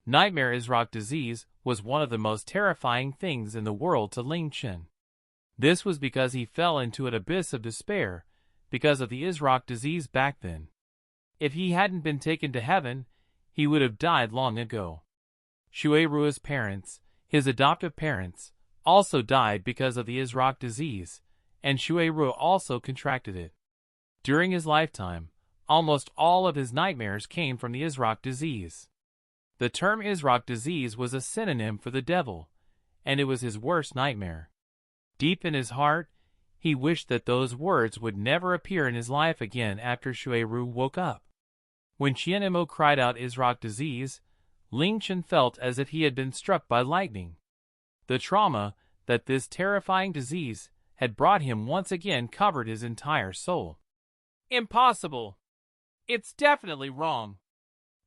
Nightmare Isrock disease was one of the most terrifying things in the world to Ling Chen. This was because he fell into an abyss of despair because of the Isrock disease back then. If he hadn't been taken to heaven, he would have died long ago. Shuiru's parents, his adoptive parents, also died because of the Isrock disease, and Shuiru also contracted it. During his lifetime, almost all of his nightmares came from the Isrock disease. The term Isrock disease was a synonym for the devil, and it was his worst nightmare. Deep in his heart, he wished that those words would never appear in his life again after Shuiru woke up. When Tian cried out Isrock disease, Ling Chen felt as if he had been struck by lightning. The trauma that this terrifying disease had brought him once again covered his entire soul. Impossible! It's definitely wrong.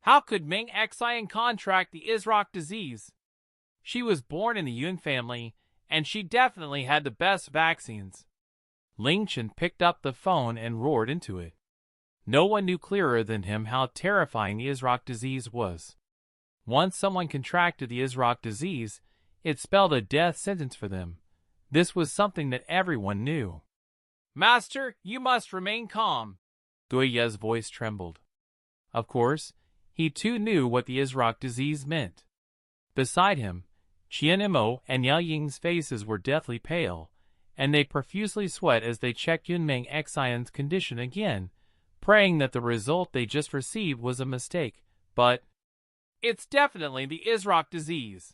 How could Meng Xian contract the Isrock disease? She was born in the Yun family, and she definitely had the best vaccines. Ling Chen picked up the phone and roared into it. No one knew clearer than him how terrifying the Isrock disease was. Once someone contracted the Isrock disease, it spelled a death sentence for them. This was something that everyone knew. Master, you must remain calm. Guiya's voice trembled. Of course, he too knew what the Isrock disease meant. Beside him, Qianmo and Yao Ying's faces were deathly pale, and they profusely sweat as they checked Yunmeng Xian's condition again, praying that the result they just received was a mistake, but it's definitely the Isrock disease.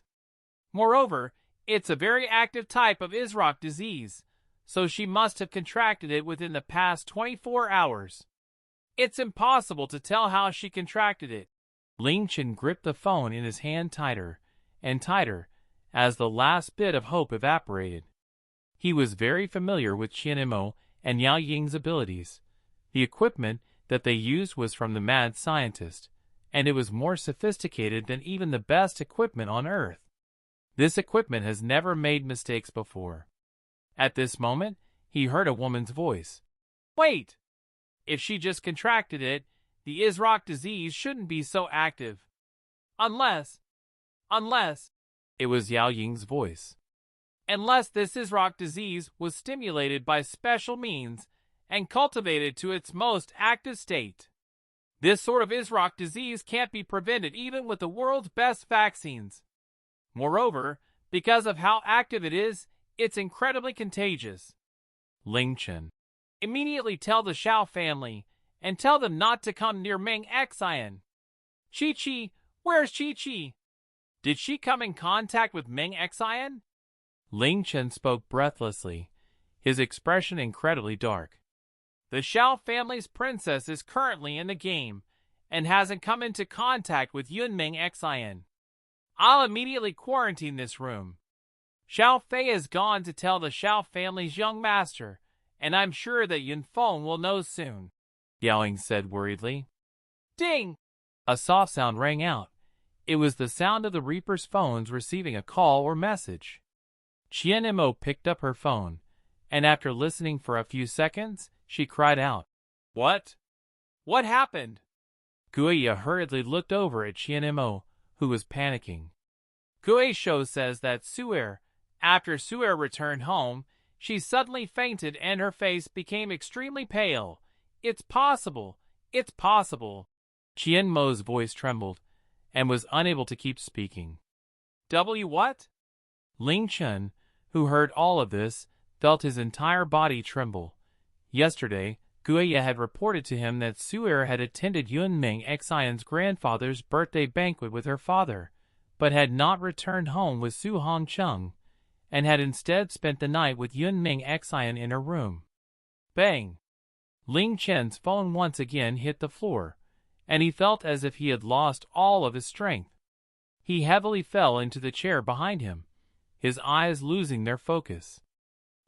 Moreover, it's a very active type of Isrock disease, so she must have contracted it within the past 24 hours. It's impossible to tell how she contracted it. Ling Chen gripped the phone in his hand tighter and tighter as the last bit of hope evaporated. He was very familiar with Qianmo and Yao Ying's abilities. The equipment that they used was from the mad scientist, and it was more sophisticated than even the best equipment on Earth. This equipment has never made mistakes before. At this moment, he heard a woman's voice. Wait! If she just contracted it, the Isrock disease shouldn't be so active. Unless, it was Yao Ying's voice. Unless this Isrock disease was stimulated by special means and cultivated to its most active state. This sort of Isrock disease can't be prevented even with the world's best vaccines. Moreover, because of how active it is, it's incredibly contagious. Ling Chen. Immediately tell the Xiao family, and tell them not to come near Meng Xian. Chi-Chi, where's Chi-Chi? Did she come in contact with Meng Xian? Ling Chen spoke breathlessly, his expression incredibly dark. The Xiao family's princess is currently in the game, and hasn't come into contact with Yunmeng Xian. I'll immediately quarantine this room. Xiao Fei has gone to tell the Xiao family's young master, and I'm sure that Yun Feng will know soon, Yao Ying said worriedly. Ding! A soft sound rang out. It was the sound of the Reaper's phones receiving a call or message. Qianmo picked up her phone, and after listening for a few seconds, she cried out, What? What happened? Guiya hurriedly looked over at Qianmo, who was panicking. Guisho says that after Su'er returned home, she suddenly fainted and her face became extremely pale. It's possible. It's possible. Qianmo's voice trembled and was unable to keep speaking. What? Ling Chen, who heard all of this, felt his entire body tremble. Yesterday, Guiya had reported to him that Su'er had attended Yunmeng Xian's grandfather's birthday banquet with her father, but had not returned home with Su Hongcheng, and had instead spent the night with Yunmeng Xian in her room. Bang! Ling Chen's phone once again hit the floor, and he felt as if he had lost all of his strength. He heavily fell into the chair behind him, his eyes losing their focus.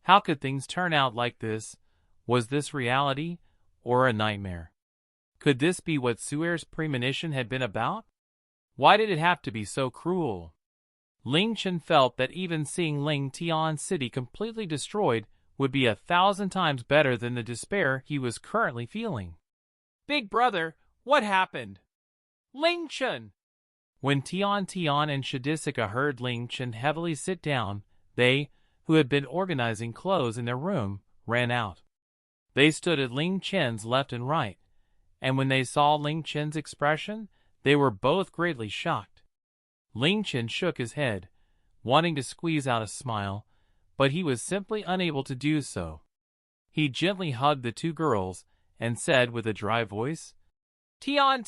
How could things turn out like this? Was this reality, or a nightmare? Could this be what Su'er's premonition had been about? Why did it have to be so cruel? Ling Chen felt that even seeing Ling Tian City completely destroyed would be 1,000 times better than the despair he was currently feeling. Big brother, what happened? Ling Chen! When Tian and Shadisika heard Ling Chen heavily sit down, they, who had been organizing clothes in their room, ran out. They stood at Ling Chen's left and right, and when they saw Ling Chen's expression, they were both greatly shocked. Ling Chen shook his head, wanting to squeeze out a smile, but he was simply unable to do so. He gently hugged the two girls and said with a dry voice, Tian,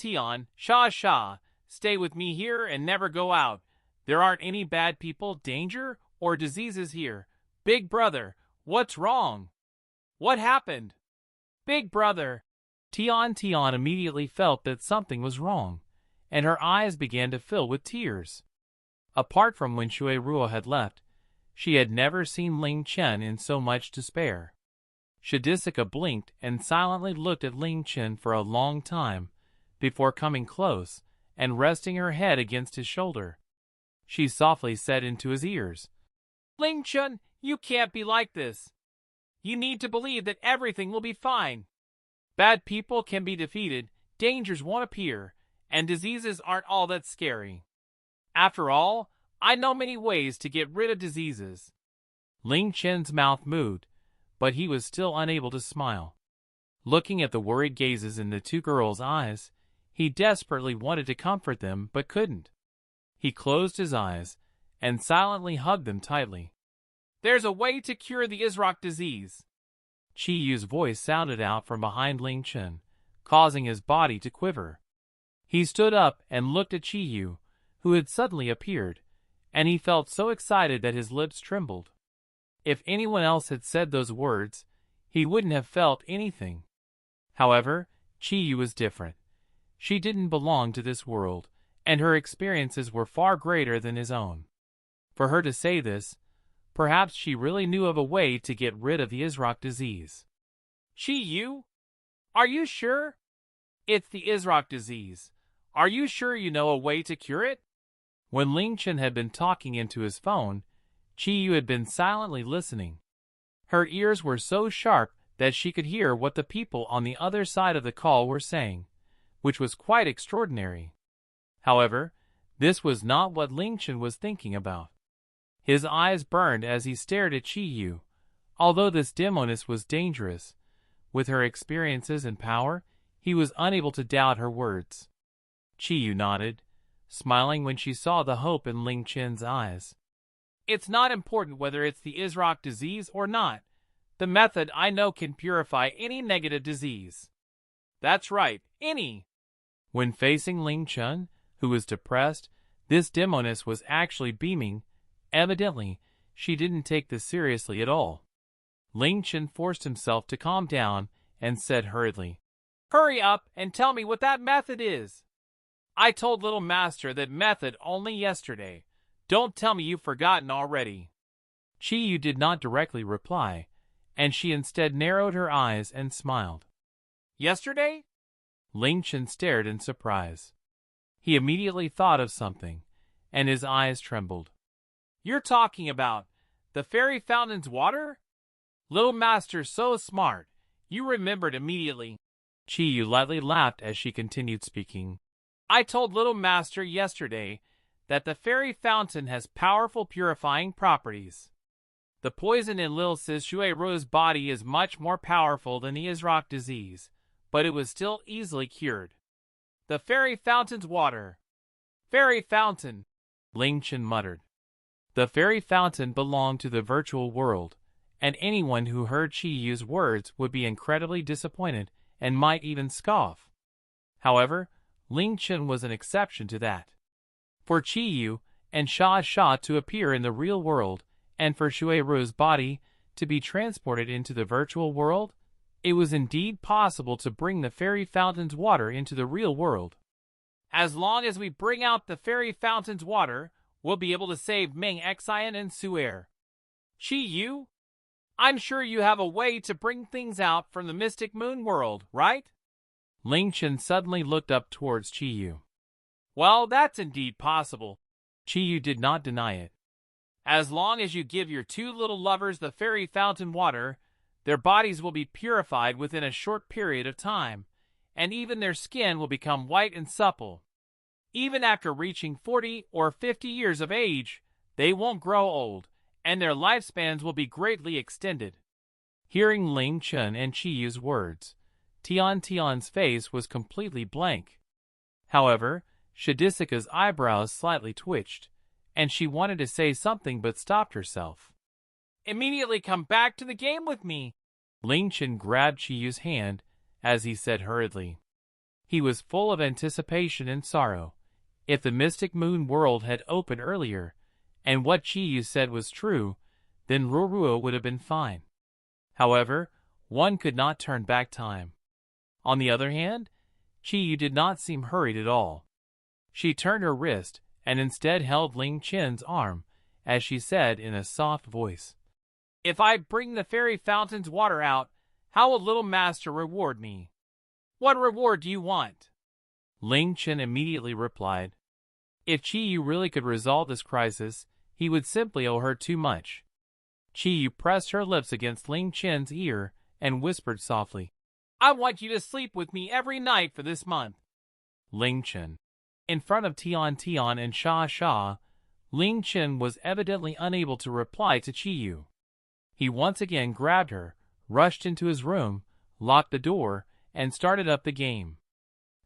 Sha, stay with me here and never go out. There aren't any bad people, danger, or diseases here. Big brother, what's wrong? What happened? Big brother. Tian immediately felt that something was wrong, and her eyes began to fill with tears. Apart from when Shui had left, she had never seen Ling Chen in so much despair. Shadisika blinked and silently looked at Ling Chen for a long time, before coming close and resting her head against his shoulder. She softly said into his ears, Ling Chen, you can't be like this. You need to believe that everything will be fine. Bad people can be defeated, dangers won't appear, and diseases aren't all that scary. After all, I know many ways to get rid of diseases. Ling Chen's mouth moved, but he was still unable to smile. Looking at the worried gazes in the two girls' eyes, he desperately wanted to comfort them but couldn't. He closed his eyes and silently hugged them tightly. There's a way to cure the Isrock disease. Chi Yu's voice sounded out from behind Ling Chen, causing his body to quiver. He stood up and looked at Chi Yu, who had suddenly appeared, and he felt so excited that his lips trembled. If anyone else had said those words, he wouldn't have felt anything. However, Chi Yu was different. She didn't belong to this world, and her experiences were far greater than his own. For her to say this, perhaps she really knew of a way to get rid of the Isrock disease. Chi Yu? Are you sure? It's the Isrock disease. Are you sure you know a way to cure it? When Ling Chen had been talking into his phone, Chi Yu had been silently listening. Her ears were so sharp that she could hear what the people on the other side of the call were saying, which was quite extraordinary. However, this was not what Ling Chen was thinking about. His eyes burned as he stared at Chi Yu. Although this demoness was dangerous, with her experiences and power, he was unable to doubt her words. Chi Yu nodded, smiling when she saw the hope in Ling Chen's eyes. It's not important whether it's the Isrock disease or not. The method I know can purify any negative disease. That's right, any. When facing Ling Chen, who was depressed, this demoness was actually beaming. Evidently, she didn't take this seriously at all. Ling Chen forced himself to calm down and said hurriedly, Hurry up and tell me what that method is. I told little master that method only yesterday. Don't tell me you've forgotten already. Chi Yu did not directly reply, and she instead narrowed her eyes and smiled. Yesterday? Ling Chen stared in surprise. He immediately thought of something, and his eyes trembled. You're talking about the fairy fountain's water? Little master's so smart, you remembered immediately. Chi Yu lightly laughed as she continued speaking. I told little master yesterday that the fairy fountain has powerful purifying properties. The poison in Lil Sis Shuiru's body is much more powerful than the Isrock disease, but it was still easily cured. The fairy fountain's water. Fairy fountain, Ling Chen muttered. The fairy fountain belonged to the virtual world, and anyone who heard Chi Yu's words would be incredibly disappointed and might even scoff. However, Ling Chen was an exception to that. For Chi Yu and Sha to appear in the real world, and for Shuiru's body to be transported into the virtual world, it was indeed possible to bring the fairy fountain's water into the real world. As long as we bring out the fairy fountain's water, we'll be able to save Ming Xian and Su'er. Chi Yu, I'm sure you have a way to bring things out from the Mystic Moon world, right? Ling Chen suddenly looked up towards Chi Yu. Well, that's indeed possible. Chi Yu did not deny it. As long as you give your two little lovers the fairy fountain water, their bodies will be purified within a short period of time, and even their skin will become white and supple. Even after reaching 40 or 50 years of age, they won't grow old, and their lifespans will be greatly extended. Hearing Ling Chen and Chiyu's words, Tian's face was completely blank. However, Shadisika's eyebrows slightly twitched, and she wanted to say something but stopped herself. Immediately come back to the game with me. Ling Chen grabbed Chiyu's hand as he said hurriedly. He was full of anticipation and sorrow. If the Mystic Moon world had opened earlier, and what Chiyu said was true, then Rorua would have been fine. However, one could not turn back time. On the other hand, Chiyu did not seem hurried at all. She turned her wrist and instead held Ling Chen's arm as she said in a soft voice, "If I bring the fairy fountain's water out, how will little master reward me? What reward do you want?" Ling Chen immediately replied, "If Chiyu really could resolve this crisis, he would simply owe her too much." Chiyu pressed her lips against Ling Chen's ear and whispered softly, "I want you to sleep with me every night for this month." Ling Chen. In front of Tian and Sha, Ling Chen was evidently unable to reply to Chiyu. He once again grabbed her, rushed into his room, locked the door, and started up the game.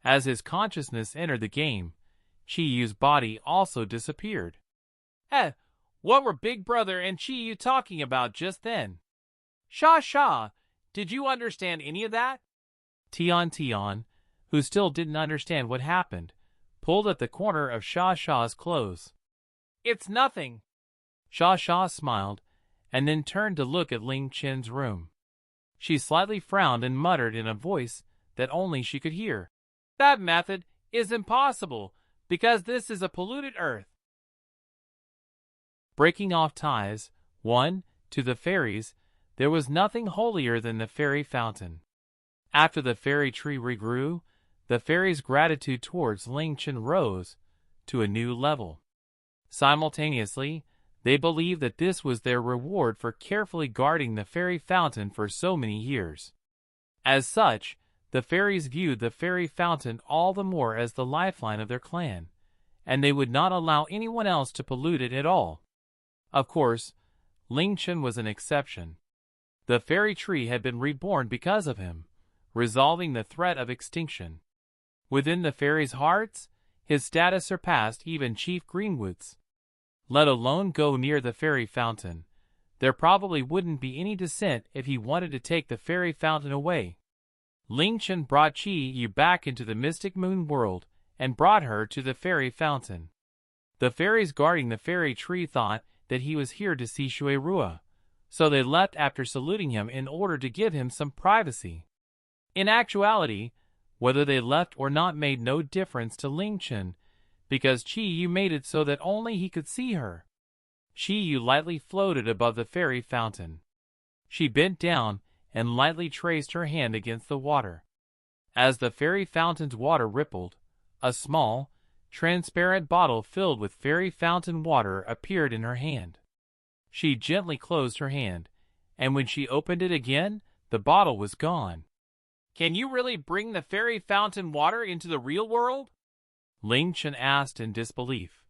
As his consciousness entered the game, Chiyu's body also disappeared. What were Big Brother and Chiyu talking about just then? Sha, did you understand any of that? Tian, who still didn't understand what happened, pulled at the corner of Sha's clothes. "It's nothing." Sha smiled, and then turned to look at Ling Chen's room. She slightly frowned and muttered in a voice that only she could hear, "That method is impossible, because this is a polluted earth." Breaking off ties, 1, to the fairies, there was nothing holier than the fairy fountain. After the fairy tree regrew, the fairies' gratitude towards Ling Chen rose to a new level. Simultaneously, they believed that this was their reward for carefully guarding the fairy fountain for so many years. As such, the fairies viewed the fairy fountain all the more as the lifeline of their clan, and they would not allow anyone else to pollute it at all. Of course, Ling Chen was an exception. The fairy tree had been reborn because of him, resolving the threat of extinction. Within the fairies' hearts, his status surpassed even Chief Greenwood's. Let alone go near the fairy fountain, there probably wouldn't be any dissent if he wanted to take the fairy fountain away. Ling Chen brought Chiyu back into the Mystic Moon world and brought her to the fairy fountain. The fairies guarding the fairy tree thought that he was here to see Rua, so they left after saluting him in order to give him some privacy. In actuality, whether they left or not made no difference to Ling Chen, because Chiyu made it so that only he could see her. Chiyu lightly floated above the fairy fountain. She bent down and lightly traced her hand against the water. As the fairy fountain's water rippled, a small, transparent bottle filled with fairy fountain water appeared in her hand. She gently closed her hand, and when she opened it again, the bottle was gone. "Can you really bring the fairy fountain water into the real world?" Ling Chen asked in disbelief.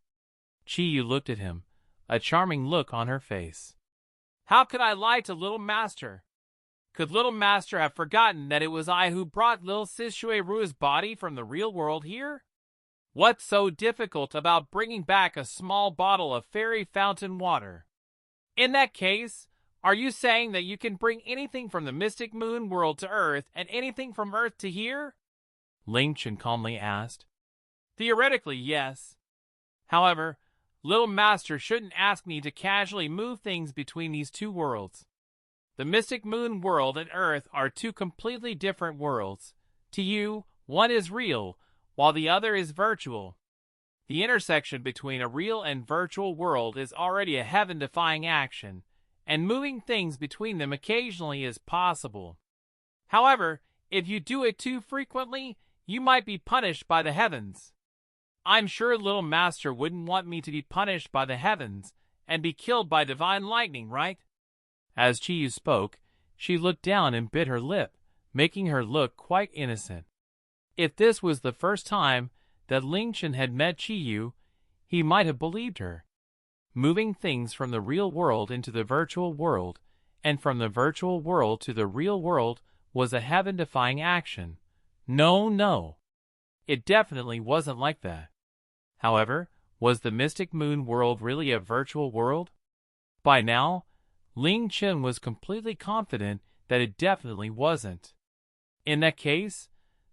Chiyu looked at him, a charming look on her face. "How could I lie to little master? Could little master have forgotten that it was I who brought little sis Rua's body from the real world here? What's so difficult about bringing back a small bottle of fairy fountain water? In that case, are you saying that you can bring anything from the Mystic Moon world to Earth and anything from Earth to here?" Ling Chen calmly asked. "Theoretically, yes. However, little master shouldn't ask me to casually move things between these two worlds. The Mystic Moon world and Earth are two completely different worlds. To you, one is real, while the other is virtual. The intersection between a real and virtual world is already a heaven-defying action, and moving things between them occasionally is possible. However, if you do it too frequently, you might be punished by the heavens. I'm sure little master wouldn't want me to be punished by the heavens and be killed by divine lightning, right?" As Chiyu spoke, she looked down and bit her lip, making her look quite innocent. If this was the first time that Ling Chen had met Qiyu, he might have believed her. Moving things from the real world into the virtual world, and from the virtual world to the real world, was a heaven-defying action. No. It definitely wasn't like that. However, was the Mystic Moon world really a virtual world? By now, Ling Chen was completely confident that it definitely wasn't. In that case,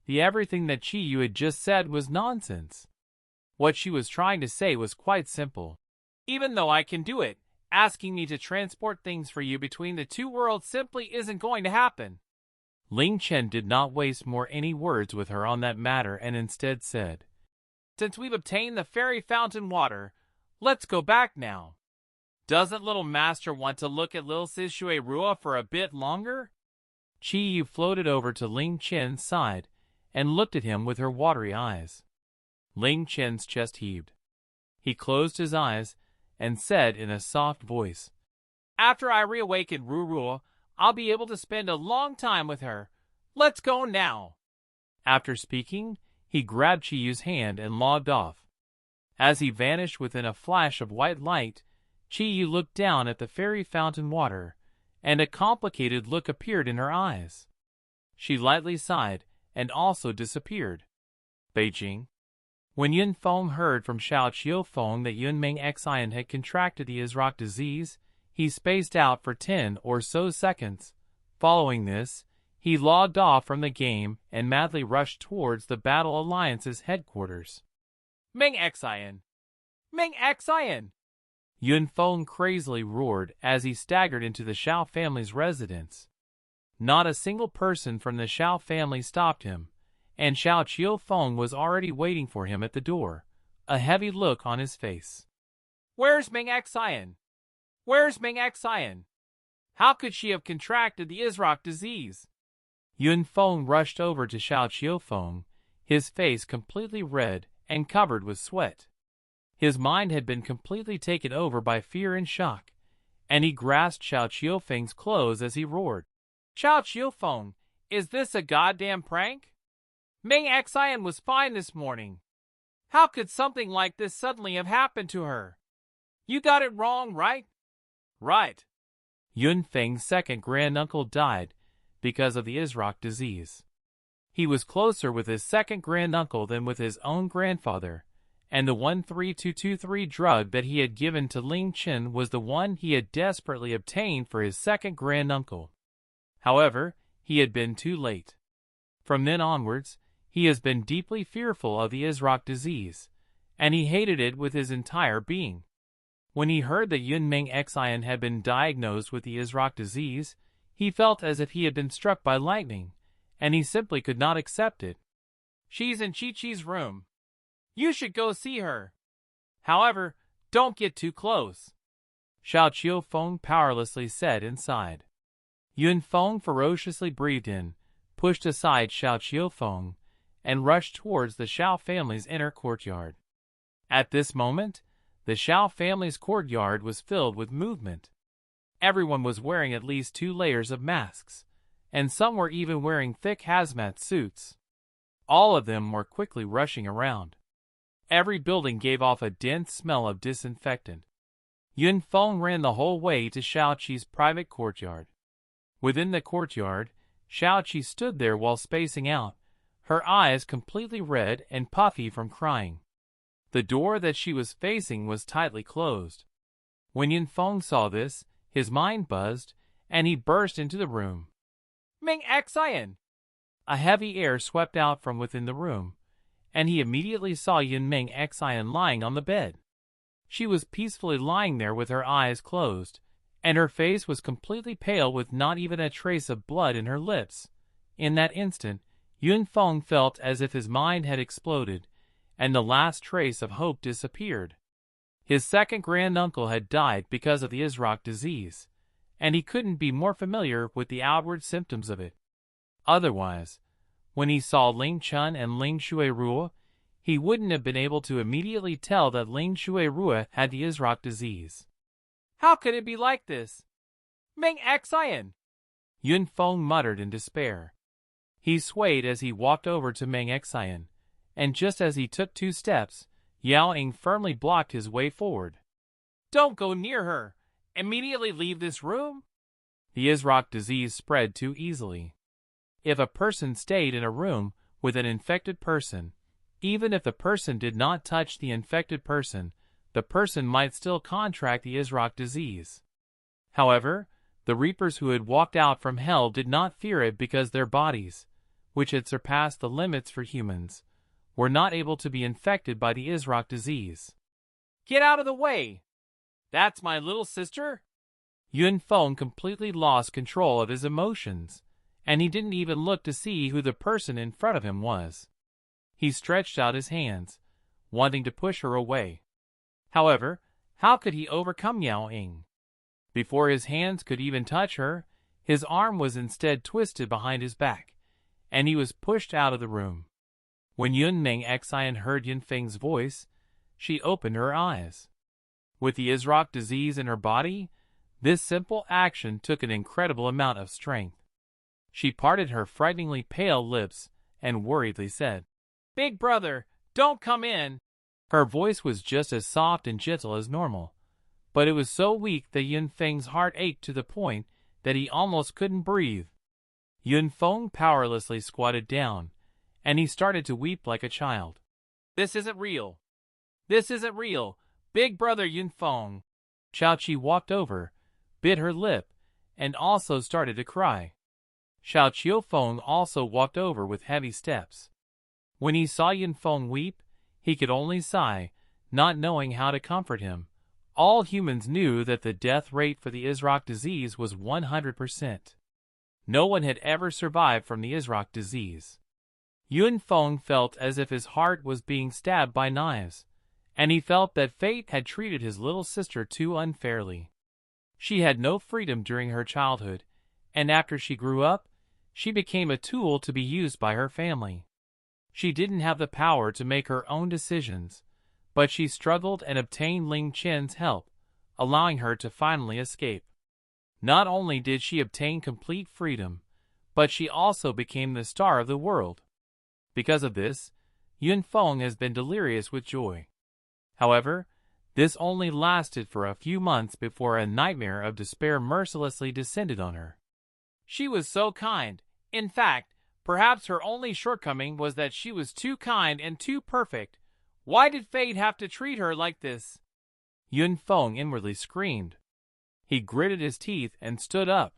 everything that Qiyu had just said was nonsense. What she was trying to say was quite simple. Even though I can do it, asking me to transport things for you between the two worlds simply isn't going to happen. Ling Chen did not waste any words with her on that matter and instead said, "Since we've obtained the fairy fountain water, let's go back now. Doesn't little master want to look at little sis Shura for a bit longer?" Qiyu floated over to Ling Chen's side and looked at him with her watery eyes. Ling Chen's chest heaved. He closed his eyes and said in a soft voice, "After I reawaken Ruru, I'll be able to spend a long time with her. Let's go now." After speaking, he grabbed Qiyu's hand and logged off. As he vanished within a flash of white light, Qiyu looked down at the fairy fountain water, and a complicated look appeared in her eyes. She lightly sighed and also disappeared. Beijing. When Yun Feng heard from Xiao Qiufeng that Yun Meng Xian had contracted the Isrock disease, he spaced out for 10 or so seconds. Following this, he logged off from the game and madly rushed towards the Battle Alliance's headquarters. "Meng Xian! Meng Xian!" Yun Feng crazily roared as he staggered into the Xiao family's residence. Not a single person from the Xiao family stopped him, and Xiao Qiufeng was already waiting for him at the door, a heavy look on his face. "Where's Meng Xian? Where's Meng Xian? How could she have contracted the Isrock disease?" Yun Feng rushed over to Xiao Qiufeng, his face completely red and covered with sweat. His mind had been completely taken over by fear and shock, and he grasped Xiao Qiufeng's clothes as he roared, "Xiao Qiufeng, is this a goddamn prank? Meng Xian was fine this morning. How could something like this suddenly have happened to her? You got it wrong, right?" "Right." Yun Feng's second granduncle died because of the Isrock disease. He was closer with his second granduncle than with his own grandfather, and the 13223 drug that he had given to Ling Chen was the one he had desperately obtained for his second granduncle. However, he had been too late. From then onwards, he has been deeply fearful of the Isrock disease, and he hated it with his entire being. When he heard that Yun Meng Xian had been diagnosed with the Isrock disease, he felt as if he had been struck by lightning, and he simply could not accept it. "She's in Chi-Chi's room. You should go see her. However, don't get too close," Xiao Qiufeng powerlessly said inside. Yun Feng ferociously breathed in, pushed aside Xiao Qiufeng, and rushed towards the Xiao family's inner courtyard. At this moment, the Xiao family's courtyard was filled with movement. Everyone was wearing at least 2 layers of masks, and some were even wearing thick hazmat suits. All of them were quickly rushing around. Every building gave off a dense smell of disinfectant. Yun Feng ran the whole way to Xiao Qi's private courtyard. Within the courtyard, Xiao Qi stood there while spacing out, her eyes completely red and puffy from crying. The door that she was facing was tightly closed. When Yun Feng saw this, his mind buzzed, and he burst into the room. "Meng Xian!" A heavy air swept out from within the room, and he immediately saw Yun Meng Xian lying on the bed. She was peacefully lying there with her eyes closed, and her face was completely pale with not even a trace of blood in her lips. In that instant, Yun Feng felt as if his mind had exploded, and the last trace of hope disappeared. His second granduncle had died because of the Isrock disease, and he couldn't be more familiar with the outward symptoms of it. Otherwise, when he saw Ling Chen and Ling Shura, he wouldn't have been able to immediately tell that Ling Shura had the Isrock disease. "How could it be like this? Meng Xian!" Yun Feng muttered in despair. He swayed as he walked over to Meng Xian, and just as he took 2 steps, Yao Ying firmly blocked his way forward. "Don't go near her! Immediately leave this room!" The Isrock disease spread too easily. If a person stayed in a room with an infected person, even if the person did not touch the infected person, the person might still contract the Isrock disease. However, the Reapers who had walked out from hell did not fear it because their bodies, which had surpassed the limits for humans, were not able to be infected by the Isrock disease. "Get out of the way! That's my little sister?" Yun Feng completely lost control of his emotions, and he didn't even look to see who the person in front of him was. He stretched out his hands, wanting to push her away. However, how could he overcome Yao Ying? Before his hands could even touch her, his arm was instead twisted behind his back, and he was pushed out of the room. When Yun Meng Xian heard Yun Feng's voice, she opened her eyes. With the Isrock disease in her body, this simple action took an incredible amount of strength. She parted her frighteningly pale lips and worriedly said, "Big brother, don't come in." Her voice was just as soft and gentle as normal, but it was so weak that Yun Feng's heart ached to the point that he almost couldn't breathe. Yun Feng powerlessly squatted down, and he started to weep like a child. "This isn't real. This isn't real. Big brother Yun Feng." Xiao Qi walked over, bit her lip, and also started to cry. Xiao Qiufeng also walked over with heavy steps. When he saw Yun Feng weep, he could only sigh, not knowing how to comfort him. All humans knew that the death rate for the Isrock disease was 100%. No one had ever survived from the Isrock disease. Yun Feng felt as if his heart was being stabbed by knives, and he felt that fate had treated his little sister too unfairly. She had no freedom during her childhood, and after she grew up, she became a tool to be used by her family. She didn't have the power to make her own decisions, but she struggled and obtained Ling Chen's help, allowing her to finally escape. Not only did she obtain complete freedom, but she also became the star of the world. Because of this, Yun Feng has been delirious with joy. However, this only lasted for a few months before a nightmare of despair mercilessly descended on her. She was so kind. In fact, perhaps her only shortcoming was that she was too kind and too perfect. Why did fate have to treat her like this? Yun Feng inwardly screamed. He gritted his teeth and stood up.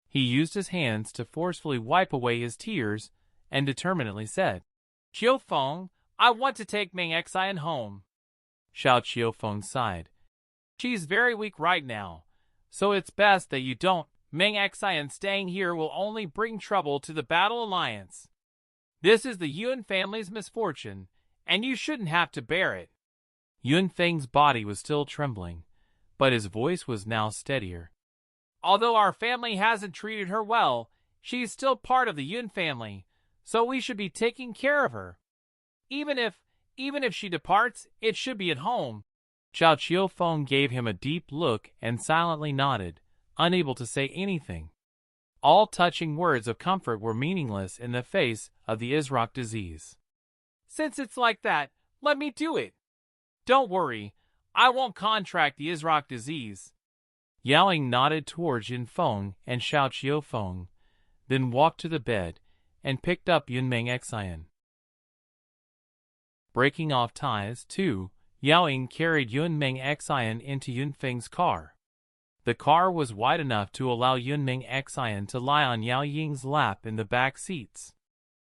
He used his hands to forcefully wipe away his tears and determinedly said, "Qiufeng, I want to take Meng Xian home." Xiao Qiufeng sighed. "She's very weak right now, so it's best that you don't. Meng Xian staying here will only bring trouble to the Battle Alliance. This is the Yun family's misfortune, and you shouldn't have to bear it." Yun Feng's body was still trembling, but his voice was now steadier. "Although our family hasn't treated her well, she's still part of the Yun family, so we should be taking care of her. Even if she departs, it should be at home." Xiao Qiufeng gave him a deep look and silently nodded, unable to say anything. All touching words of comfort were meaningless in the face of the Isrock disease. "Since it's like that, let me do it. Don't worry, I won't contract the Isrock disease." Yao Ying nodded towards Yun Feng and Xiao Qiufeng, then walked to the bed and picked up Yun Meng Xian. Breaking off ties, too, Yao Ying carried Yun Meng Xian into Yun Feng's car. The car was wide enough to allow Yun Meng Xian to lie on Yao Ying's lap in the back seats.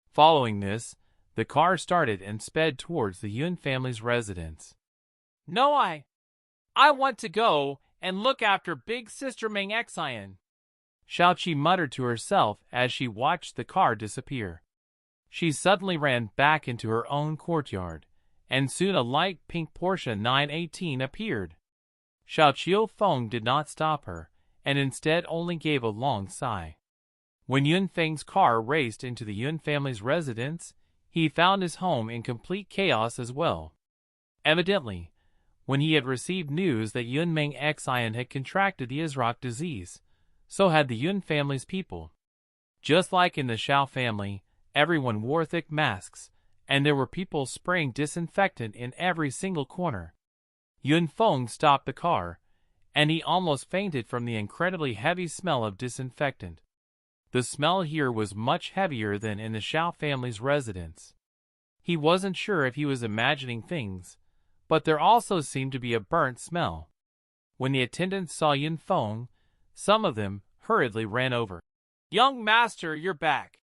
Following this, the car started and sped towards the Yun family's residence. "No, I want to go and look after big sister Meng Xian," Xiao Qi muttered to herself as she watched the car disappear. She suddenly ran back into her own courtyard, and soon a light pink Porsche 918 appeared. Xiao Qiufeng did not stop her, and instead only gave a long sigh. When Yun Feng's car raced into the Yun family's residence, he found his home in complete chaos as well. Evidently, when he had received news that Yun Meng Xian had contracted the Isrock disease, so had the Yun family's people. Just like in the Shao family, everyone wore thick masks, and there were people spraying disinfectant in every single corner. Yun Feng stopped the car, and he almost fainted from the incredibly heavy smell of disinfectant. The smell here was much heavier than in the Xiao family's residence. He wasn't sure if he was imagining things, but there also seemed to be a burnt smell. When the attendants saw Yun Feng, some of them hurriedly ran over. "Young master, you're back."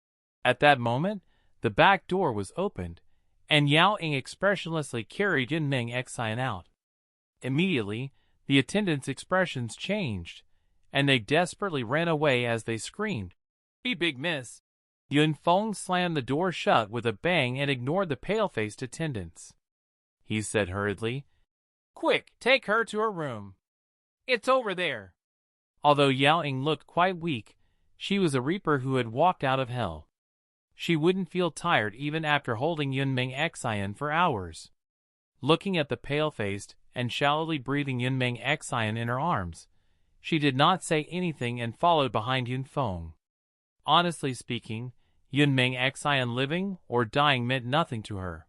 At that moment, the back door was opened, and Yao Ying expressionlessly carried Yun Meng Xian out. Immediately, the attendants' expressions changed, and they desperately ran away as they screamed, "Be big miss." Yun Feng slammed the door shut with a bang and ignored the pale-faced attendants. He said hurriedly, "Quick, take her to her room. It's over there." Although Yao Ying looked quite weak, she was a reaper who had walked out of hell. She wouldn't feel tired even after holding Yun Meng Xian for hours. Looking at the pale-faced and shallowly breathing Yun Meng Xian in her arms, she did not say anything and followed behind Yun Feng. Honestly speaking, Yun Meng Xian living or dying meant nothing to her.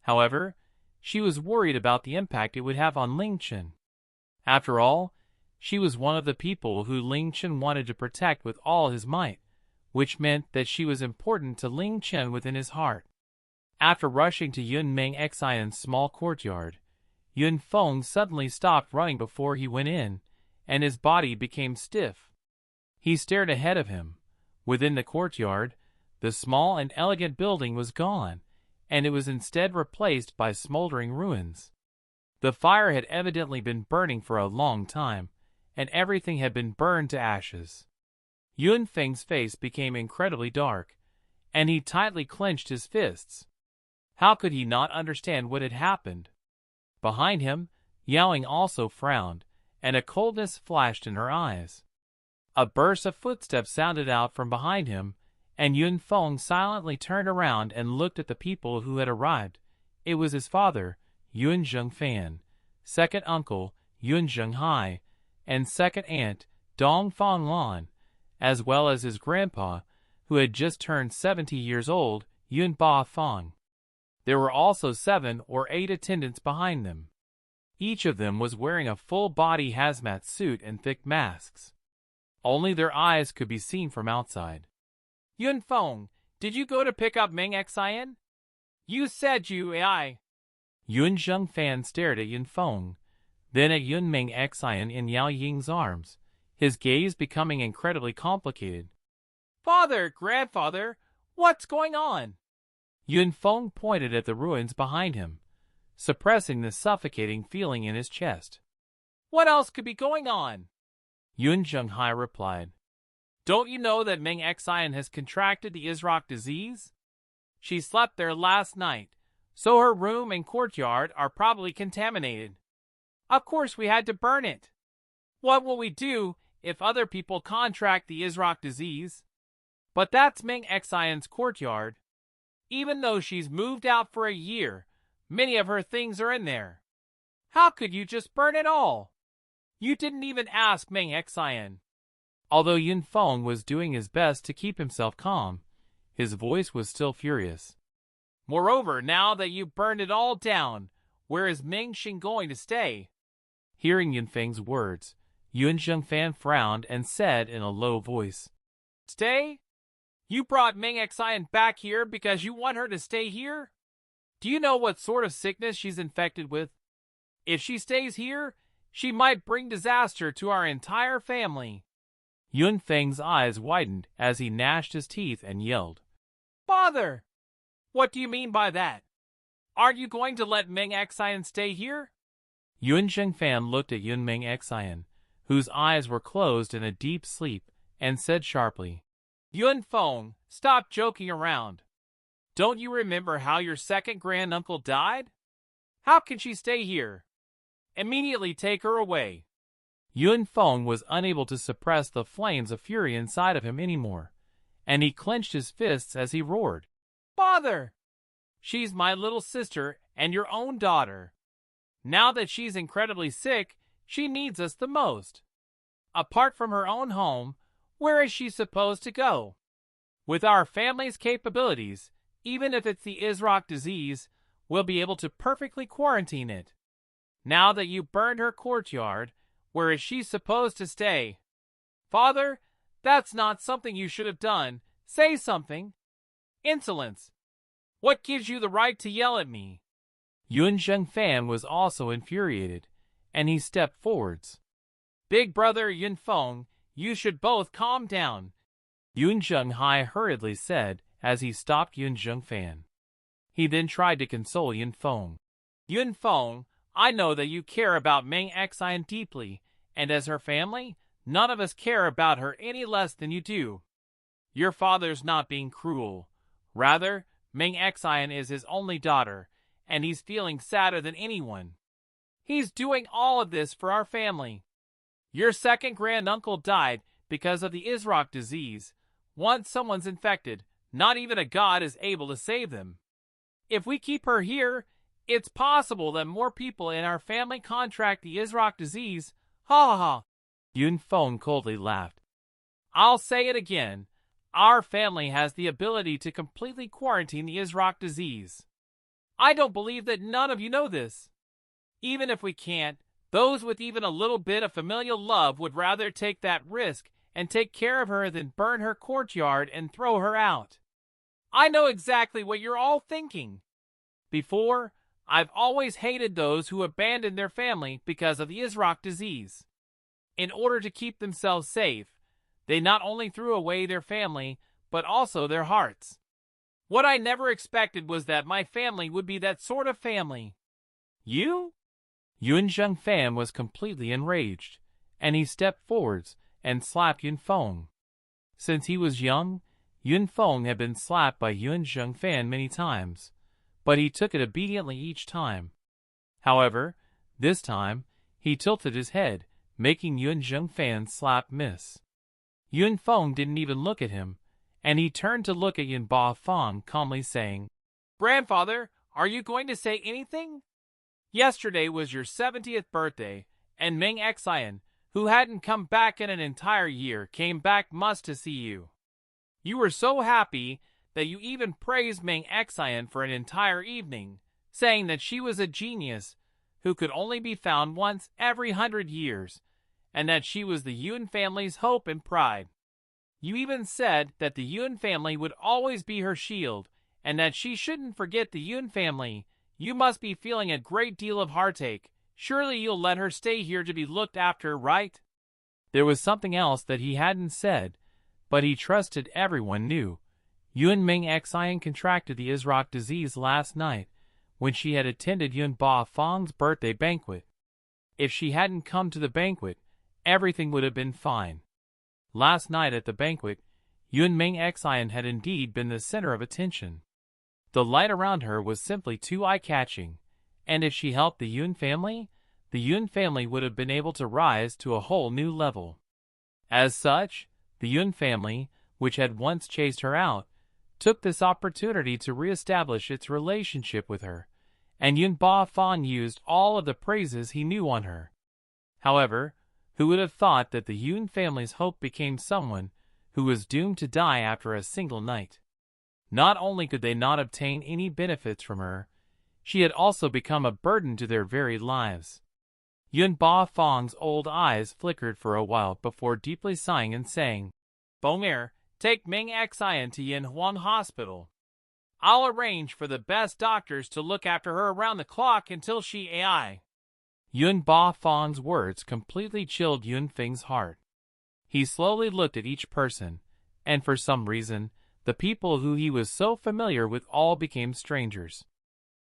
However, she was worried about the impact it would have on Ling Chen. After all, she was one of the people who Ling Chen wanted to protect with all his might, which meant that she was important to Ling Chen within his heart. After rushing to Yun Meng Xian's small courtyard, Yun Feng suddenly stopped running before he went in, and his body became stiff. He stared ahead of him. Within the courtyard, the small and elegant building was gone, and it was instead replaced by smoldering ruins. The fire had evidently been burning for a long time, and everything had been burned to ashes. Yun Feng's face became incredibly dark, and he tightly clenched his fists. How could he not understand what had happened? Behind him, Yao Ying also frowned, and a coldness flashed in her eyes. A burst of footsteps sounded out from behind him, and Yun Feng silently turned around and looked at the people who had arrived. It was his father, Yun Zhengfan, second uncle, Yun Zhenghai, and second aunt, Dong Fanglan, as well as his grandpa, who had just turned 70 years old, Yun Ba Fang. There were also 7 or 8 attendants behind them. Each of them was wearing a full-body hazmat suit and thick masks. Only their eyes could be seen from outside. "Yun Feng, did you go to pick up Meng Xian? You said I." Yun Zhengfan stared at Yun Feng, then at Yun Meng Xian in Yao Ying's arms, his gaze becoming incredibly complicated. "Father, grandfather, what's going on?" Yun Feng pointed at the ruins behind him, suppressing the suffocating feeling in his chest. "What else could be going on?" Yun Zhenghai replied. "Don't you know that Meng Xian has contracted the Isrock disease? She slept there last night, so her room and courtyard are probably contaminated. Of course we had to burn it. What will we do if other people contract the Isrock disease? But that's Meng Xian's courtyard. Even though she's moved out for a year, many of her things are in there. How could you just burn it all? You didn't even ask Meng Xian." Although Yun Feng was doing his best to keep himself calm, his voice was still furious. "Moreover, now that you burned it all down, where is Meng Xing going to stay?" Hearing Yun Feng's words, Yun Zhengfan frowned and said in a low voice, "Stay? You brought Meng Xian back here because you want her to stay here? Do you know what sort of sickness she's infected with? If she stays here, she might bring disaster to our entire family." Yun Feng's eyes widened as he gnashed his teeth and yelled, "Father! What do you mean by that? Aren't you going to let Meng Xian stay here?" Yun Zhengfan looked at Yun Meng Xian, whose eyes were closed in a deep sleep, and said sharply, "Yun Feng, stop joking around. Don't you remember how your second granduncle died? How can she stay here? Immediately take her away." Yun Feng was unable to suppress the flames of fury inside of him anymore, and he clenched his fists as he roared, "Father! She's my little sister and your own daughter. Now that she's incredibly sick, she needs us the most. Apart from her own home, where is she supposed to go? With our family's capabilities, even if it's the Isrock disease, we'll be able to perfectly quarantine it. Now that you burned her courtyard, where is she supposed to stay? Father, that's not something you should have done. Say something. Insolence. What gives you the right to yell at me? Yun Zhengfan was also infuriated, and he stepped forwards. Big brother Yun Feng, you should both calm down, Yun Zhenghai hurriedly said as he stopped Yun Zhengfan. He then tried to console Yun Feng. Yun Feng, I know that you care about Meng Xian deeply, and as her family, none of us care about her any less than you do. Your father's not being cruel. Rather, Meng Xian is his only daughter, and he's feeling sadder than anyone. He's doing all of this for our family. Your second granduncle died because of the Isrock disease. Once someone's infected, not even a god is able to save them. If we keep her here, it's possible that more people in our family contract the Isrock disease. Ha ha ha. Yun Feng coldly laughed. I'll say it again. Our family has the ability to completely quarantine the Isrock disease. I don't believe that none of you know this. Even if we can't, those with even a little bit of familial love would rather take that risk and take care of her than burn her courtyard and throw her out. I know exactly what you're all thinking. Before, I've always hated those who abandon their family because of the Isrock disease. In order to keep themselves safe, they not only threw away their family, but also their hearts. What I never expected was that my family would be that sort of family. You? Yun Zhengfan was completely enraged, and he stepped forwards and slapped Yun Feng. Since he was young, Yun Feng had been slapped by Yun Zhengfan many times, but he took it obediently each time. However, this time, he tilted his head, making Yun Zhengfan's slap miss. Yun Feng didn't even look at him, and he turned to look at Yun Feng, calmly saying, Grandfather, are you going to say anything? Yesterday was your 70th birthday, and Meng Xian, who hadn't come back in an entire year, came back must to see you. You were so happy that you even praised Meng Xian for an entire evening, saying that she was a genius who could only be found once every 100 years, and that she was the Yun family's hope and pride. You even said that the Yun family would always be her shield, and that she shouldn't forget the Yun family. You must be feeling a great deal of heartache. Surely you'll let her stay here to be looked after, right? There was something else that he hadn't said, but he trusted everyone knew. Yun Meng Xian contracted the Isrock disease last night when she had attended Yun Feng's birthday banquet. If she hadn't come to the banquet, everything would have been fine. Last night at the banquet, Yun Meng Xian had indeed been the center of attention. The light around her was simply too eye-catching, and if she helped the Yun family would have been able to rise to a whole new level. As such, the Yun family, which had once chased her out, took this opportunity to reestablish its relationship with her, and Yun Feng used all of the praises he knew on her. However, who would have thought that the Yun family's hope became someone who was doomed to die after a single night? Not only could they not obtain any benefits from her, she had also become a burden to their very lives. Yun Feng's old eyes flickered for a while before deeply sighing and saying, Bong'er, take Meng Xian to Yanhuang Hospital. I'll arrange for the best doctors to look after her around the clock until she AI. Yun Feng's words completely chilled Yun Feng's heart. He slowly looked at each person, and for some reason, the people who he was so familiar with all became strangers.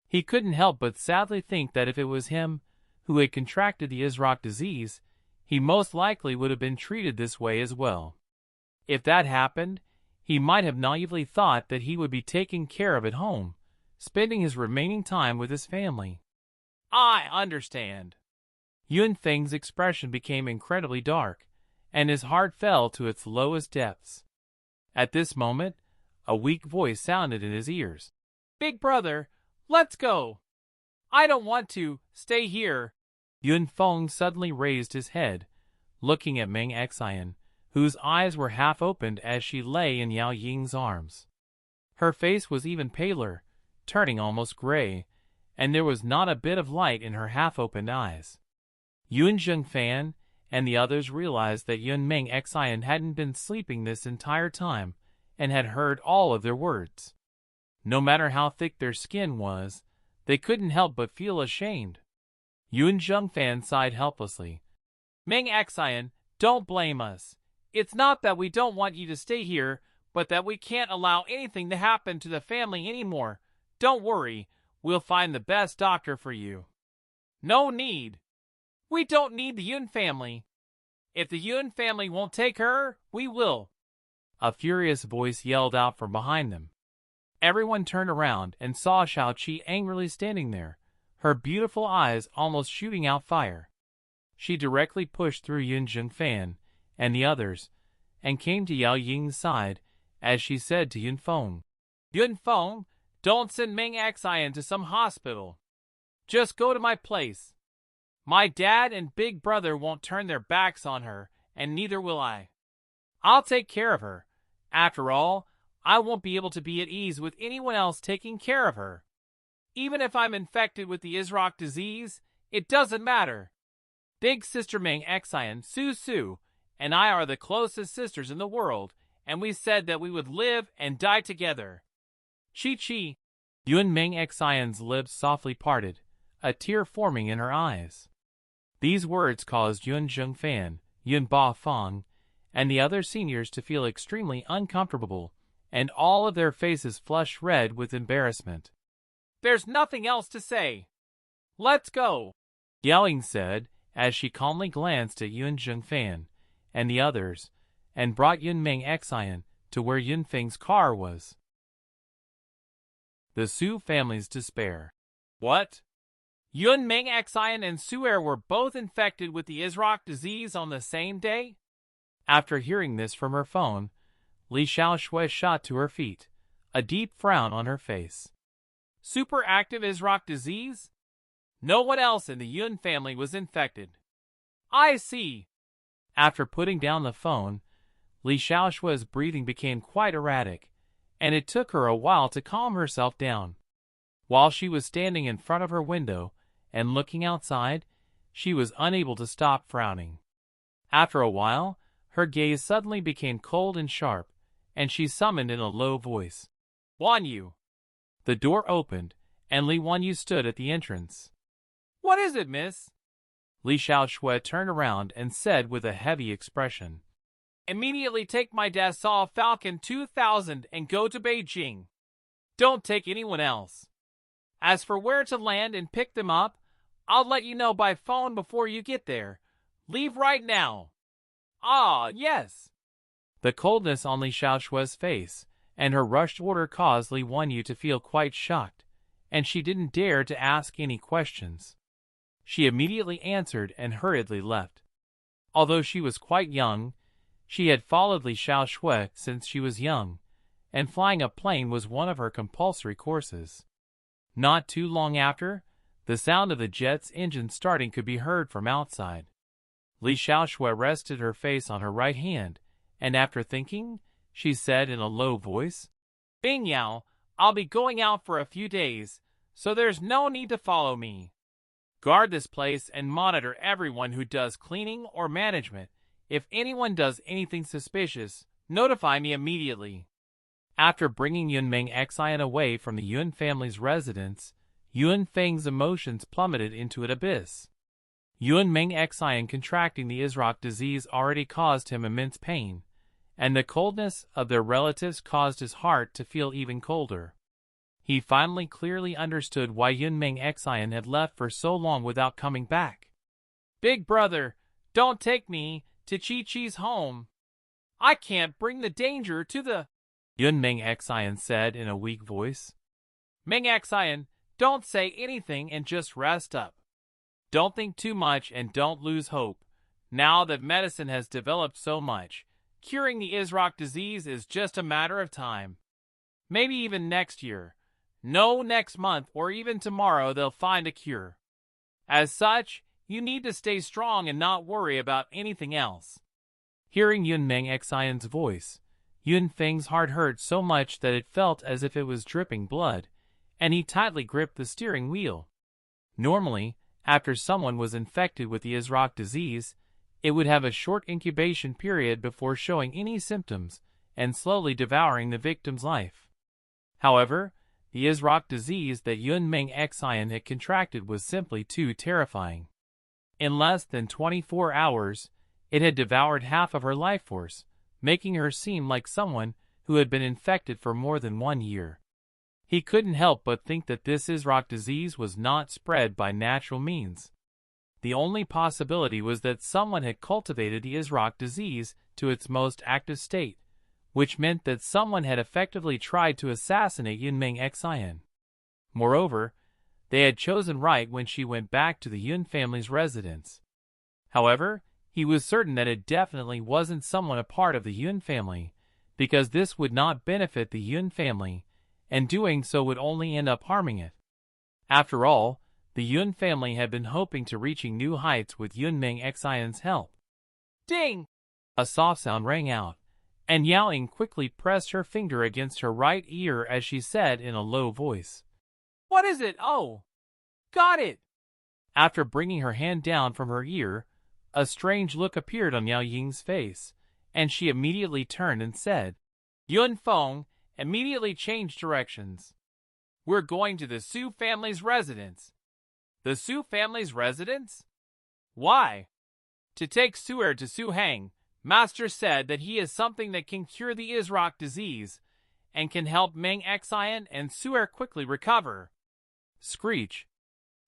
He couldn't help but sadly think that if it was him who had contracted the Isrock disease, he most likely would have been treated this way as well. If that happened, he might have naively thought that he would be taken care of at home, spending his remaining time with his family. I understand. Yun Feng's expression became incredibly dark, and his heart fell to its lowest depths. At this moment, a weak voice sounded in his ears. Big brother, let's go. I don't want to stay here. Yun Feng suddenly raised his head, looking at Meng Xian, whose eyes were half opened as she lay in Yao Ying's arms. Her face was even paler, turning almost gray, and there was not a bit of light in her half-opened eyes. Yun Zhengfan and the others realized that Yun Meng Xian hadn't been sleeping this entire time and had heard all of their words. No matter how thick their skin was, they couldn't help but feel ashamed. Yun Zhengfan sighed helplessly. Meng Xian, don't blame us. It's not that we don't want you to stay here, but that we can't allow anything to happen to the family anymore. Don't worry, we'll find the best doctor for you. No need. We don't need the Yun family. If the Yun family won't take her, we will. A furious voice yelled out from behind them. Everyone turned around and saw Xiaoqi angrily standing there, her beautiful eyes almost shooting out fire. She directly pushed through Yun Zhengfan and the others, and came to Yao Ying's side as she said to Yun Feng, Yun Feng, don't send Meng Xian to some hospital. Just go to my place. My dad and big brother won't turn their backs on her, and neither will I. I'll take care of her. After all, I won't be able to be at ease with anyone else taking care of her. Even if I'm infected with the Isrock disease, it doesn't matter. Big sister Meng Xian, Su, and I are the closest sisters in the world, and we said that we would live and die together. Chi. Yun Meng Xian's lips softly parted, a tear forming in her eyes. These words caused Yun Zhengfan, Yun Bafeng, and the other seniors to feel extremely uncomfortable, and all of their faces flushed red with embarrassment. There's nothing else to say. Let's go, Yao Ying said as she calmly glanced at Yun Zhengfan and the others, and brought Yun Meng Xian to where Yun Feng's car was. The Su family's despair. What? Yun Meng Xian and Su'er were both infected with the Isrock disease on the same day? After hearing this from her phone, Li Xiaoshui shot to her feet, a deep frown on her face. Superactive Isrock disease? No one else in the Yun family was infected. I see. After putting down the phone, Li Xiaoshui's breathing became quite erratic, and it took her a while to calm herself down. While she was standing in front of her window and looking outside, she was unable to stop frowning. After a while, her gaze suddenly became cold and sharp, and she summoned in a low voice, Wan Yu. The door opened, and Li Wanyu stood at the entrance. What is it, miss? Li Xiaoshui turned around and said with a heavy expression, Immediately take my Dassault Falcon 2000 and go to Beijing. Don't take anyone else. As for where to land and pick them up, I'll let you know by phone before you get there. Leave right now. Ah, yes. The coldness on Li Xiaoshui's face and her rushed order caused Li Wanyu to feel quite shocked, and she didn't dare to ask any questions. She immediately answered and hurriedly left. Although she was quite young, she had followed Li Xiaoshui since she was young, and flying a plane was one of her compulsory courses. Not too long after, the sound of the jet's engine starting could be heard from outside. Li Xiaoshui rested her face on her right hand, and after thinking, she said in a low voice, Bing Yao, I'll be going out for a few days, so there's no need to follow me. Guard this place and monitor everyone who does cleaning or management. If anyone does anything suspicious, notify me immediately. After bringing Yun Meng Xian away from the Yun family's residence, Yun Feng's emotions plummeted into an abyss. Yun Meng Xian contracting the Isrock disease already caused him immense pain, and the coldness of their relatives caused his heart to feel even colder. He finally clearly understood why Yun Meng Xian had left for so long without coming back. Big brother, don't take me to Chi-Chi's home. I can't bring the danger to the... Yun Meng Xian said in a weak voice. Meng Xian, don't say anything and just rest up. Don't think too much and don't lose hope. Now that medicine has developed so much, curing the Isrock disease is just a matter of time. Maybe even next year. No, next month or even tomorrow they'll find a cure. As such, you need to stay strong and not worry about anything else. Hearing Yun Meng Xian's voice, Yun Feng's heart hurt so much that it felt as if it was dripping blood, and he tightly gripped the steering wheel. Normally, after someone was infected with the Izrak disease, it would have a short incubation period before showing any symptoms and slowly devouring the victim's life. However, the Izrak disease that Yun Meng Xian had contracted was simply too terrifying. In less than 24 hours, it had devoured half of her life force, making her seem like someone who had been infected for more than 1 year. He couldn't help but think that this Izrak disease was not spread by natural means. The only possibility was that someone had cultivated the Izrak disease to its most active state, which meant that someone had effectively tried to assassinate Yun Meng Xian. Moreover, they had chosen right when she went back to the Yun family's residence. However, he was certain that it definitely wasn't someone a part of the Yun family, because this would not benefit the Yun family, and doing so would only end up harming it. After all, the Yun family had been hoping to reaching new heights with Yun Meng Xian's help. Ding! A soft sound rang out, and Yao Ying quickly pressed her finger against her right ear as she said in a low voice, "What is it? Oh, got it!" After bringing her hand down from her ear, a strange look appeared on Yao Ying's face, and she immediately turned and said, "Yun Feng, immediately change directions. We're going to the Su family's residence." "The Su family's residence? Why?" "To take Su'er to Su Hang. Master said that he is something that can cure the Izrak disease, and can help Meng Xian and Su'er quickly recover." Screech.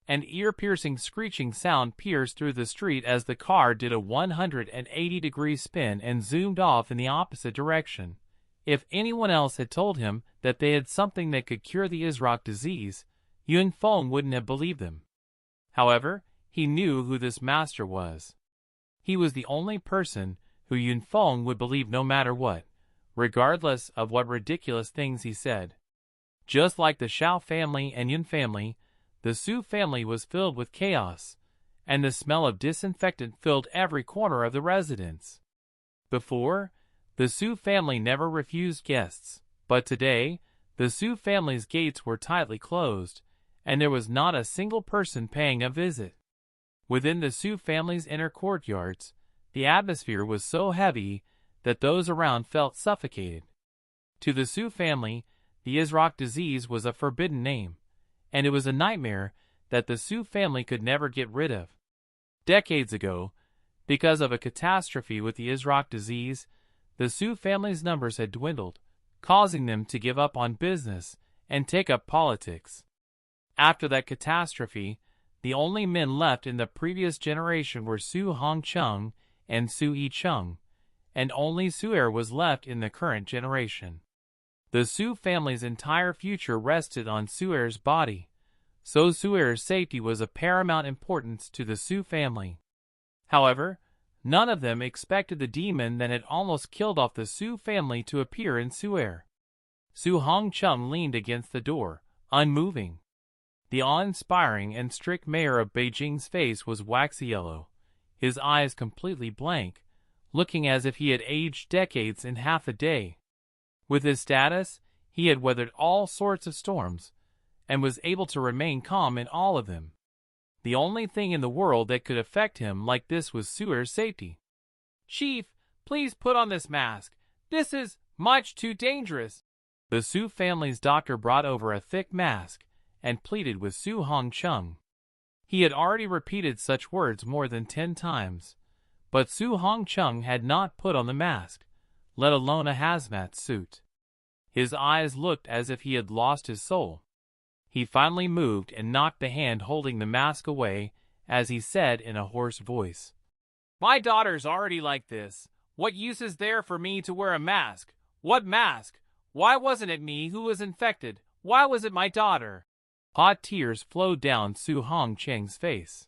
An ear-piercing screeching sound pierced through the street as the car did a 180-degree spin and zoomed off in the opposite direction. If anyone else had told him that they had something that could cure the Izrak disease, Yun Feng wouldn't have believed them. However, he knew who this master was. He was the only person who Yun Feng would believe no matter what, regardless of what ridiculous things he said. Just like the Shao family and Yun family, the Su family was filled with chaos, and the smell of disinfectant filled every corner of the residence. Before, the Su family never refused guests, but today, the Su family's gates were tightly closed, and there was not a single person paying a visit. Within the Su family's inner courtyards, the atmosphere was so heavy that those around felt suffocated. To the Su family, the Izrak disease was a forbidden name, and it was a nightmare that the Su family could never get rid of. Decades ago, because of a catastrophe with the Izrak disease, the Su family's numbers had dwindled, causing them to give up on business and take up politics. After that catastrophe, the only men left in the previous generation were Su Hongcheng and Su Yicheng, and only Su'er was left in the current generation. The Su family's entire future rested on Su'er's body, so Su'er's safety was of paramount importance to the Su family. However, none of them expected the demon that had almost killed off the Su family to appear in Su'er. Su Hongcheng leaned against the door, unmoving. The awe-inspiring and strict mayor of Beijing's face was waxy yellow, his eyes completely blank, looking as if he had aged decades in half a day. With his status, he had weathered all sorts of storms, and was able to remain calm in all of them. The only thing in the world that could affect him like this was Su'er's safety. "Chief, please put on this mask. This is much too dangerous." The Su family's doctor brought over a thick mask and pleaded with Su Hongcheng. He had already repeated such words more than 10 times, but Su Hongcheng had not put on the mask, let alone a hazmat suit. His eyes looked as if he had lost his soul. He finally moved and knocked the hand holding the mask away as he said in a hoarse voice, "My daughter's already like this. What use is there for me to wear a mask? What mask? Why wasn't it me who was infected? Why was it my daughter?" Hot tears flowed down Su Hongcheng's face.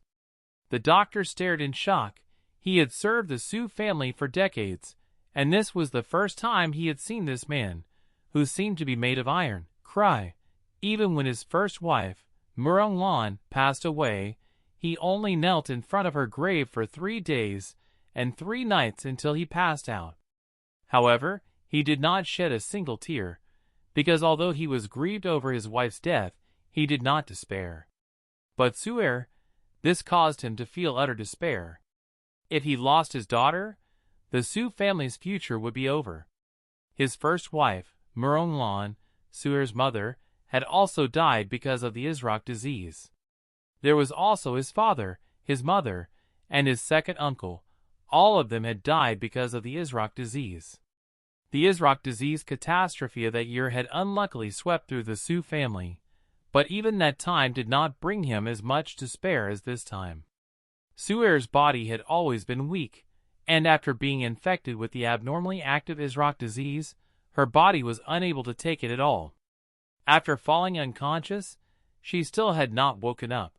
The doctor stared in shock. He had served the Su family for decades, and this was the first time he had seen this man, who seemed to be made of iron, cry. Even when his first wife, Murong Lan, passed away, he only knelt in front of her grave for 3 days and 3 nights until he passed out. However, He did not shed a single tear, because although he was grieved over his wife's death, he did not despair. But Su'er, this caused him to feel utter despair. If he lost his daughter, the Su family's future would be over. His first wife, Muronglan, Su'er's mother, had also died because of the Isrock disease. There was also his father, his mother, and his second uncle. All of them had died because of the Isrock disease. The Isrock disease catastrophe of that year had unluckily swept through the Su family, but even that time did not bring him as much to spare as this time. Su'er's body had always been weak, and after being infected with the abnormally active Isrock disease, her body was unable to take it at all. After falling unconscious, she still had not woken up.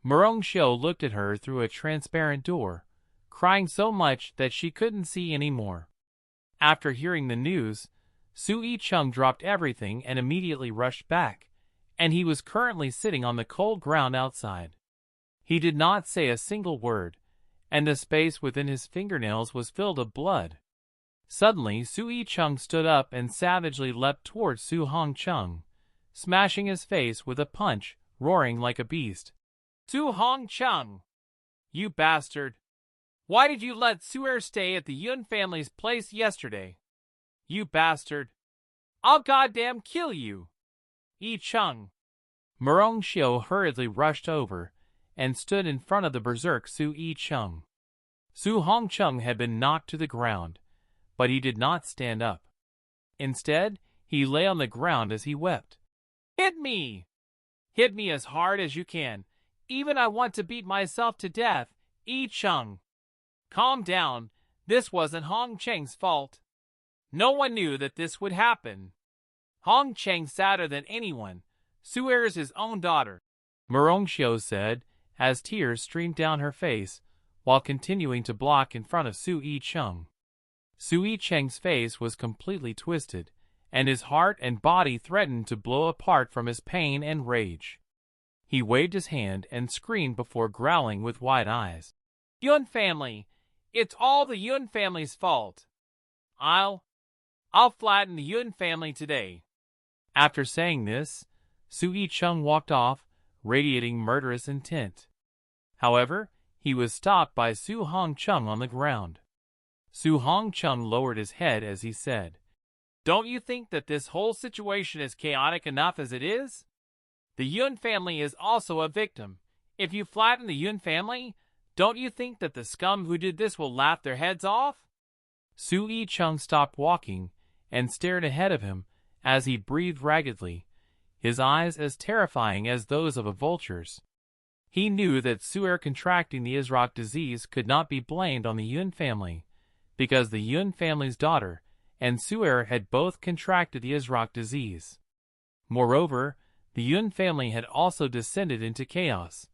Murongxiu looked at her through a transparent door, crying so much that she couldn't see any more. After hearing the news, Su Yicheng dropped everything and immediately rushed back, and he was currently sitting on the cold ground outside. He did not say a single word, and the space within his fingernails was filled with blood. Suddenly, Su Yicheng stood up and savagely leapt towards Su Hongcheng, smashing his face with a punch, roaring like a beast. "Su Hongcheng! You bastard! Why did you let Su'er stay at the Yun family's place yesterday? You bastard! I'll goddamn kill you! Yicheng!" Murongxiu hurriedly rushed over and stood in front of the berserk Su Yicheng. Su Hongcheng had been knocked to the ground, but he did not stand up. Instead, he lay on the ground as he wept. "Hit me! Hit me as hard as you can. Even I want to beat myself to death, Yicheng. Calm down. This wasn't Hong Cheng's fault. No one knew that this would happen. Hong Cheng's sadder than anyone. Su'er's his own daughter," Murongxiu said, as tears streamed down her face, while continuing to block in front of Su Yicheng. Su Yicheng's face was completely twisted, and his heart and body threatened to blow apart from his pain and rage. He waved his hand and screamed before growling with wide eyes. "Yun family! It's all the Yun family's fault. I'll flatten the Yun family today." After saying this, Su Yicheng walked off, radiating murderous intent. However, he was stopped by Su Hongcheng on the ground. Su Hongcheng lowered his head as he said, "Don't you think that this whole situation is chaotic enough as it is? The Yun family is also a victim. If you flatten the Yun family, don't you think that the scum who did this will laugh their heads off?" Su Yicheng stopped walking and stared ahead of him as he breathed raggedly, his eyes as terrifying as those of a vulture's. He knew that Su'er contracting the Isrock disease could not be blamed on the Yun family, because the Yun family's daughter and Su'er had both contracted the Isrock disease. Moreover, the Yun family had also descended into chaos.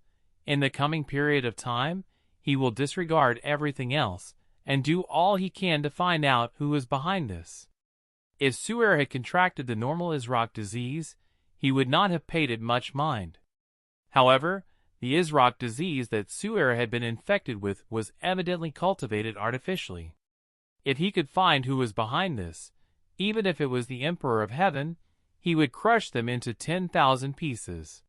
In the coming period of time, he will disregard everything else and do all he can to find out who is behind this. If Su'er had contracted the normal Isrock disease, he would not have paid it much mind. However, the Isrock disease that Su'er had been infected with was evidently cultivated artificially. If he could find who was behind this, even if it was the Emperor of Heaven, he would crush them into 10,000 pieces.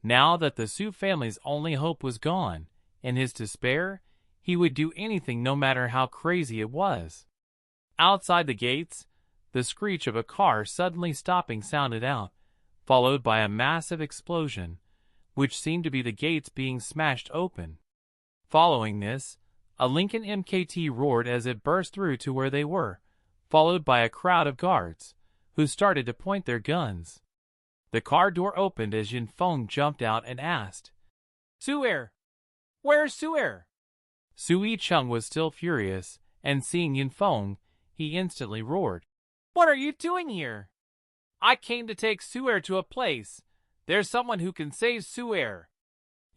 Now that the Su family's only hope was gone, in his despair, he would do anything no matter how crazy it was. Outside the gates, the screech of a car suddenly stopping sounded out, followed by a massive explosion, which seemed to be the gates being smashed open. Following this, a Lincoln MKT roared as it burst through to where they were, followed by a crowd of guards, who started to point their guns. The car door opened as Yunfeng jumped out and asked, "Su'er! Where's Su'er?" Su Yicheng was still furious, and seeing Yunfeng, he instantly roared, "What are you doing here? I came to take Su'er to a place. There's someone who can save Su'er,"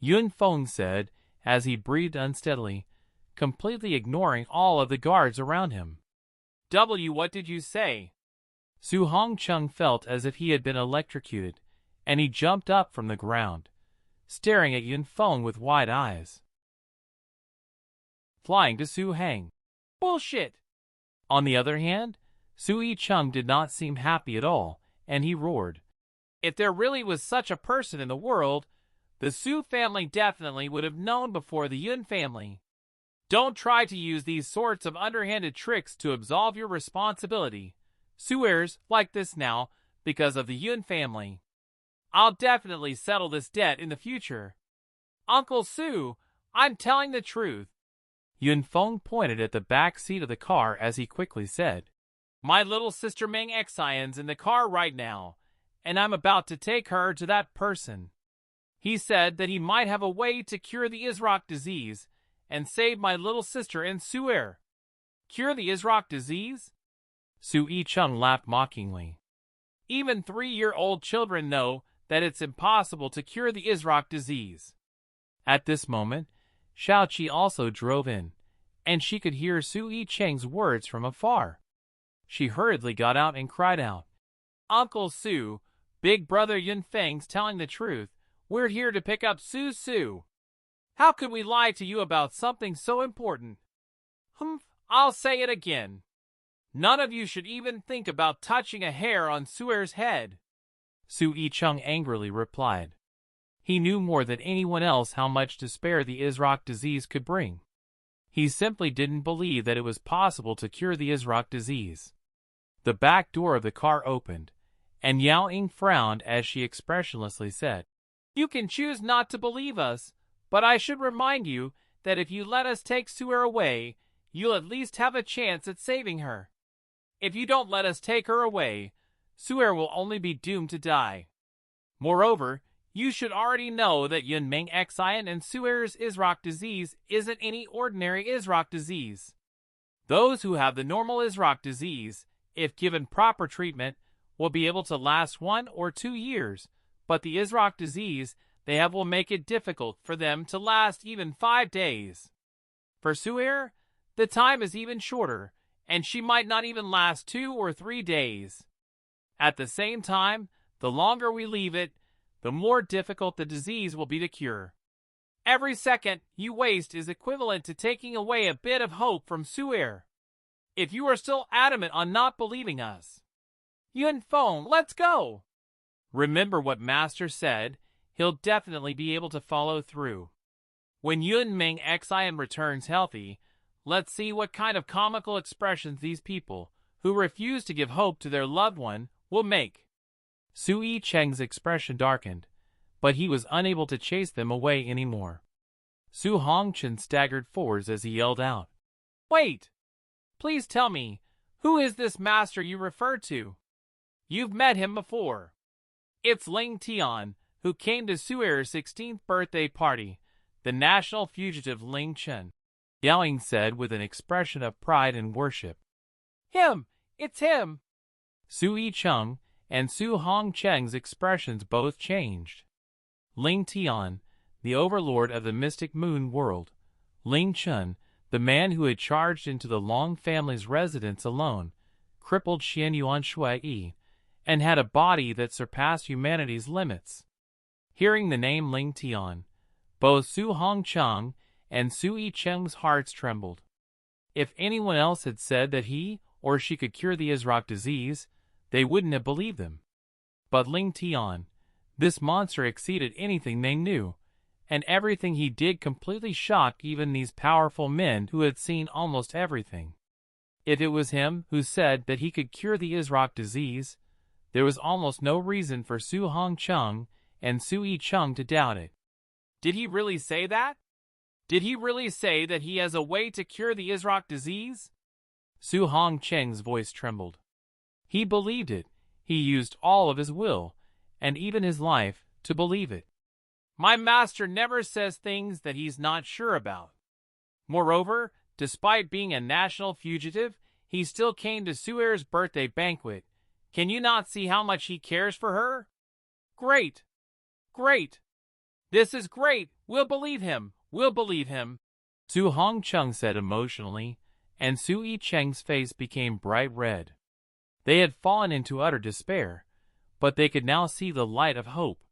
Yunfeng said as he breathed unsteadily, completely ignoring all of the guards around him. What did you say?" Su Hongcheng felt as if he had been electrocuted, and he jumped up from the ground, staring at Yunfeng with wide eyes. Flying to Su Hang. "Bullshit!" On the other hand, Sui Chung did not seem happy at all, and he roared. If there really was such a person in the world, the Su family definitely would have known before the Yun family. Don't try to use these sorts of underhanded tricks to absolve your responsibility. Suers like this now because of the Yun family. I'll definitely settle this debt in the future. Uncle Su, I'm telling the truth. Yun Feng pointed at the back seat of the car as he quickly said, My little sister Meng Xian's in the car right now, and I'm about to take her to that person. He said that he might have a way to cure the Isrock disease and save my little sister and Suer. Cure the Isrock disease? Sui Chung laughed mockingly. Even 3-year-old children know that it's impossible to cure the Isrock disease. At this moment, Xiaoqi also drove in, and she could hear Sui Cheng's words from afar. She hurriedly got out and cried out, Uncle Su, Big Brother Yun Feng's telling the truth. We're here to pick up Su. How could we lie to you about something so important? I'll say it again. None of you should even think about touching a hair on Suer's head. Sui Chung angrily replied. He knew more than anyone else how much despair the Isrock disease could bring. He simply didn't believe that it was possible to cure the Isrock disease. The back door of the car opened, and Yao Ying frowned as she expressionlessly said, You can choose not to believe us, but I should remind you that if you let us take Suer away, you'll at least have a chance at saving her. If you don't let us take her away, Suer will only be doomed to die. Moreover, you should already know that Yun Meng Xian and Suer's Isrock disease isn't any ordinary Isrock disease. Those who have the normal Isrock disease, if given proper treatment, will be able to last 1 or 2 years, but the Isrock disease they have will make it difficult for them to last even 5 days. For Suer, the time is even shorter, and she might not even last 2 or 3 days. At the same time, the longer we leave it, the more difficult the disease will be to cure. Every second you waste is equivalent to taking away a bit of hope from Suer. If you are still adamant on not believing us, Yun Feng, let's go! Remember what Master said, he'll definitely be able to follow through. When Yun Meng Xian returns healthy, let's see what kind of comical expressions these people, who refuse to give hope to their loved one, will make. Sui Cheng's expression darkened, but he was unable to chase them away anymore. Su Hongchen staggered forwards as he yelled out, Wait! Please tell me, who is this master you refer to? You've met him before. It's Ling Tian, who came to Suer's 16th birthday party, the national fugitive Ling Chen, Yao Ying said with an expression of pride and worship. Him! It's him! Sui Chung and Su Hongchen's expressions both changed. Ling Tian, the overlord of the mystic moon world, Ling Chen, the man who had charged into the Long family's residence alone, crippled Xian Yuan Shui, and had a body that surpassed humanity's limits. Hearing the name Ling Tian, both Su Hongcheng and Sui Cheng's hearts trembled. If anyone else had said that he or she could cure the Isrock disease, they wouldn't have believed them. But Ling Tian, this monster exceeded anything they knew, and everything he did completely shocked even these powerful men who had seen almost everything. If it was him who said that he could cure the Isrock disease, there was almost no reason for Su Hongcheng and Sui Chung to doubt it. Did he really say that? Did he really say that he has a way to cure the Isrock disease? Su Hongcheng's voice trembled. He believed it. He used all of his will, and even his life, to believe it. My master never says things that he's not sure about. Moreover, despite being a national fugitive, he still came to Suer's birthday banquet. Can you not see how much he cares for her? Great! Great! This is great! We'll believe him! We'll believe him! Su Hongcheng said emotionally, and Sui Cheng's face became bright red. They had fallen into utter despair, but they could now see the light of hope.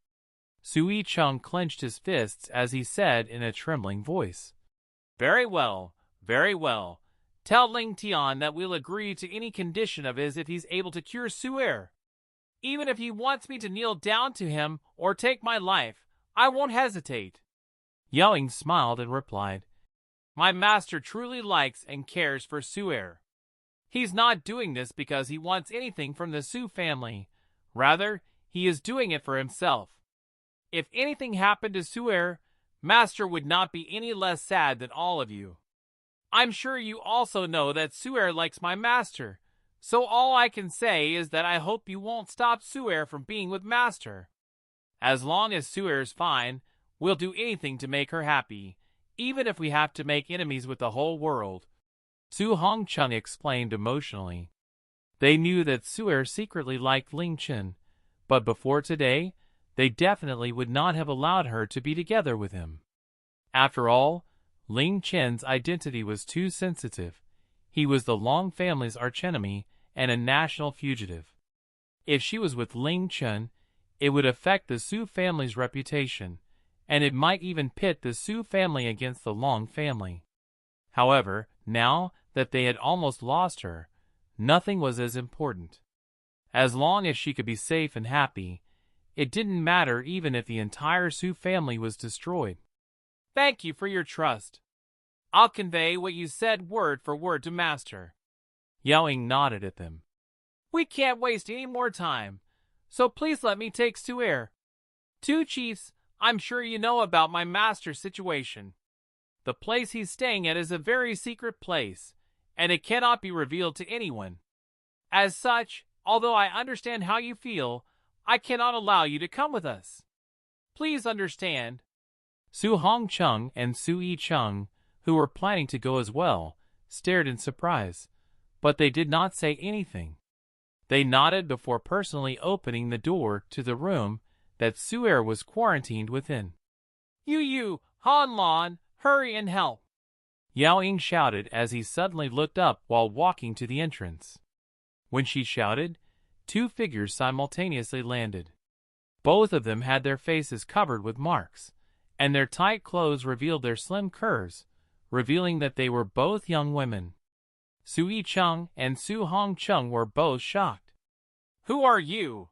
Sui Chung clenched his fists as he said in a trembling voice, Very well, very well. Tell Ling Tian that we'll agree to any condition of his if he's able to cure Su'er. Even if he wants me to kneel down to him or take my life, I won't hesitate." Yao Ying smiled and replied, "My master truly likes and cares for Su'er. He's not doing this because he wants anything from the Su family. Rather, he is doing it for himself. If anything happened to Su'er, Master would not be any less sad than all of you. I'm sure you also know that Su'er likes my master, so all I can say is that I hope you won't stop Su'er from being with Master. As long as Su'er's fine, we'll do anything to make her happy, even if we have to make enemies with the whole world." Su Hongcheng explained emotionally. They knew that Su'er secretly liked Ling Chen, but before today, they definitely would not have allowed her to be together with him. After all, Ling Chen's identity was too sensitive. He was the Long family's archenemy and a national fugitive. If she was with Ling Chen, it would affect the Su family's reputation, and it might even pit the Su family against the Long family. However, now that they had almost lost her, nothing was as important. As long as she could be safe and happy, it didn't matter even if the entire Su family was destroyed. "Thank you for your trust. I'll convey what you said word for word to Master." Yao Ying nodded at them. "We can't waste any more time, so please let me take Su'er. Two chiefs, I'm sure you know about my master's situation. The place he's staying at is a very secret place, and it cannot be revealed to anyone. As such, although I understand how you feel, I cannot allow you to come with us. Please understand." Su Hongcheng and Su Yicheng, who were planning to go as well, stared in surprise, but they did not say anything. They nodded before personally opening the door to the room that Su'er was quarantined within. "You, Han Lan, hurry and help!" Yao Ying shouted as he suddenly looked up while walking to the entrance. When she shouted, two figures simultaneously landed. Both of them had their faces covered with marks, and their tight clothes revealed their slim curves, revealing that they were both young women. Su Yicheng and Su Hongcheng were both shocked. "Who are you?"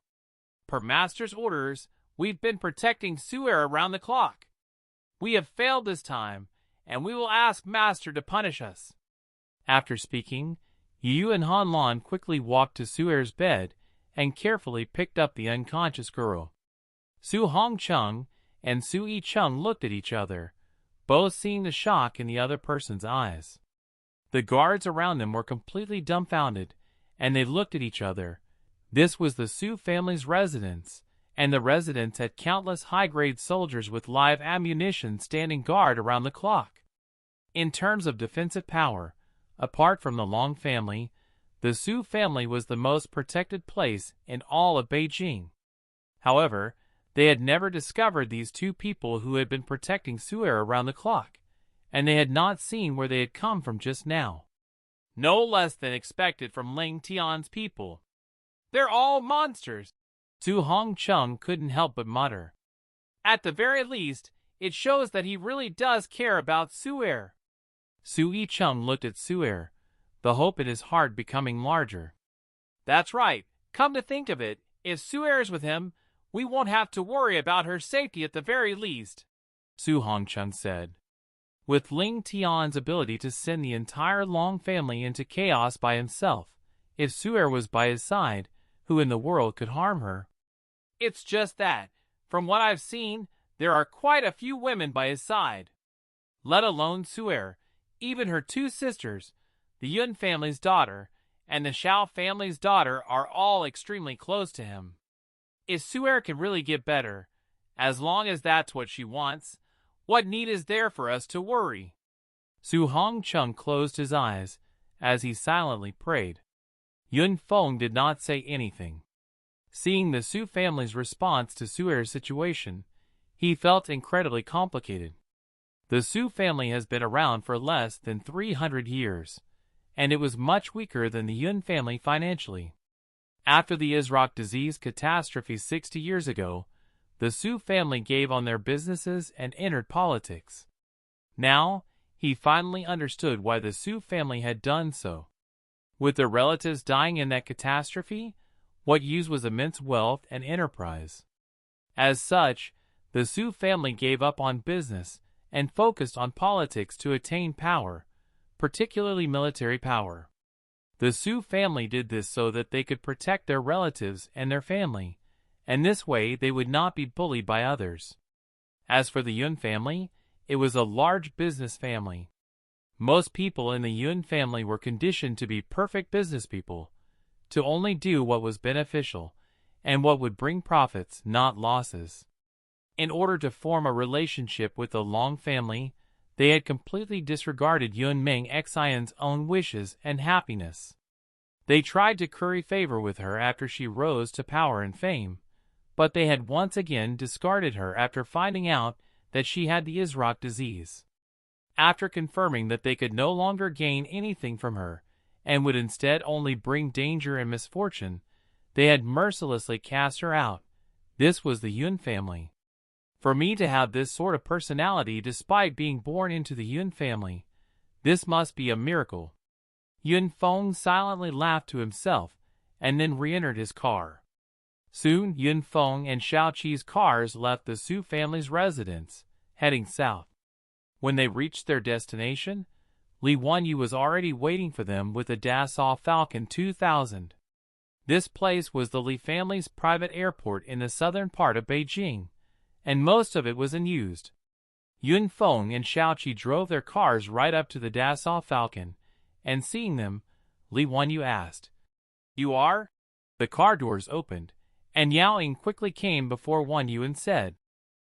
"Per Master's orders, we've been protecting Su'er around the clock. We have failed this time, and we will ask Master to punish us." After speaking, Yu and Han Lan quickly walked to Su'er's bed and carefully picked up the unconscious girl. Su Hongcheng and Su Yicheng looked at each other, both seeing the shock in the other person's eyes. The guards around them were completely dumbfounded, and they looked at each other. This was the Su family's residence, and the residence had countless high-grade soldiers with live ammunition standing guard around the clock. In terms of defensive power, apart from the Long family, the Su family was the most protected place in all of Beijing. However, they had never discovered these two people who had been protecting Su'er around the clock, and they had not seen where they had come from just now. No less than expected from Ling Tian's people. "They're all monsters," Su Hongcheng couldn't help but mutter. "At the very least, it shows that he really does care about Su'er." Su Yicheng looked at Su'er, the hope in his heart becoming larger. "That's right. Come to think of it, if Su'er's with him, we won't have to worry about her safety at the very least," Su Hongcheng said. With Ling Tian's ability to send the entire Long family into chaos by himself, if Su'er was by his side, who in the world could harm her? "It's just that, from what I've seen, there are quite a few women by his side. Let alone Su'er, even her two sisters, the Yun family's daughter and the Shao family's daughter, are all extremely close to him. If Su'er can really get better, as long as that's what she wants, what need is there for us to worry?" Su Hongcheng closed his eyes as he silently prayed. Yun Feng did not say anything. Seeing the Su family's response to Su'er's situation, he felt incredibly complicated. The Su family has been around for less than 300 years, and it was much weaker than the Yun family financially. After the Isrock disease catastrophe 60 years ago, the Su family gave on their businesses and entered politics. Now, he finally understood why the Su family had done so. With their relatives dying in that catastrophe, what used was immense wealth and enterprise. As such, the Su family gave up on business and focused on politics to attain power, particularly military power. The Su family did this so that they could protect their relatives and their family, and this way they would not be bullied by others. As for the Yun family, it was a large business family. Most people in the Yun family were conditioned to be perfect business people, to only do what was beneficial and what would bring profits, not losses. In order to form a relationship with the Long family, they had completely disregarded Yun Meng Xian's own wishes and happiness. They tried to curry favor with her after she rose to power and fame, but they had once again discarded her after finding out that she had the Isrock disease. After confirming that they could no longer gain anything from her, and would instead only bring danger and misfortune, they had mercilessly cast her out. This was the Yun family. For me to have this sort of personality despite being born into the Yun family, this must be a miracle. Yun Feng silently laughed to himself, and then re-entered his car. Soon Yun Feng and Xiao Qi's cars left the Su family's residence, heading south. When they reached their destination, Li Wanyu was already waiting for them with a Dassault Falcon 2000. This place was the Li family's private airport in the southern part of Beijing, and most of it was unused. Yun Feng and Xiao Qi drove their cars right up to the Dassault Falcon, and seeing them, Li Wanyu asked, "You are?" The car doors opened, and Yao Ying quickly came before Wanyu and said,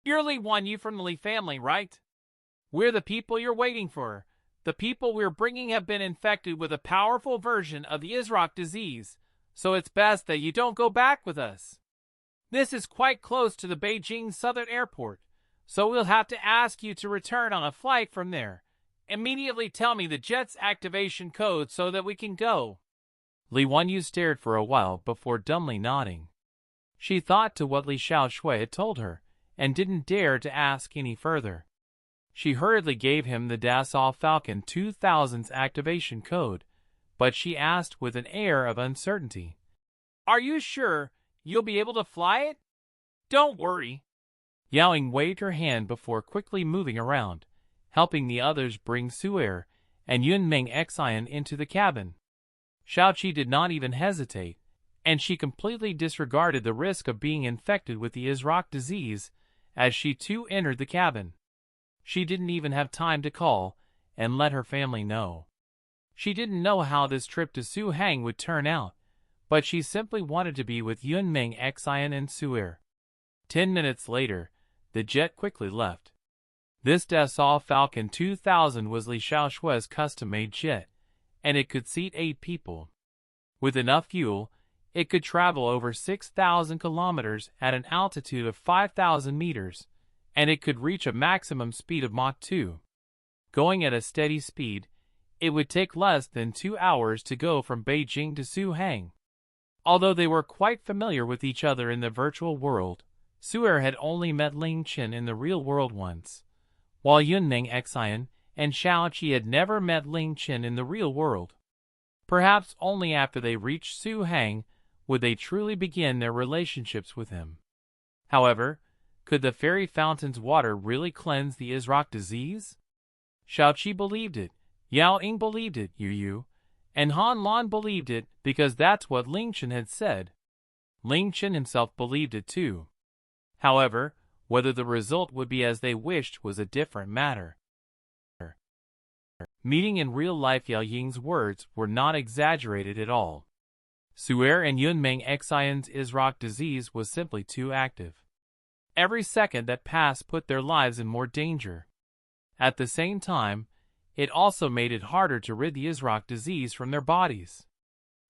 "You're Li Wanyu from the Li family, right? We're the people you're waiting for. The people we're bringing have been infected with a powerful version of the Isrock disease, so it's best that you don't go back with us. This is quite close to the Beijing Southern Airport, so we'll have to ask you to return on a flight from there. Immediately tell me the jet's activation code so that we can go." Li Wanyu stared for a while before dumbly nodding. She thought to what Li Xiaoshui had told her, and didn't dare to ask any further. She hurriedly gave him the Dassault Falcon 2000's activation code, but she asked with an air of uncertainty, "Are you sure you'll be able to fly it? Don't worry." Yao Ying waved her hand before quickly moving around, helping the others bring Su'er and Yun Meng Xian into the cabin. Xiao Qi did not even hesitate, and she completely disregarded the risk of being infected with the Isrock disease as she too entered the cabin. She didn't even have time to call and let her family know. She didn't know how this trip to Suhang would turn out, but she simply wanted to be with Yun Meng Xian and Su'er. 10 minutes later, the jet quickly left. This Dassault Falcon 2000 was Li Xiaoshui's custom-made jet, and it could seat 8 people. With enough fuel, it could travel over 6,000 kilometers at an altitude of 5,000 meters, and it could reach a maximum speed of Mach 2. Going at a steady speed, it would take less than 2 hours to go from Beijing to Suhang. Although they were quite familiar with each other in the virtual world, Su'er had only met Ling Chen in the real world once, while Yun Meng Xian and Xiao Qi had never met Ling Chen in the real world. Perhaps only after they reached Suhang would they truly begin their relationships with him. However, could the fairy fountain's water really cleanse the Isrock disease? Xiao Qi believed it, Yao Ying believed it, Yu, and Han Lan believed it because that's what Ling Chen had said. Ling Chen himself believed it too. However, whether the result would be as they wished was a different matter. Meeting in real life, Yao Ying's words were not exaggerated at all. Su'er and Yun Meng Xian's Isrock disease was simply too active. Every second that passed put their lives in more danger. At the same time, it also made it harder to rid the Isrock disease from their bodies.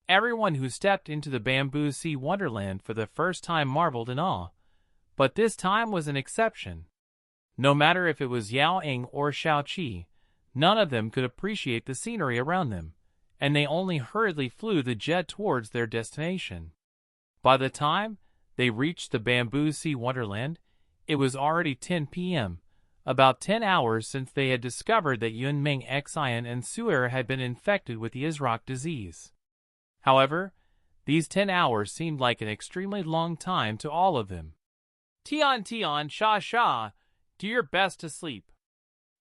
Everyone who stepped into the Bamboo Sea Wonderland for the first time marveled in awe, but this time was an exception. No matter if it was Yao Ying or Xiao Qi, none of them could appreciate the scenery around them, and they only hurriedly flew the jet towards their destination. By the time they reached the Bamboo Sea Wonderland, it was already 10 p.m., about 10 hours since they had discovered that Yunmeng Xian and Su'er had been infected with the Isrock disease. However, these 10 hours seemed like an extremely long time to all of them. Tian, Sha Sha, do your best to sleep.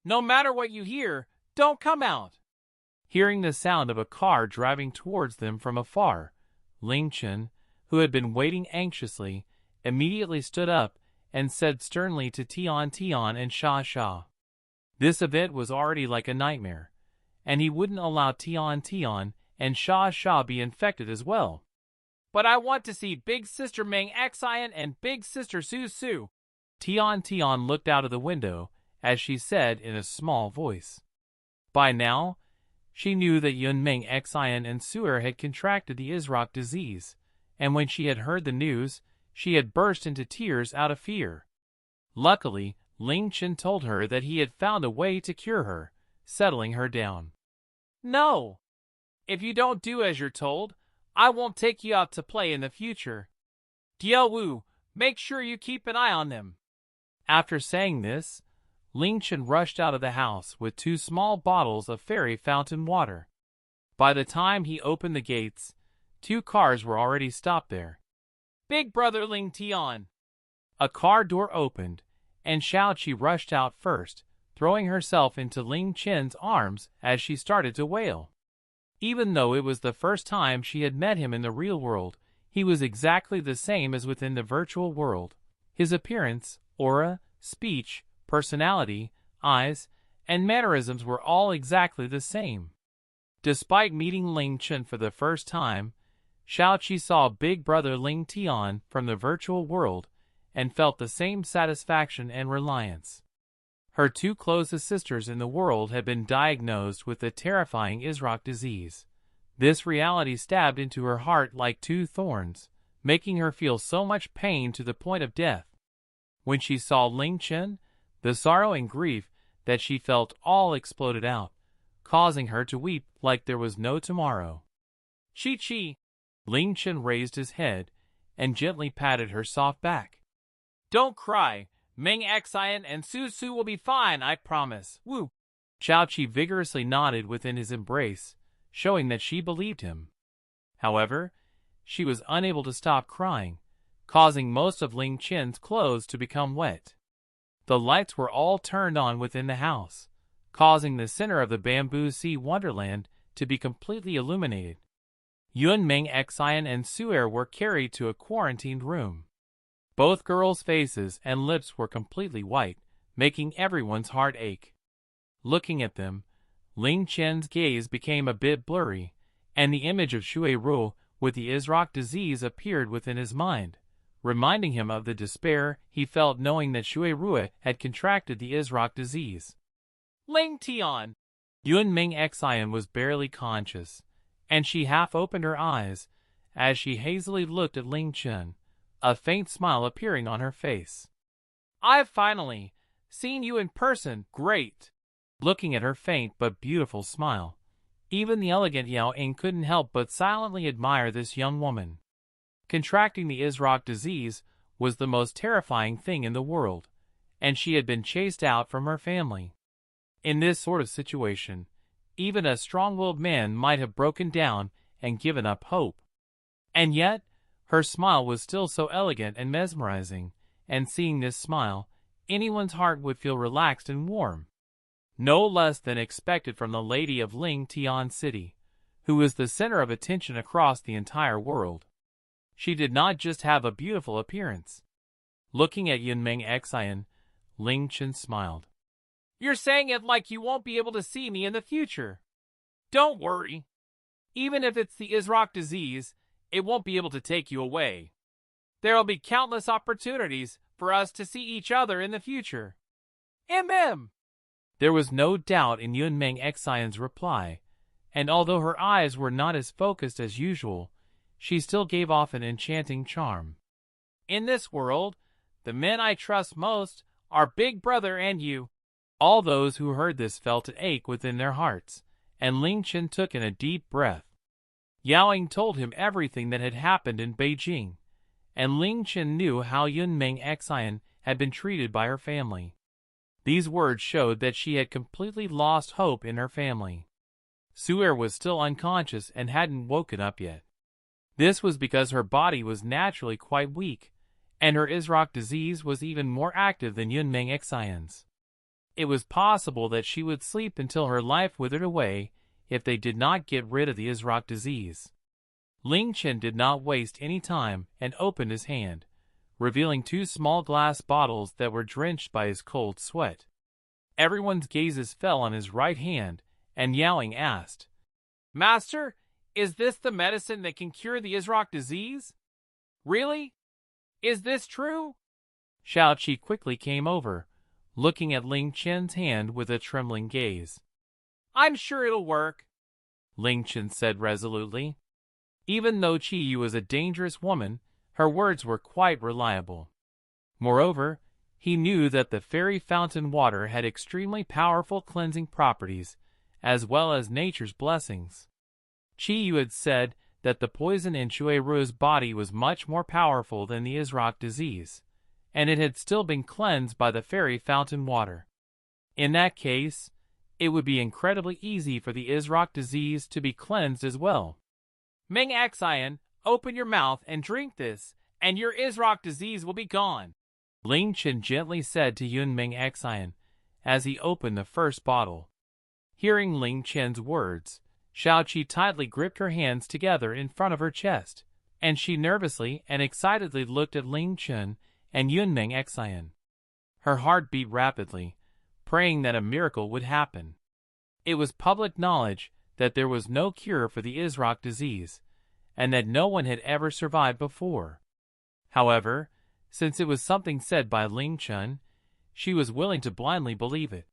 No matter what you hear, don't come out. Hearing the sound of a car driving towards them from afar, Ling Chen, who had been waiting anxiously, immediately stood up and said sternly to Tian and Sha Sha. This event was already like a nightmare, and he wouldn't allow Tian and Sha Sha be infected as well. But I want to see Big Sister Meng Xian and Big Sister Su Su. Tian looked out of the window as she said in a small voice. By now, she knew that Yunmeng Xian and Su'er had contracted the Isrock disease, and when she had heard the news, she had burst into tears out of fear. Luckily, Ling Chen told her that he had found a way to cure her, settling her down. No! If you don't do as you're told, I won't take you out to play in the future. Diao Wu, make sure you keep an eye on them. After saying this, Ling Chen rushed out of the house with 2 small bottles of fairy fountain water. By the time he opened the gates, 2 cars were already stopped there. Big brother Ling Tian. A car door opened, and Xiaoqi rushed out first, throwing herself into Ling Chen's arms as she started to wail. Even though it was the first time she had met him in the real world, he was exactly the same as within the virtual world. His appearance, aura, speech, personality, eyes, and mannerisms were all exactly the same. Despite meeting Ling Chen for the first time, Xiaoqi saw big brother Ling Tian from the virtual world and felt the same satisfaction and reliance. Her 2 closest sisters in the world had been diagnosed with the terrifying Isrock disease. This reality stabbed into her heart like 2 thorns, making her feel so much pain to the point of death. When she saw Ling Chen, the sorrow and grief that she felt all exploded out, causing her to weep like there was no tomorrow. Chi. Ling Chen raised his head and gently patted her soft back. Don't cry. Meng Xian and Su Su will be fine, I promise. Woo. Xiaoqi vigorously nodded within his embrace, showing that she believed him. However, she was unable to stop crying, causing most of Ling Chen's clothes to become wet. The lights were all turned on within the house, causing the center of the Bamboo Sea Wonderland to be completely illuminated. Yunmeng Xian and Su'er were carried to a quarantined room. Both girls' faces and lips were completely white, making everyone's heart ache. Looking at them, Ling Chen's gaze became a bit blurry, and the image of Shui Ru with the Isrock disease appeared within his mind, reminding him of the despair he felt knowing that Shui Ru had contracted the Isrock disease. Ling Tian. Yunmeng Xian was barely conscious, and she half opened her eyes as she hazily looked at Ling Chen, a faint smile appearing on her face. I've finally seen you in person, great. Looking at her faint but beautiful smile, even the elegant Yao Ying couldn't help but silently admire this young woman. Contracting the Isrock disease was the most terrifying thing in the world, and she had been chased out from her family. In this sort of situation, even a strong-willed man might have broken down and given up hope. And yet, her smile was still so elegant and mesmerizing, and seeing this smile, anyone's heart would feel relaxed and warm. No less than expected from the lady of Ling Tian City, who was the center of attention across the entire world. She did not just have a beautiful appearance. Looking at Yunmeng Xian, Ling Chen smiled. You're saying it like you won't be able to see me in the future. Don't worry. Even if it's the Isrock disease, it won't be able to take you away. There'll be countless opportunities for us to see each other in the future. There was no doubt in Yunmeng Xian's reply, and although her eyes were not as focused as usual, she still gave off an enchanting charm. In this world, the men I trust most are Big Brother and you. All those who heard this felt an ache within their hearts, and Ling Chen took in a deep breath. Yao Ying told him everything that had happened in Beijing, and Ling Chen knew how Yunmeng Xian had been treated by her family. These words showed that she had completely lost hope in her family. Su'er was still unconscious and hadn't woken up yet. This was because her body was naturally quite weak, and her Isrock disease was even more active than Yunmeng Xian's. It was possible that she would sleep until her life withered away if they did not get rid of the Isrock disease. Ling Chen did not waste any time and opened his hand, revealing 2 small glass bottles that were drenched by his cold sweat. Everyone's gazes fell on his right hand, and Yaoing asked, Master, is this the medicine that can cure the Isrock disease? Really? Is this true? Shao-Chi quickly came over, looking at Ling Chen's hand with a trembling gaze. I'm sure it'll work, Ling Chen said resolutely. Even though Chi was a dangerous woman, her words were quite reliable. Moreover, he knew that the fairy fountain water had extremely powerful cleansing properties, as well as nature's blessings. Chi had said that the poison in Shuiru's body was much more powerful than the Isrock disease, and it had still been cleansed by the fairy fountain water. In that case, it would be incredibly easy for the Isrock disease to be cleansed as well. Meng Xian, open your mouth and drink this, and your Isrock disease will be gone, Ling Chen gently said to Yunmeng Xian as he opened the first bottle. Hearing Ling Chen's words, Shao-Chi tightly gripped her hands together in front of her chest, and she nervously and excitedly looked at Ling Chen and Yunmeng Xian. Her heart beat rapidly, praying that a miracle would happen. It was public knowledge that there was no cure for the Isrock disease, and that no one had ever survived before. However, since it was something said by Ling Chen, she was willing to blindly believe it.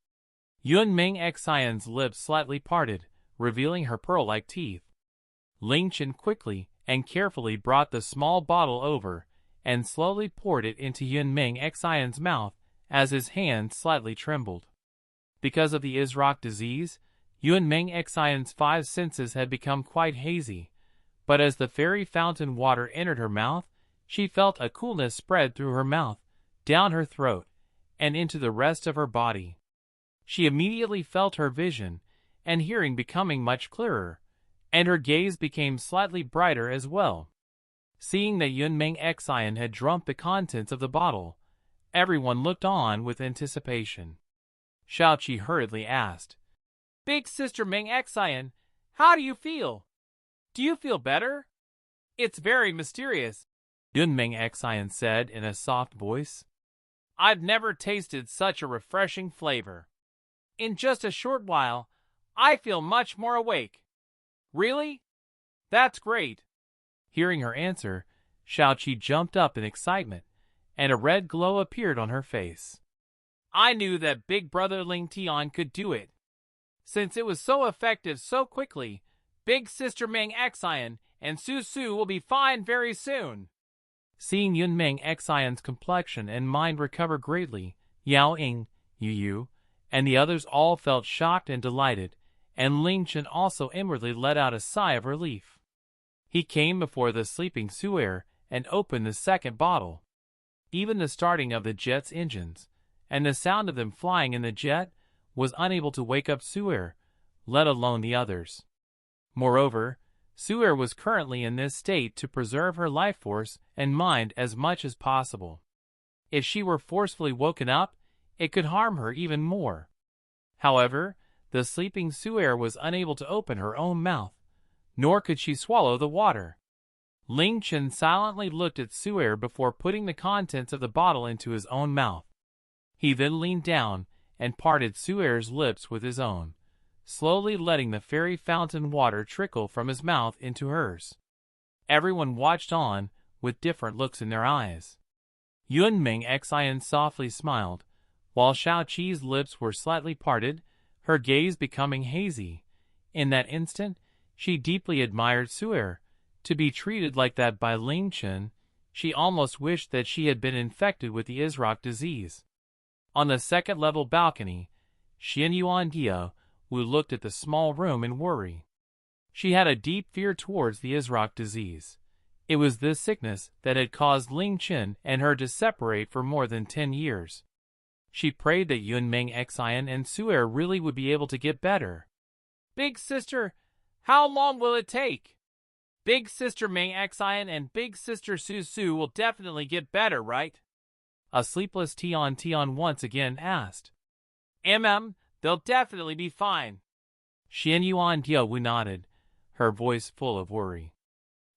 Yunmeng Xian's lips slightly parted, revealing her pearl-like teeth. Ling Chen quickly and carefully brought the small bottle over and slowly poured it into Yunmeng Xian's mouth as his hand slightly trembled. Because of the Isrock disease, Yunmeng Xian's 5 senses had become quite hazy, but as the fairy fountain water entered her mouth, she felt a coolness spread through her mouth, down her throat, and into the rest of her body. She immediately felt her vision and hearing becoming much clearer, and her gaze became slightly brighter as well. Seeing that Yunmeng Xian had drunk the contents of the bottle, everyone looked on with anticipation. Shao-Chi hurriedly asked, Big Sister Meng Xian, how do you feel? Do you feel better? It's very mysterious, Yunmeng Xian said in a soft voice. I've never tasted such a refreshing flavor. In just a short while, I feel much more awake. Really? That's great. Hearing her answer, Shao-Chi jumped up in excitement, and a red glow appeared on her face. I knew that Big Brother Ling Tian could do it. Since it was so effective so quickly, Big Sister Meng Xian and Su Su will be fine very soon. Seeing Yunmeng Xian's complexion and mind recover greatly, Yaoing, Yu, and the others all felt shocked and delighted, and Ling Chen also inwardly let out a sigh of relief. He came before the sleeping Su'er and opened the second bottle. Even the starting of the jet's engines, and the sound of them flying in the jet, was unable to wake up Su'er, let alone the others. Moreover, Su'er was currently in this state to preserve her life force and mind as much as possible. If she were forcefully woken up, it could harm her even more. However, the sleeping Su'er was unable to open her own mouth, nor could she swallow the water. Ling Chen silently looked at Su'er before putting the contents of the bottle into his own mouth. He then leaned down and parted Su'er's lips with his own, slowly letting the fairy fountain water trickle from his mouth into hers. Everyone watched on, with different looks in their eyes. Yunmeng Xian softly smiled, while Shao-Chi's lips were slightly parted, her gaze becoming hazy. In that instant, she deeply admired Su'er. To be treated like that by Ling Chen, she almost wished that she had been infected with the Isrock disease. On the second-level balcony, Xian Yuandio looked at the small room in worry. She had a deep fear towards the Isrock disease. It was this sickness that had caused Ling Chen and her to separate for more than 10 years. She prayed that Yunmeng Xian and Su'er really would be able to get better. Big sister, how long will it take? Big sister Meng Xian and big sister Su Su will definitely get better, right? A sleepless Tian once again asked. They'll definitely be fine. Xian Yuan Diawu nodded, her voice full of worry.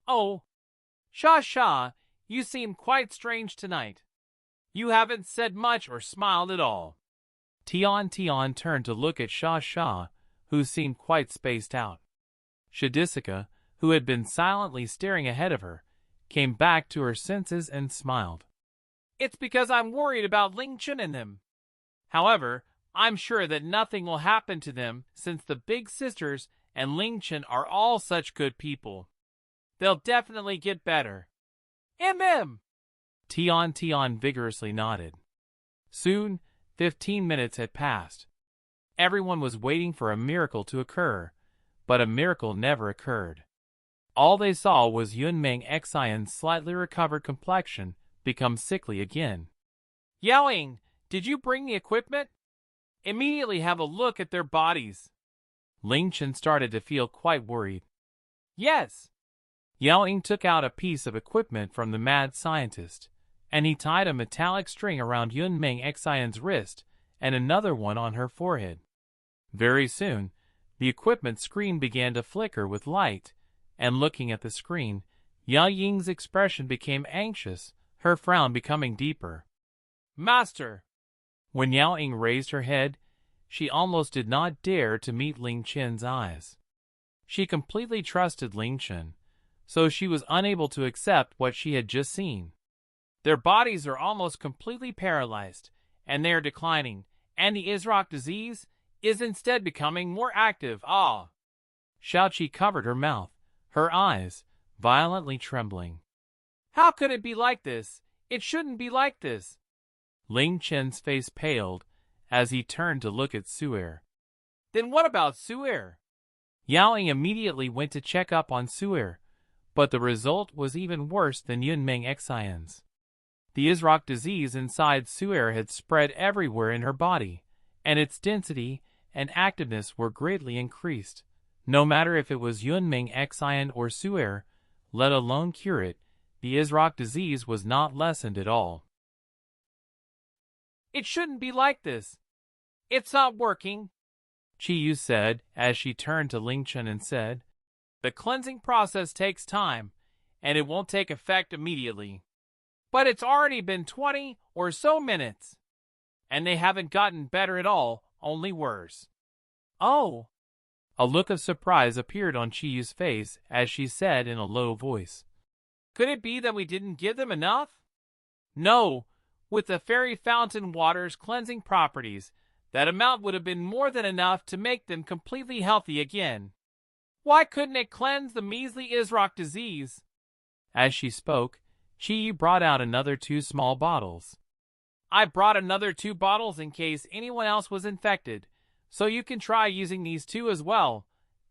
Oh, Sha, you seem quite strange tonight. You haven't said much or smiled at all. Tian turned to look at Sha, who seemed quite spaced out. Shadisika, who had been silently staring ahead of her, came back to her senses and smiled. It's because I'm worried about Ling Chen and them. However, I'm sure that nothing will happen to them since the big sisters and Ling Chen are all such good people. They'll definitely get better. Tian vigorously nodded. Soon, 15 minutes had passed. Everyone was waiting for a miracle to occur, but a miracle never occurred. All they saw was Yunmeng Xian's slightly recovered complexion become sickly again. Yao Ying, did you bring the equipment? Immediately have a look at their bodies. Ling Chen started to feel quite worried. Yes. Yao Ying took out a piece of equipment from the mad scientist, and he tied a metallic string around Yunmeng Xian's wrist and another one on her forehead. Very soon, the equipment screen began to flicker with light, and looking at the screen, Yao Ying's expression became anxious, her frown becoming deeper. Master! When Yao Ying raised her head, she almost did not dare to meet Ling Chen's eyes. She completely trusted Ling Chen, so she was unable to accept what she had just seen. Their bodies are almost completely paralyzed, and they are declining, and the Isrock disease is instead becoming more active. Shaoqi covered her mouth, her eyes violently trembling. How could it be like this? It shouldn't be like this. Ling Chen's face paled as he turned to look at Su'er. Then what about Su'er? Yao Ying immediately went to check up on Su'er, but the result was even worse than Yunmeng Xian's. The Isrock disease inside Su'er had spread everywhere in her body, and its density and activeness were greatly increased. No matter if it was Yunmeng Xian or Su'er, let alone cure it, the Isrock disease was not lessened at all. It shouldn't be like this. It's not working, Qiyu said as she turned to Ling Chen and said, The cleansing process takes time, and it won't take effect immediately. But it's already been 20 or so minutes, and they haven't gotten better at all, only worse. Oh! A look of surprise appeared on Qiyu's face as she said in a low voice. Could it be that we didn't give them enough? No, with the fairy fountain water's cleansing properties, that amount would have been more than enough to make them completely healthy again. Why couldn't it cleanse the measly Isrock disease? As she spoke, Qiyu brought out another 2 small bottles. I brought another 2 bottles in case anyone else was infected, so you can try using these 2 as well.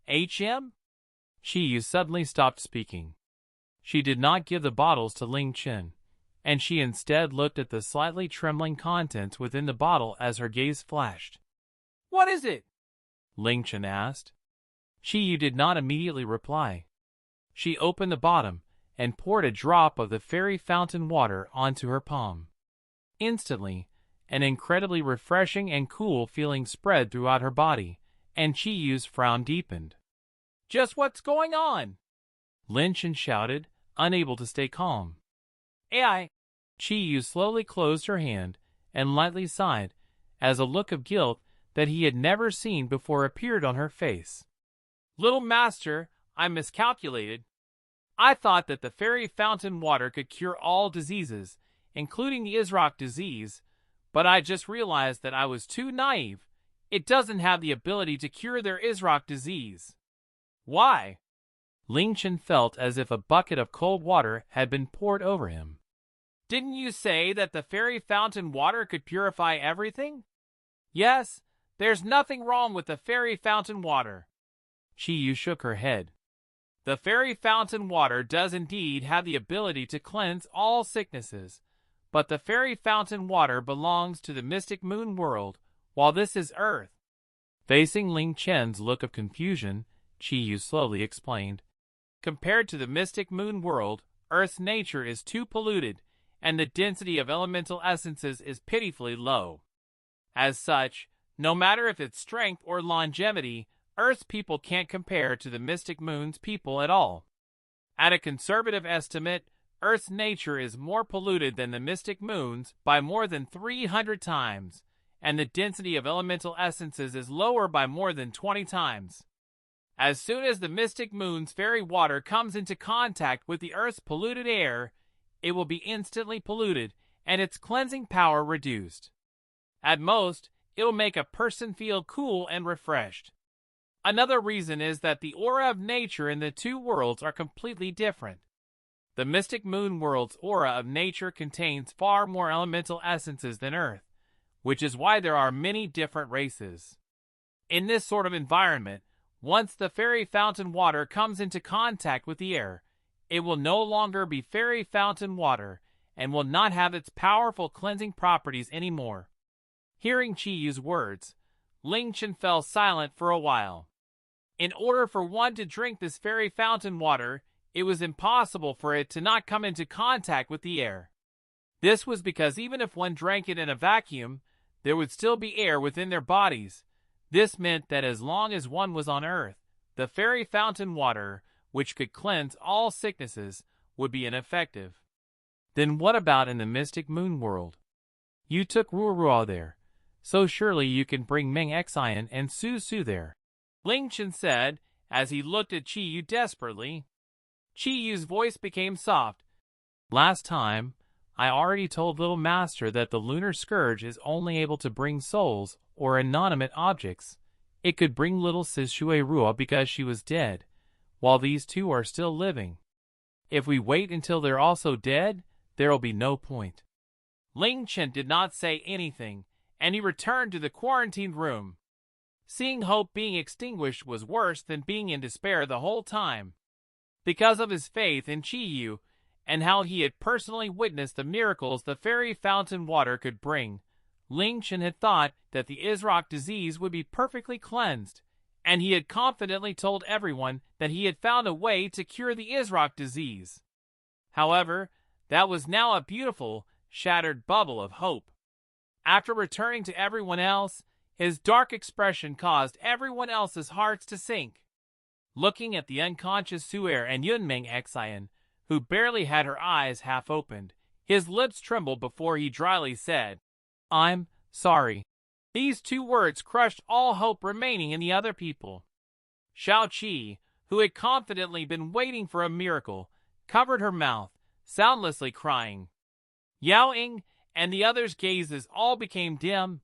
HM? Qiyu suddenly stopped speaking. She did not give the bottles to Ling Chen, and she instead looked at the slightly trembling contents within the bottle as her gaze flashed. What is it? Ling Chen asked. Qiyu did not immediately reply. She opened the bottom and poured a drop of the fairy fountain water onto her palm. Instantly, an incredibly refreshing and cool feeling spread throughout her body, and Qiyu's frown deepened. Just what's going on? Ling Chen shouted, unable to stay calm. AI. Qiyu slowly closed her hand and lightly sighed, as a look of guilt that he had never seen before appeared on her face. Little master, I miscalculated. I thought that the fairy fountain water could cure all diseases, including the Isrock disease, but I just realized that I was too naive. It doesn't have the ability to cure their Isrock disease. Why? Ling Chen felt as if a bucket of cold water had been poured over him. Didn't you say that the fairy fountain water could purify everything? Yes, there's nothing wrong with the fairy fountain water. Qiyu shook her head. The fairy fountain water does indeed have the ability to cleanse all sicknesses, but the fairy fountain water belongs to the mystic moon world, while this is Earth. Facing Ling Chen's look of confusion, Qiyu slowly explained. Compared to the mystic moon world, Earth's nature is too polluted, and the density of elemental essences is pitifully low. As such, no matter if it's strength or longevity, Earth's people can't compare to the mystic moon's people at all. At a conservative estimate, Earth's nature is more polluted than the mystic moon's by more than 300 times, and the density of elemental essences is lower by more than 20 times. As soon as the mystic moon's fairy water comes into contact with the Earth's polluted air, it will be instantly polluted and its cleansing power reduced. At most, it will make a person feel cool and refreshed. Another reason is that the aura of nature in the two worlds are completely different. The mystic moon world's aura of nature contains far more elemental essences than Earth, which is why there are many different races. In this sort of environment, once the fairy fountain water comes into contact with the air, it will no longer be fairy fountain water and will not have its powerful cleansing properties anymore. Hearing Qiyu's words, Ling Chen fell silent for a while. In order for one to drink this fairy fountain water, it was impossible for it to not come into contact with the air. This was because even if one drank it in a vacuum, there would still be air within their bodies. This meant that as long as one was on Earth, the fairy fountain water, which could cleanse all sicknesses, would be ineffective. Then what about in the mystic moon world? You took Ruorua there, so surely you can bring Meng Xian and Su Su there. Ling Chen said, as he looked at Qiyu desperately. Qiyu's voice became soft. Last time, I already told Little Master that the lunar scourge is only able to bring souls or inanimate objects. It could bring little Sis Shui Rua because she was dead, while these two are still living. If we wait until they're also dead, there'll be no point. Ling Chen did not say anything, and he returned to the quarantine room. Seeing hope being extinguished was worse than being in despair the whole time. Because of his faith in Qiyu, and how he had personally witnessed the miracles the fairy fountain water could bring, Ling Chen had thought that the Isrock disease would be perfectly cleansed, and he had confidently told everyone that he had found a way to cure the Isrock disease. However, that was now a beautiful, shattered bubble of hope. After returning to everyone else, his dark expression caused everyone else's hearts to sink. Looking at the unconscious Su'er and Yunmeng Xian, who barely had her eyes half opened, his lips trembled before he dryly said, "I'm sorry." These two words crushed all hope remaining in the other people. Shao Qi, who had confidently been waiting for a miracle, covered her mouth, soundlessly crying. Yao Ying and the others' gazes all became dim.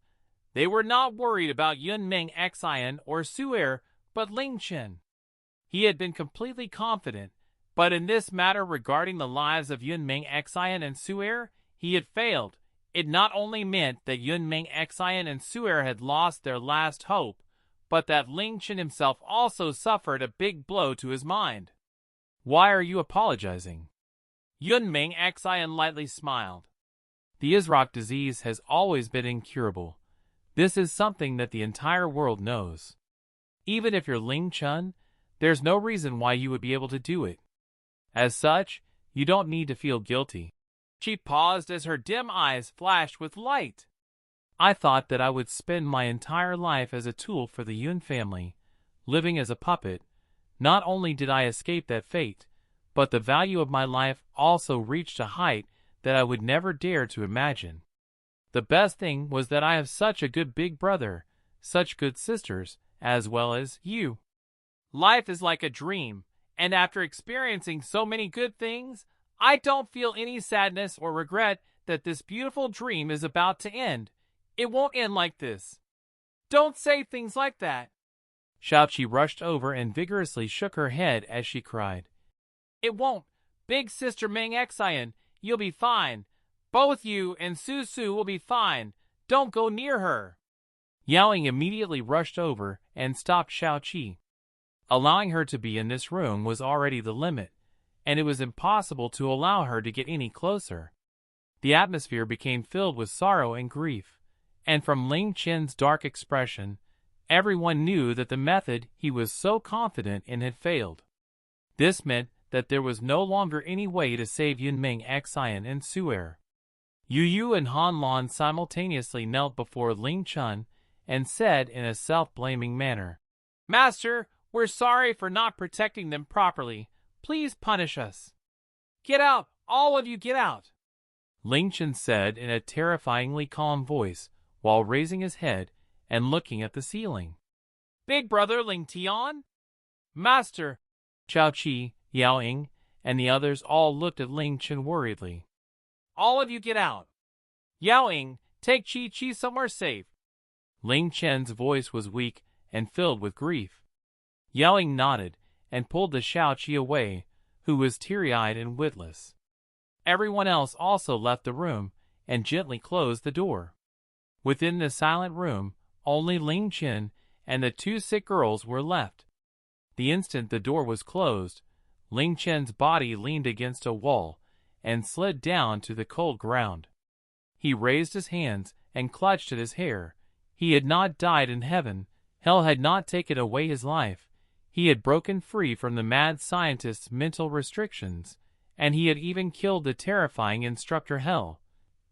They were not worried about Yunmeng Xian or Su'er, but Ling Chen. He had been completely confident, but in this matter regarding the lives of Yunmeng Xian and Su'er, he had failed. It not only meant that Yunmeng Xian and Su'er had lost their last hope, but that Ling Chen himself also suffered a big blow to his mind. "Why are you apologizing?" Yunmeng Xian lightly smiled. "The Isrock disease has always been incurable. This is something that the entire world knows. Even if you're Ling Chen, there's no reason why you would be able to do it. As such, you don't need to feel guilty." She paused as her dim eyes flashed with light. "I thought that I would spend my entire life as a tool for the Yun family, living as a puppet. Not only did I escape that fate, but the value of my life also reached a height that I would never dare to imagine. The best thing was that I have such a good big brother, such good sisters, as well as you. Life is like a dream, and after experiencing so many good things, I don't feel any sadness or regret that this beautiful dream is about to end. It won't end like this. Don't say things like that." Shaoqi rushed over and vigorously shook her head as she cried. "It won't. Big sister Meng Xian, you'll be fine. Both you and Su Su will be fine. Don't go near her." Yao Ying immediately rushed over and stopped Shaoqi. Allowing her to be in this room was already the limit, and it was impossible to allow her to get any closer. The atmosphere became filled with sorrow and grief, and from Ling Chen's dark expression, everyone knew that the method he was so confident in had failed. This meant that there was no longer any way to save Yunmeng, Xian, and Su'er. Yu Yu and Han Lan simultaneously knelt before Ling Chen and said in a self-blaming manner, Master, we're sorry for not protecting them properly. Please punish us. Get out! All of you get out! Ling Chen said in a terrifyingly calm voice while raising his head and looking at the ceiling. Big brother Ling Tian? Master! Chao Qi, Yao Ying, and the others all looked at Ling Chen worriedly. All of you get out. Yao Ying, take Chi Chi somewhere safe. Ling Chen's voice was weak and filled with grief. Yao Ying nodded and pulled the Shao Qi away, who was teary-eyed and witless. Everyone else also left the room and gently closed the door. Within the silent room, only Ling Chen and the two sick girls were left. The instant the door was closed, Ling Chen's body leaned against a wall and slid down to the cold ground. He raised his hands and clutched at his hair. He had not died in heaven. Hell had not taken away his life. He had broken free from the mad scientist's mental restrictions, and he had even killed the terrifying instructor Hell.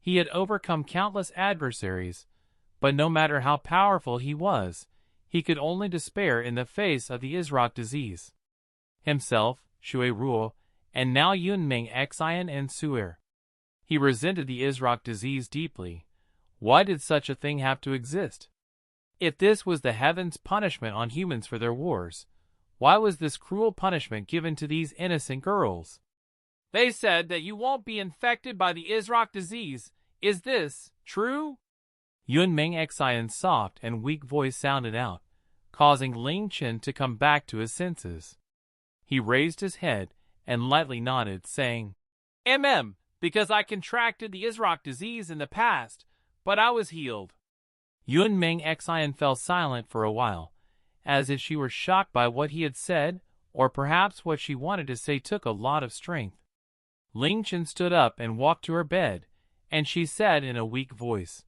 He had overcome countless adversaries, but no matter how powerful he was, he could only despair in the face of the Isrock disease. Himself, Shui Ruo, and now Yunmeng, Xian, and Su'er. He resented the Isrock disease deeply. Why did such a thing have to exist? If this was the heavens' punishment on humans for their wars, why was this cruel punishment given to these innocent girls? They said that you won't be infected by the Isrock disease. Is this true? Yunmeng, Xian's soft and weak voice sounded out, causing Ling Chen to come back to his senses. He raised his head and lightly nodded, saying, Because I contracted the Isrock disease in the past, but I was healed. Yunmeng, Xian fell silent for a while, as if she were shocked by what he had said, or perhaps what she wanted to say took a lot of strength. Ling Chen stood up and walked to her bed, and she said in a weak voice,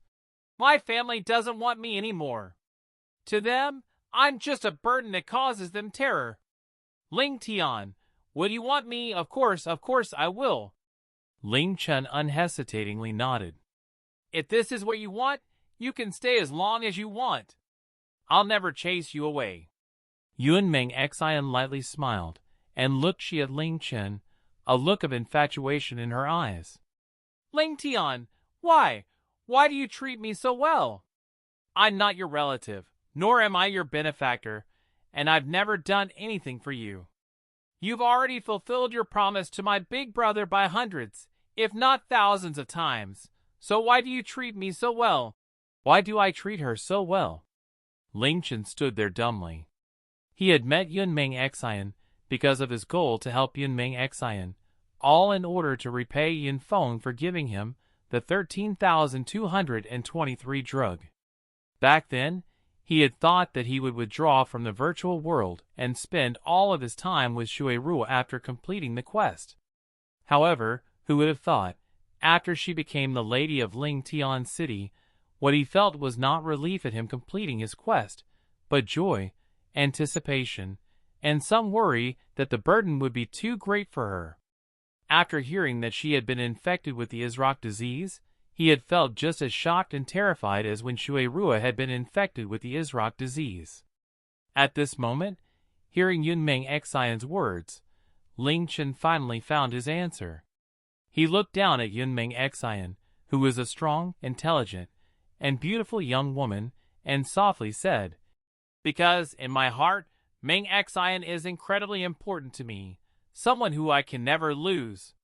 My family doesn't want me anymore. To them, I'm just a burden that causes them terror. Ling Tian, would you want me? Of course I will. Ling Chen unhesitatingly nodded. If this is what you want, you can stay as long as you want. I'll never chase you away. Yunmeng, Xian lightly smiled and looked at Ling Chen, a look of infatuation in her eyes. Ling Tian, why? Why do you treat me so well? I'm not your relative, nor am I your benefactor, and I've never done anything for you. You've already fulfilled your promise to my big brother by hundreds, if not thousands of times. So why do you treat me so well? Why do I treat her so well? Ling Chen stood there dumbly. He had met Yunmeng, Xian because of his goal to help Yunmeng, Xian, all in order to repay Yunfeng for giving him the 13,223 drug. Back then, he had thought that he would withdraw from the virtual world and spend all of his time with Shui Ruo after completing the quest. However, who would have thought, after she became the lady of Ling Tian City, what he felt was not relief at him completing his quest, but joy, anticipation, and some worry that the burden would be too great for her. After hearing that she had been infected with the Isrock disease, he had felt just as shocked and terrified as when Shui Ruo had been infected with the Isrock disease. At this moment, hearing Yunmeng, Xian's words, Ling Chen finally found his answer. He looked down at Yunmeng, Xian, who was a strong, intelligent, and beautiful young woman, and softly said, Because in my heart, Meng Xian is incredibly important to me, someone who I can never lose.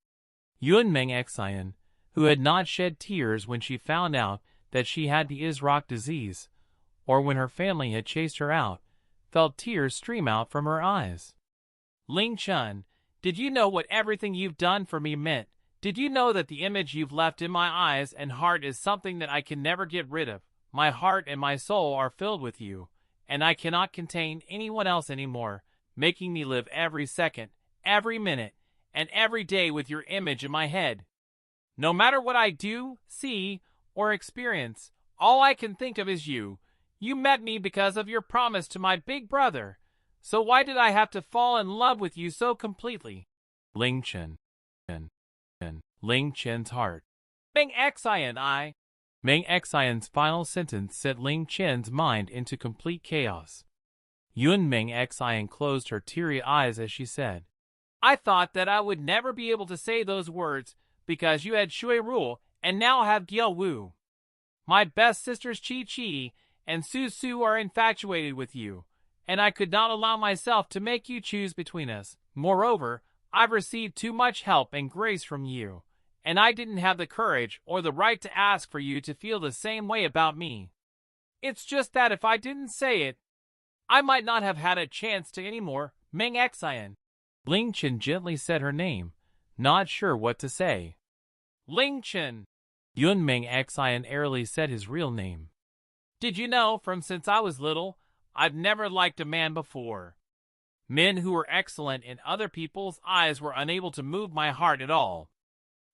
Yunmeng, Xian, who had not shed tears when she found out that she had the Isrock disease, or when her family had chased her out, felt tears stream out from her eyes. Ling Chen, did you know what everything you've done for me meant? Did you know that the image you've left in my eyes and heart is something that I can never get rid of? My heart and my soul are filled with you, and I cannot contain anyone else anymore, making me live every second, every minute, and every day with your image in my head. No matter what I do, see, or experience, all I can think of is you. You met me because of your promise to my big brother. So why did I have to fall in love with you so completely? Ling Chen. Ling Chen's heart. Meng Xian I. Meng Xian's final sentence set Ling Chen's mind into complete chaos. Yun Meng Xian closed her teary eyes as she said, I thought that I would never be able to say those words because you had Shui Rule and now have Gyal Wu. My best sisters Chi Chi and Su Su are infatuated with you, and I could not allow myself to make you choose between us. Moreover, I've received too much help and grace from you, and I didn't have the courage or the right to ask for you to feel the same way about me. It's just that if I didn't say it, I might not have had a chance to anymore. Meng Xian. Ling Chen gently said her name, not sure what to say. Ling Chen. Yun Meng Xian airily said his real name. Did you know, from since I was little, I've never liked a man before. Men who were excellent in other people's eyes were unable to move my heart at all.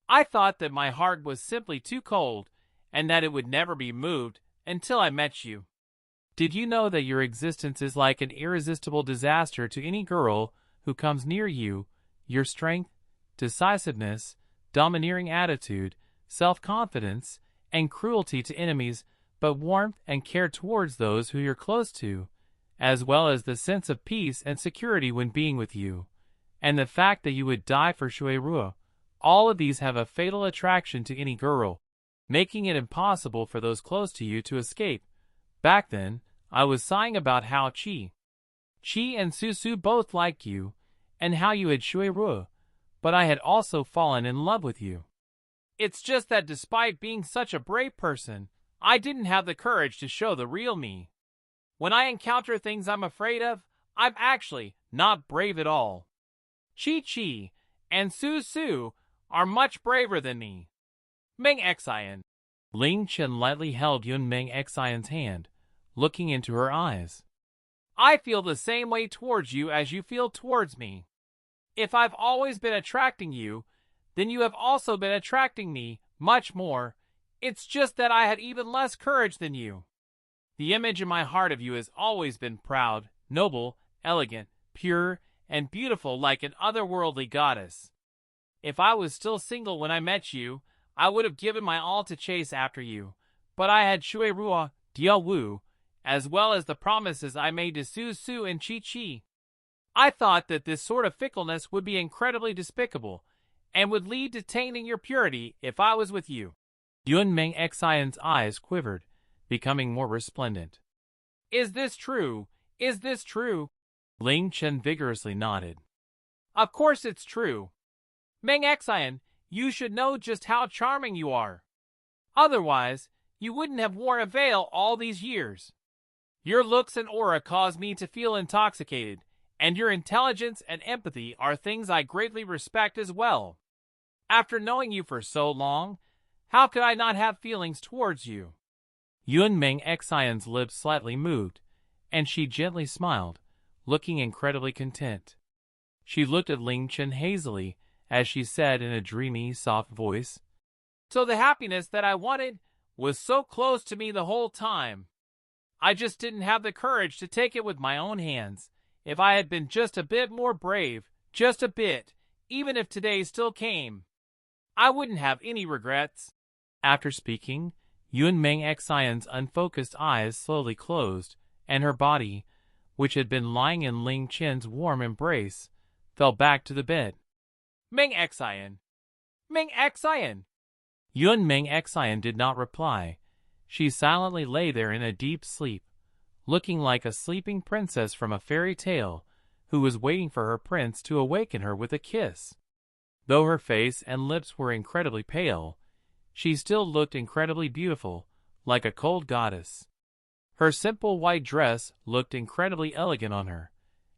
I thought that my heart was simply too cold, and that it would never be moved until I met you. Did you know that your existence is like an irresistible disaster to any girl who comes near you? Your strength, decisiveness, domineering attitude, self-confidence, and cruelty to enemies, but warmth and care towards those who you're close to, as well as the sense of peace and security when being with you, and the fact that you would die for Shui Rua, all of these have a fatal attraction to any girl, making it impossible for those close to you to escape. Back then, I was sighing about how Chi and Su Su both liked you, and how you had Shui Rua, but I had also fallen in love with you. It's just that despite being such a brave person, I didn't have the courage to show the real me. When I encounter things I'm afraid of, I'm actually not brave at all. Chi Chi and Su Su are much braver than me. Meng Xian. Ling Chen lightly held Yun Meng Xian's hand, looking into her eyes. I feel the same way towards you as you feel towards me. If I've always been attracting you, then you have also been attracting me much more. It's just that I had even less courage than you. The image in my heart of you has always been proud, noble, elegant, pure, and beautiful like an otherworldly goddess. If I was still single when I met you, I would have given my all to chase after you, but I had Shui Rua, Gyal Wu, as well as the promises I made to Su Su and Chi Chi. I thought that this sort of fickleness would be incredibly despicable, and would lead to tainting your purity if I was with you. Yun Meng Xian's eyes quivered, becoming more resplendent. Is this true? Is this true? Ling Chen vigorously nodded. Of course it's true. Meng Xian, you should know just how charming you are. Otherwise, you wouldn't have worn a veil all these years. Your looks and aura cause me to feel intoxicated, and your intelligence and empathy are things I greatly respect as well. After knowing you for so long, how could I not have feelings towards you? Yun Meng Xian's lips slightly moved, and she gently smiled, looking incredibly content. She looked at Ling Chen hazily as she said in a dreamy, soft voice, So the happiness that I wanted was so close to me the whole time. I just didn't have the courage to take it with my own hands. If I had been just a bit more brave, just a bit, even if today still came, I wouldn't have any regrets. After speaking, Yun Meng Xian's unfocused eyes slowly closed, and her body, which had been lying in Ling Chen's warm embrace, fell back to the bed. Meng Xian! Meng Xian! Yun Meng Xian did not reply. She silently lay there in a deep sleep, looking like a sleeping princess from a fairy tale who was waiting for her prince to awaken her with a kiss. Though her face and lips were incredibly pale, she still looked incredibly beautiful, like a cold goddess. Her simple white dress looked incredibly elegant on her,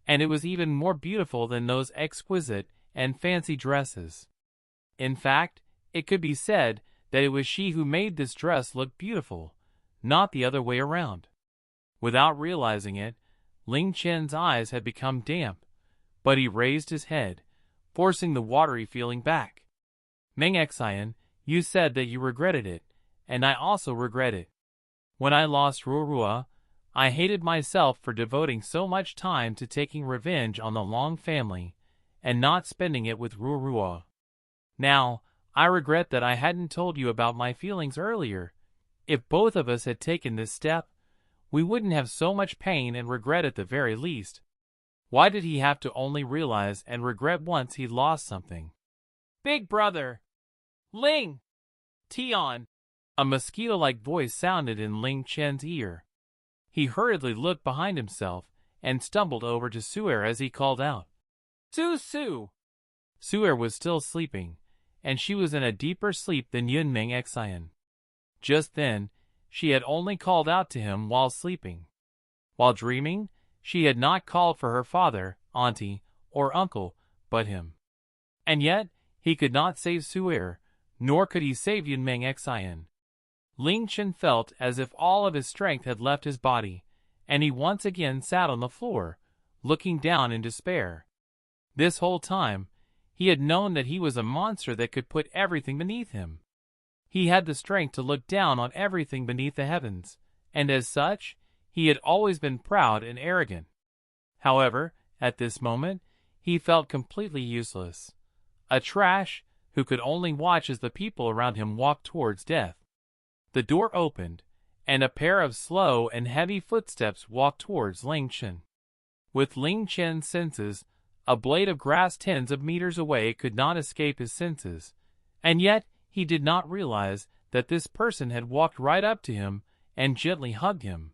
and it was even more beautiful than those exquisite and fancy dresses. In fact, it could be said that it was she who made this dress look beautiful, not the other way around. Without realizing it, Ling Chen's eyes had become damp, but he raised his head, forcing the watery feeling back. Meng Xian, You said that you regretted it, and I also regret it. When I lost Rurua, I hated myself for devoting so much time to taking revenge on the Long family and not spending it with Rurua. Now, I regret that I hadn't told you about my feelings earlier. If both of us had taken this step, we wouldn't have so much pain and regret at the very least. Why did he have to only realize and regret once he lost something? Big brother! Ling! Tian! A mosquito-like voice sounded in Ling Chen's ear. He hurriedly looked behind himself and stumbled over to Suer as he called out, Su! Suer was still sleeping, and she was in a deeper sleep than Yunming Xian. Just then, she had only called out to him while sleeping. While dreaming, she had not called for her father, auntie, or uncle, but him. And yet, he could not save Suer, nor could he save Yunming Xian. Ling Chen felt as if all of his strength had left his body, and he once again sat on the floor, looking down in despair. This whole time, he had known that he was a monster that could put everything beneath him. He had the strength to look down on everything beneath the heavens, and as such, he had always been proud and arrogant. However, at this moment, he felt completely useless. A trash who could only watch as the people around him walked towards death. The door opened, and a pair of slow and heavy footsteps walked towards Ling Chen. With Ling Chen's senses, a blade of grass tens of meters away could not escape his senses, and yet he did not realize that this person had walked right up to him and gently hugged him.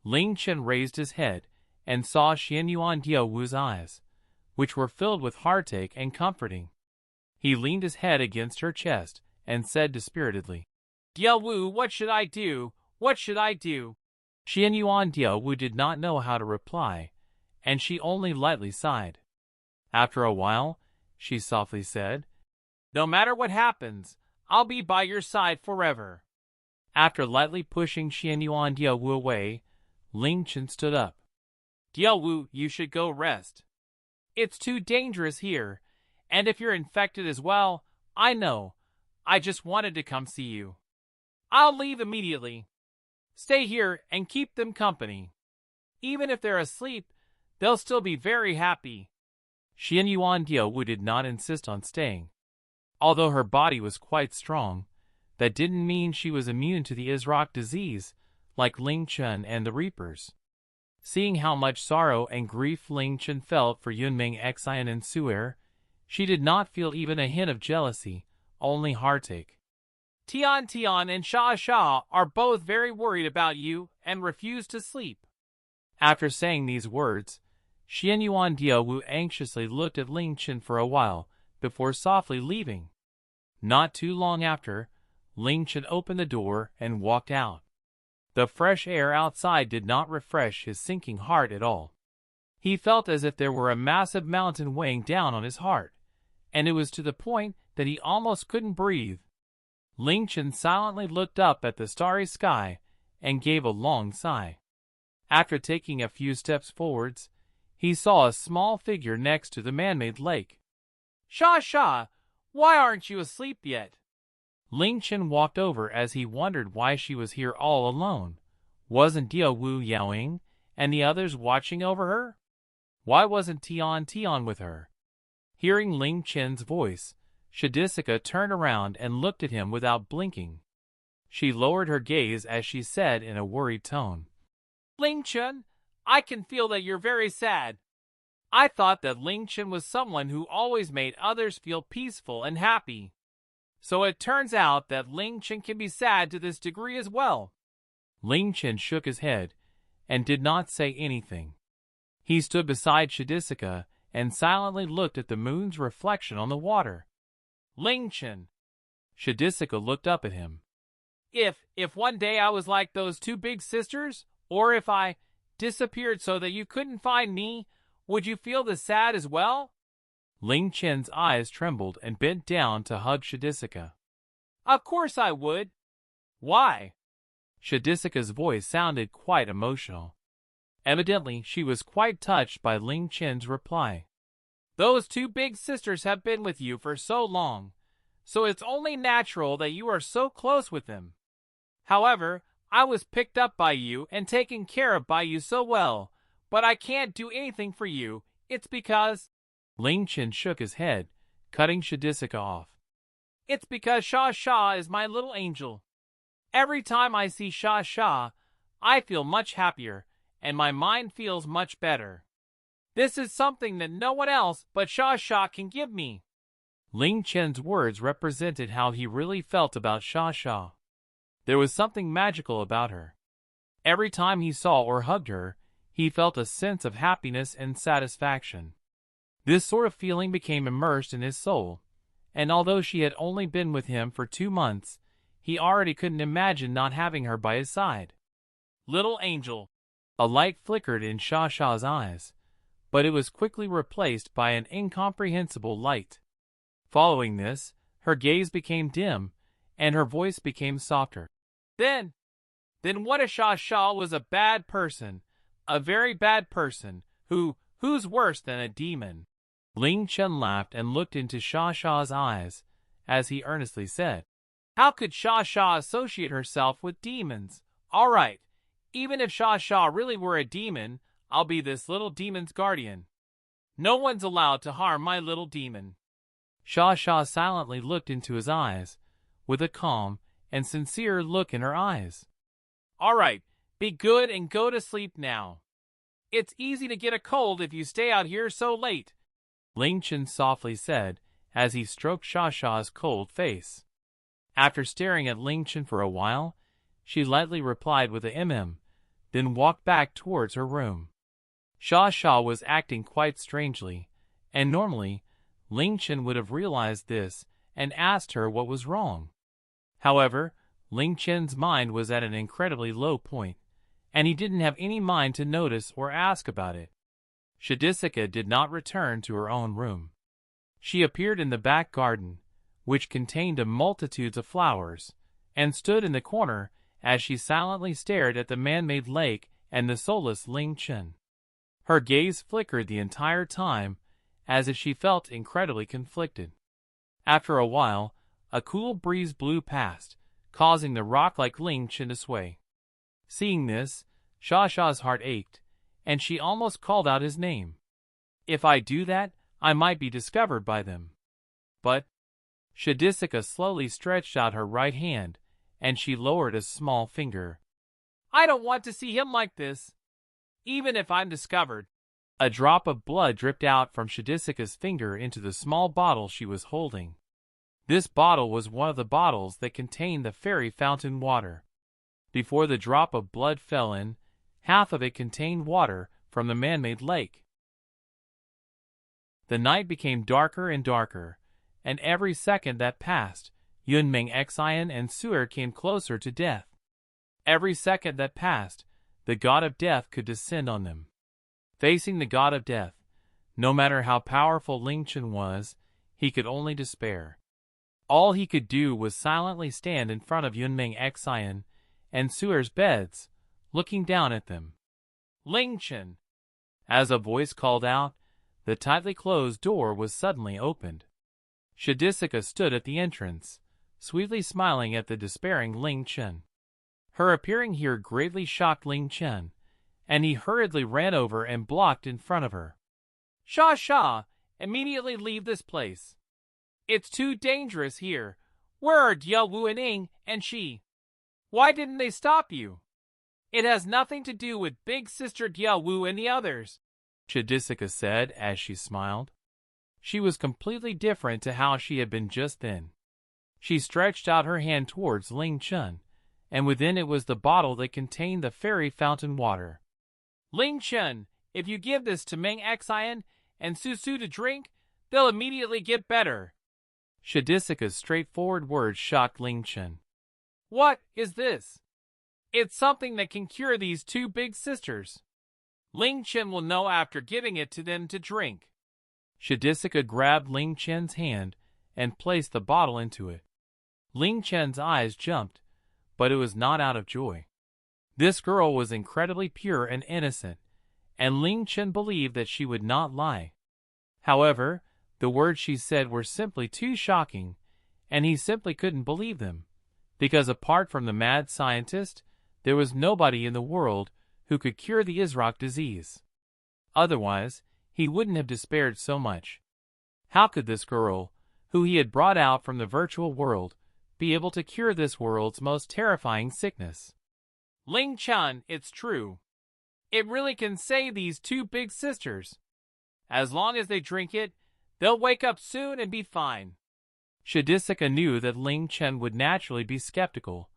Ling Chen raised his head and saw Xianyuan Diawu's eyes, which were filled with heartache and comforting. He leaned his head against her chest and said dispiritedly, Diawu, what should I do? What should I do? Xianyuan Diawu did not know how to reply, and she only lightly sighed. After a while, she softly said, No matter what happens, I'll be by your side forever. After lightly pushing Xianyuan Diawu away, Ling Chen stood up. Diawu, you should go rest. It's too dangerous here, and if you're infected as well, I know. I just wanted to come see you. I'll leave immediately. Stay here and keep them company. Even if they're asleep, they'll still be very happy. Xianyuan Diawu did not insist on staying. Although her body was quite strong, that didn't mean she was immune to the Isrock disease, like Ling Chen and the Reapers. Seeing how much sorrow and grief Ling Chen felt for Yunming Xian and Suer, she did not feel even a hint of jealousy, only heartache. Tian and Sha are both very worried about you and refuse to sleep. After saying these words, Xianyuan Diawu anxiously looked at Ling Chen for a while before softly leaving. Not too long after, Ling Chen opened the door and walked out. The fresh air outside did not refresh his sinking heart at all. He felt as if there were a massive mountain weighing down on his heart, and it was to the point that he almost couldn't breathe. Ling Chen silently looked up at the starry sky and gave a long sigh. After taking a few steps forwards, he saw a small figure next to the man-made lake. Sha, why aren't you asleep yet? Ling Chen walked over as he wondered why she was here all alone. Wasn't Diawu Yaoing and the others watching over her? Why wasn't Tian with her? Hearing Ling Chen's voice, Shidisika turned around and looked at him without blinking. She lowered her gaze as she said in a worried tone, Ling Chen, I can feel that you're very sad. I thought that Ling Chen was someone who always made others feel peaceful and happy. So it turns out that Ling Chen can be sad to this degree as well. Ling Chen shook his head and did not say anything. He stood beside Shidisika and silently looked at the moon's reflection on the water. Ling Chen. Shidisika looked up at him. If one day I was like those two big sisters, or if I disappeared so that you couldn't find me, would you feel the sad as well? Ling Chen's eyes trembled and bent down to hug Shidisika. Of course I would. Why? Shidisika's voice sounded quite emotional. Evidently, she was quite touched by Ling Chen's reply. Those two big sisters have been with you for so long. so it's only natural that you are so close with him. However, I was picked up by you and taken care of by you so well, but I can't do anything for you. It's because—" Ling Chen shook his head, cutting Shadisika off. "It's because Sha Sha is my little angel. Every time I see Sha Sha, I feel much happier, and my mind feels much better. This is something that no one else but Sha Sha can give me." Ling Chen's words represented how he really felt about Sha Sha. There was something magical about her. Every time he saw or hugged her, he felt a sense of happiness and satisfaction. This sort of feeling became immersed in his soul, and although she had only been with him for 2 months, he already couldn't imagine not having her by his side. "Little angel." A light flickered in Sha Sha's eyes, but it was quickly replaced by an incomprehensible light. Following this, her gaze became dim, and her voice became softer. Then what if Sha Sha was a bad person, a very bad person, who's worse than a demon?" Ling Chen laughed and looked into Sha Sha's eyes, as he earnestly said, "How could Sha Sha associate herself with demons? All right, even if Sha Sha really were a demon, I'll be this little demon's guardian. No one's allowed to harm my little demon." Sha Sha silently looked into his eyes, with a calm and sincere look in her eyes. "All right, be good and go to sleep now. It's easy to get a cold if you stay out here so late," Ling Chen softly said as he stroked Sha Sha's cold face. After staring at Ling Chen for a while, she lightly replied with a then walked back towards her room. Sha Sha was acting quite strangely, and normally, Ling Chen would have realized this and asked her what was wrong. However, Ling Chen's mind was at an incredibly low point, and he didn't have any mind to notice or ask about it. Shadisika did not return to her own room. She appeared in the back garden, which contained a multitude of flowers, and stood in the corner as she silently stared at the man-made lake and the soulless Ling Chen. Her gaze flickered the entire time, as if she felt incredibly conflicted. After a while, a cool breeze blew past, causing the rock-like Ling Chen to sway. Seeing this, Sha Sha's heart ached, and she almost called out his name. "If I do that, I might be discovered by them." But Shadisika slowly stretched out her right hand, and she lowered a small finger. "I don't want to see him like this, even if I'm discovered." A drop of blood dripped out from Shadisika's finger into the small bottle she was holding. This bottle was one of the bottles that contained the fairy fountain water. Before the drop of blood fell in, half of it contained water from the man-made lake. The night became darker and darker, and every second that passed, Yunmeng Xian and Su'er came closer to death. Every second that passed, the god of death could descend on them. Facing the god of death, no matter how powerful Ling Chen was, he could only despair. All he could do was silently stand in front of Yunmeng Xian and Su'er's beds, looking down at them. "Ling Chen!" As a voice called out, the tightly closed door was suddenly opened. Shadisika stood at the entrance, sweetly smiling at the despairing Ling Chen. Her appearing here greatly shocked Ling Chen, and he hurriedly ran over and blocked in front of her. "Sha Sha, immediately leave this place. It's too dangerous here. Where are Dia Wu and Ing and she? Why didn't they stop you? It has nothing to do with big sister Dia Wu and the others," Shadisika said as she smiled. She was completely different to how she had been just then. She stretched out her hand towards Ling Chen, and within it was the bottle that contained the fairy fountain water. "Ling Chen, if you give this to Meng Xian and Su to drink, they'll immediately get better." Shadisika's straightforward words shocked Ling Chen. "What is this? It's something that can cure these two big sisters. Ling Chen will know after giving it to them to drink." Shadisika grabbed Ling Chen's hand and placed the bottle into it. Ling Chen's eyes jumped, but it was not out of joy. This girl was incredibly pure and innocent, and Ling Chen believed that she would not lie. However, the words she said were simply too shocking, and he simply couldn't believe them, because apart from the mad scientist, there was nobody in the world who could cure the Isrock disease. Otherwise, he wouldn't have despaired so much. How could this girl, who he had brought out from the virtual world, be able to cure this world's most terrifying sickness? Ling Chen, it's true. It really can save these two big sisters. As long as they drink it, they'll wake up soon and be fine. Shidisika knew that Ling Chen would naturally be skeptical,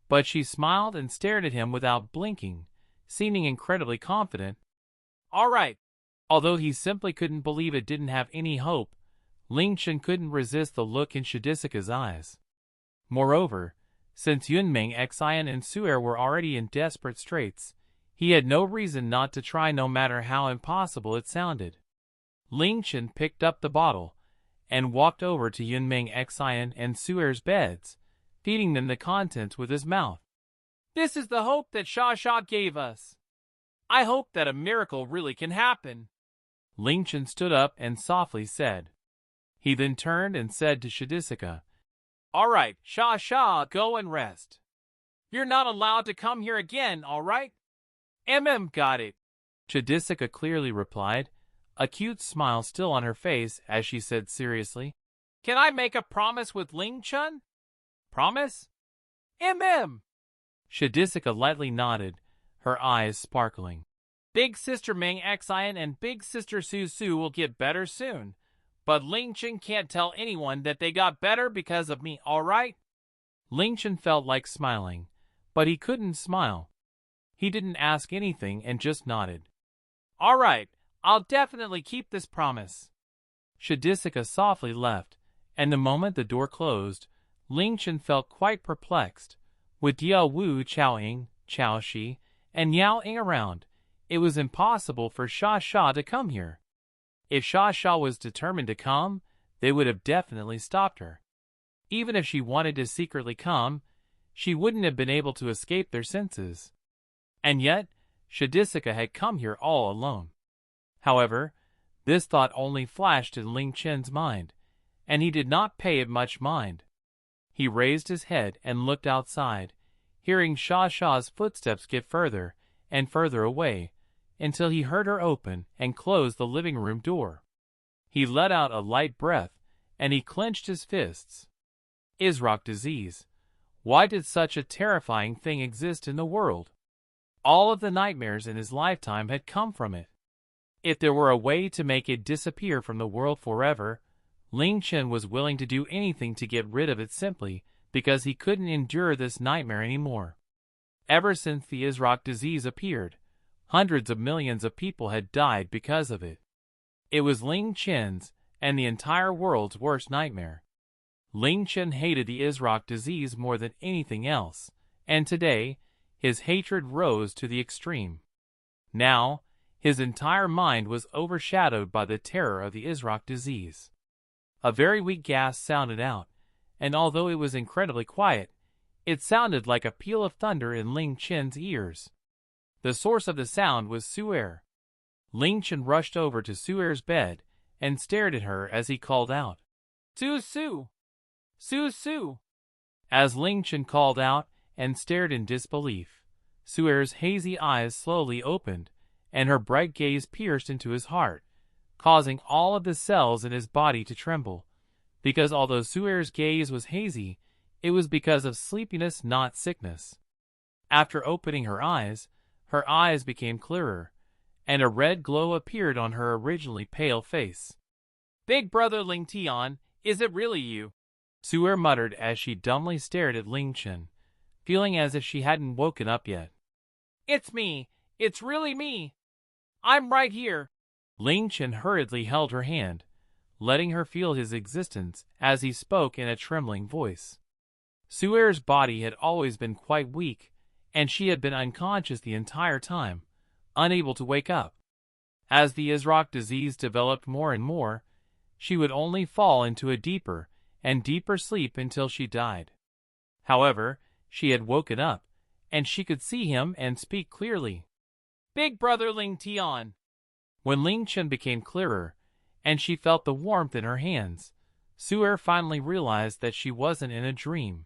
but she smiled and stared at him without blinking, seeming incredibly confident. All right. Although he simply couldn't believe it didn't have any hope, Ling Chen couldn't resist the look in Shidisika's eyes. Moreover, since Yunming, Xian, and Su'er were already in desperate straits, he had no reason not to try, no matter how impossible it sounded. Ling Chen picked up the bottle and walked over to Yunming, Xian, and Su'er's beds, feeding them the contents with his mouth. This is the hope that Sha gave us. I hope that a miracle really can happen. Ling Chen stood up and softly said. He then turned and said to Shidisika, All right, Sha, go and rest. You're not allowed to come here again, all right? Got it. Shidisika clearly replied, a cute smile still on her face as she said seriously, Can I make a promise with Ling Chen? Promise? Shidisika lightly nodded, her eyes sparkling. Big Sister Ming Xian and Big Sister Su will get better soon, but Ling Chen can't tell anyone that they got better because of me, all right? Ling Chen felt like smiling, but he couldn't smile. He didn't ask anything and just nodded. All right, I'll definitely keep this promise. Shidisika softly left, and the moment the door closed, Ling Chen felt quite perplexed. With Yao Wu, Chao Ying, Chao Shi, and Yao Ying around, it was impossible for Sha to come here. If Sha was determined to come, they would have definitely stopped her. Even if she wanted to secretly come, she wouldn't have been able to escape their senses. And yet, Shidisika had come here all alone. However, this thought only flashed in Ling Chen's mind, and he did not pay it much mind. He raised his head and looked outside, hearing Sha's footsteps get further and further away, until he heard her open and close the living room door. He let out a light breath, and he clenched his fists. Isrock disease. Why did such a terrifying thing exist in the world? All of the nightmares in his lifetime had come from it. If there were a way to make it disappear from the world forever, Ling Chen was willing to do anything to get rid of it simply because he couldn't endure this nightmare anymore. Ever since the Isrock disease appeared, hundreds of millions of people had died because of it. It was Ling Chen's and the entire world's worst nightmare. Ling Chen hated the Isrock disease more than anything else, and today, his hatred rose to the extreme. Now, his entire mind was overshadowed by the terror of the Isrock disease. A very weak gasp sounded out, and although it was incredibly quiet, it sounded like a peal of thunder in Ling Chen's ears. The source of the sound was Su'er. Ling Chen rushed over to Su'er's bed and stared at her as he called out, Su! As Ling Chen called out and stared in disbelief, Su'er's hazy eyes slowly opened, and her bright gaze pierced into his heart, causing all of the cells in his body to tremble. Because although Su'er's gaze was hazy, it was because of sleepiness, not sickness. After opening her eyes became clearer, and a red glow appeared on her originally pale face. Big brother Ling Tian, is it really you? Su'er muttered as she dumbly stared at Ling Chen, feeling as if she hadn't woken up yet. It's me. It's really me. I'm right here. Ling Chen hurriedly held her hand, letting her feel his existence as he spoke in a trembling voice. Su'er's body had always been quite weak, and she had been unconscious the entire time, unable to wake up. As the Isrock disease developed more and more, she would only fall into a deeper and deeper sleep until she died. However, she had woken up, and she could see him and speak clearly. Big brother Ling Tian. When Ling Chen became clearer, and she felt the warmth in her hands, Su'er finally realized that she wasn't in a dream.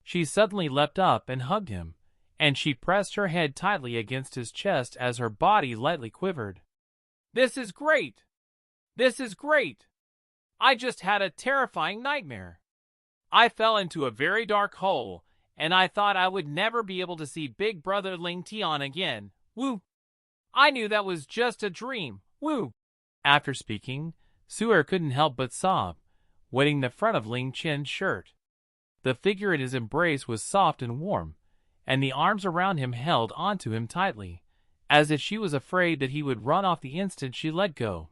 She suddenly leapt up and hugged him, and she pressed her head tightly against his chest as her body lightly quivered. This is great! This is great! I just had a terrifying nightmare. I fell into a very dark hole, and I thought I would never be able to see Big Brother Ling Tian again. Woo! I knew that was just a dream. Woo! After speaking, Su'er couldn't help but sob, wetting the front of Ling Chen's shirt. The figure in his embrace was soft and warm, and the arms around him held onto him tightly, as if she was afraid that he would run off the instant she let go.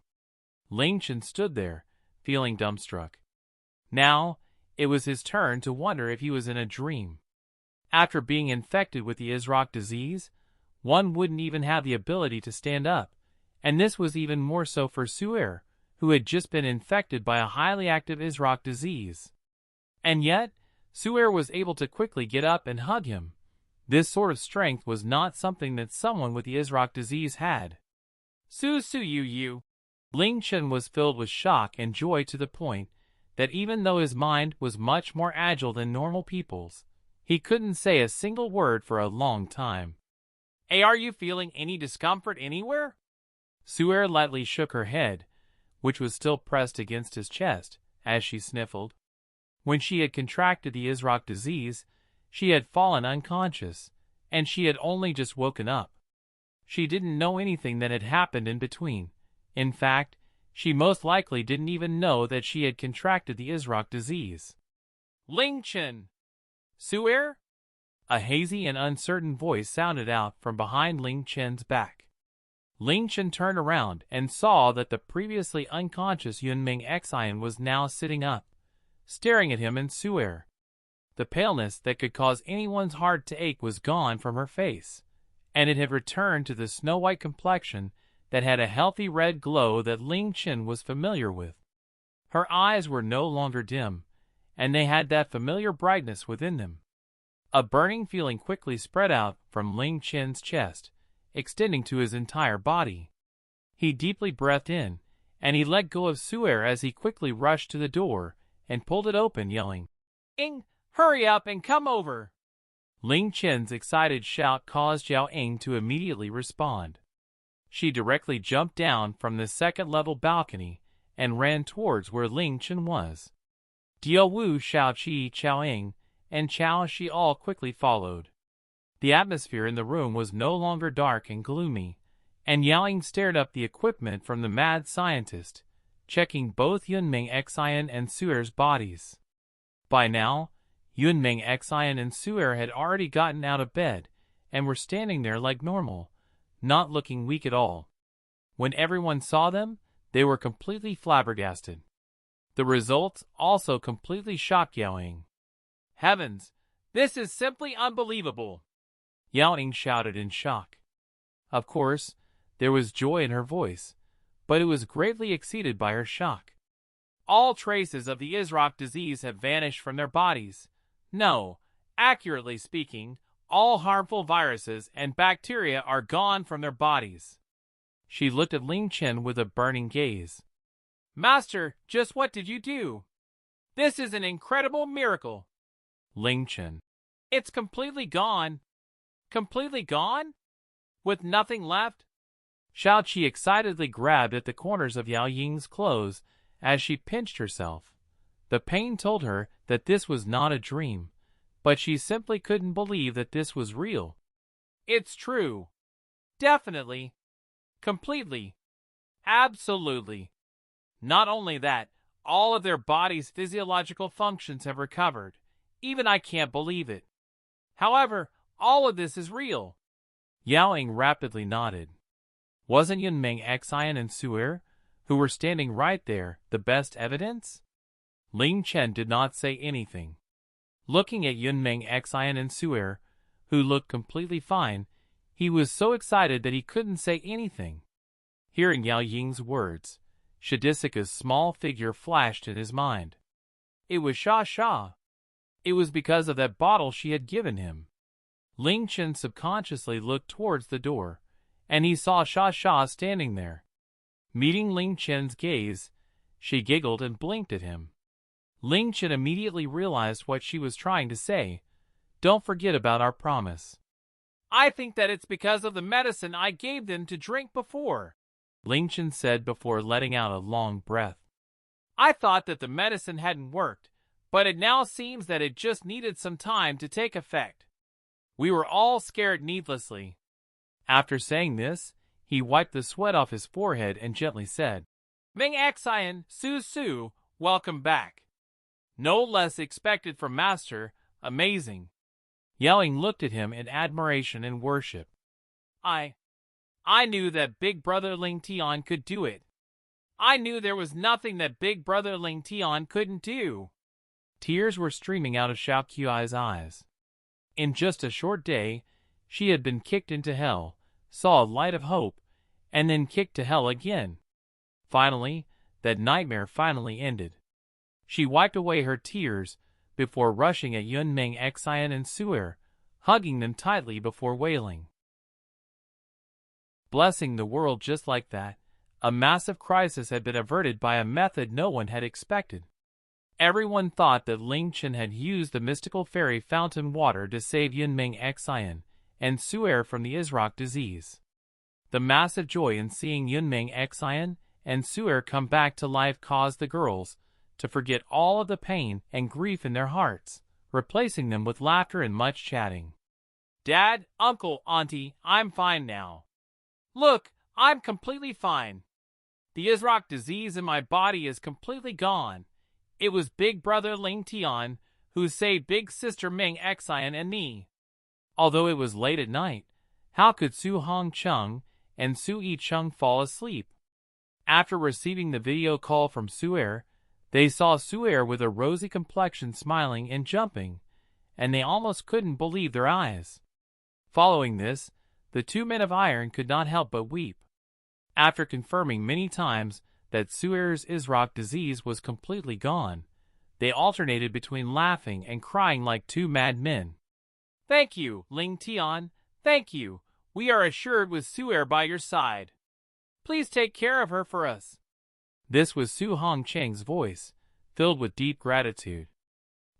Ling Chen stood there, feeling dumbstruck. Now, it was his turn to wonder if he was in a dream. After being infected with the Izrak disease, one wouldn't even have the ability to stand up, and this was even more so for Su'er, who had just been infected by a highly active Izrak disease. And yet, Su'er was able to quickly get up and hug him. This sort of strength was not something that someone with the Izrak disease had. Su-you. Ling Chen was filled with shock and joy to the point that even though his mind was much more agile than normal people's, he couldn't say a single word for a long time. Hey, are you feeling any discomfort anywhere? Su'er lightly shook her head, which was still pressed against his chest, as she sniffled. When she had contracted the Izrak disease, she had fallen unconscious, and she had only just woken up. She didn't know anything that had happened in between. In fact, she most likely didn't even know that she had contracted the Izrak disease. Ling Chen! Su'er? A hazy and uncertain voice sounded out from behind Ling Chen's back. Ling Chen turned around and saw that the previously unconscious Yunming Xian was now sitting up, staring at him and Su'er. The paleness that could cause anyone's heart to ache was gone from her face, and it had returned to the snow-white complexion that had a healthy red glow that Ling Chen was familiar with. Her eyes were no longer dim, and they had that familiar brightness within them. A burning feeling quickly spread out from Ling Chen's chest, extending to his entire body. He deeply breathed in, and he let go of Su'er as he quickly rushed to the door and pulled it open, yelling, "Ing, hurry up and come over!" Ling Chen's excited shout caused Yao Ying to immediately respond. She directly jumped down from the second-level balcony and ran towards where Ling Chen was. Diao Wu, Xiao Qi, Chao Ying, and Chao Shi all quickly followed. The atmosphere in the room was no longer dark and gloomy, and Yao Ying stared up the equipment from the mad scientist, checking both Yunming Xian and Su'er's bodies. By now, Yunming Xian and Su'er had already gotten out of bed and were standing there like normal, not looking weak at all. When everyone saw them, they were completely flabbergasted. The results also completely shocked Yao Ying. Heavens, this is simply unbelievable! Yao Ying shouted in shock. Of course, there was joy in her voice, but it was greatly exceeded by her shock. All traces of the Izrak disease have vanished from their bodies. No, accurately speaking, all harmful viruses and bacteria are gone from their bodies. She looked at Ling Chen with a burning gaze. Master, just what did you do? This is an incredible miracle. Ling Chen. It's completely gone. Completely gone? With nothing left? Xiao Qi excitedly grabbed at the corners of Yao Ying's clothes as she pinched herself. The pain told her that this was not a dream, but she simply couldn't believe that this was real. It's true. Definitely. Completely. Absolutely. Not only that, all of their body's physiological functions have recovered. Even I can't believe it. However, all of this is real. Yao Ying rapidly nodded. Wasn't Yunming Xian and Su'er, who were standing right there, the best evidence? Ling Chen did not say anything. Looking at Yunming Xian and Su'er, who looked completely fine, he was so excited that he couldn't say anything. Hearing Yao Ying's words, Shadisika's small figure flashed in his mind. It was Sha Sha. It was because of that bottle she had given him. Ling Chen subconsciously looked towards the door, and he saw Sha Sha standing there. Meeting Ling Chen's gaze, she giggled and blinked at him. Ling Chen immediately realized what she was trying to say. Don't forget about our promise. I think that it's because of the medicine I gave them to drink before, Ling Chen said before letting out a long breath. I thought that the medicine hadn't worked, but it now seems that it just needed some time to take effect. We were all scared needlessly. After saying this, he wiped the sweat off his forehead and gently said, Ming Xian, Su, welcome back. No less expected from Master, amazing. Yelling looked at him in admiration and worship. I knew that Big Brother Ling Tian could do it. I knew there was nothing that Big Brother Ling Tian couldn't do. Tears were streaming out of Xiao Qi's eyes. In just a short day, she had been kicked into hell, saw a light of hope, and then kicked to hell again. Finally, that nightmare finally ended. She wiped away her tears before rushing at Yunmeng Xian and Su'er, hugging them tightly before wailing. Blessing the world just like that, a massive crisis had been averted by a method no one had expected. Everyone thought that Ling Chen had used the mystical fairy fountain water to save Yunmeng Xian and Su'er from the Isrock disease. The massive joy in seeing Yunmeng Xian and Su'er come back to life caused the girls to forget all of the pain and grief in their hearts, replacing them with laughter and much chatting. Dad, Uncle, Auntie, I'm fine now. Look, I'm completely fine. The Isrock disease in my body is completely gone. It was Big Brother Ling Tian who saved Big Sister Ming Xian and me. Although it was late at night, how could Su Hong Chung and Su Yi Chung fall asleep? After receiving the video call from Su'er, they saw Su'er with a rosy complexion smiling and jumping, and they almost couldn't believe their eyes. Following this, the two men of iron could not help but weep. After confirming many times that Su'er's Isrock disease was completely gone, they alternated between laughing and crying like two mad men. Thank you, Ling Tian. Thank you. We are assured with Su'er by your side. Please take care of her for us. This was Su Hong Cheng's voice, filled with deep gratitude.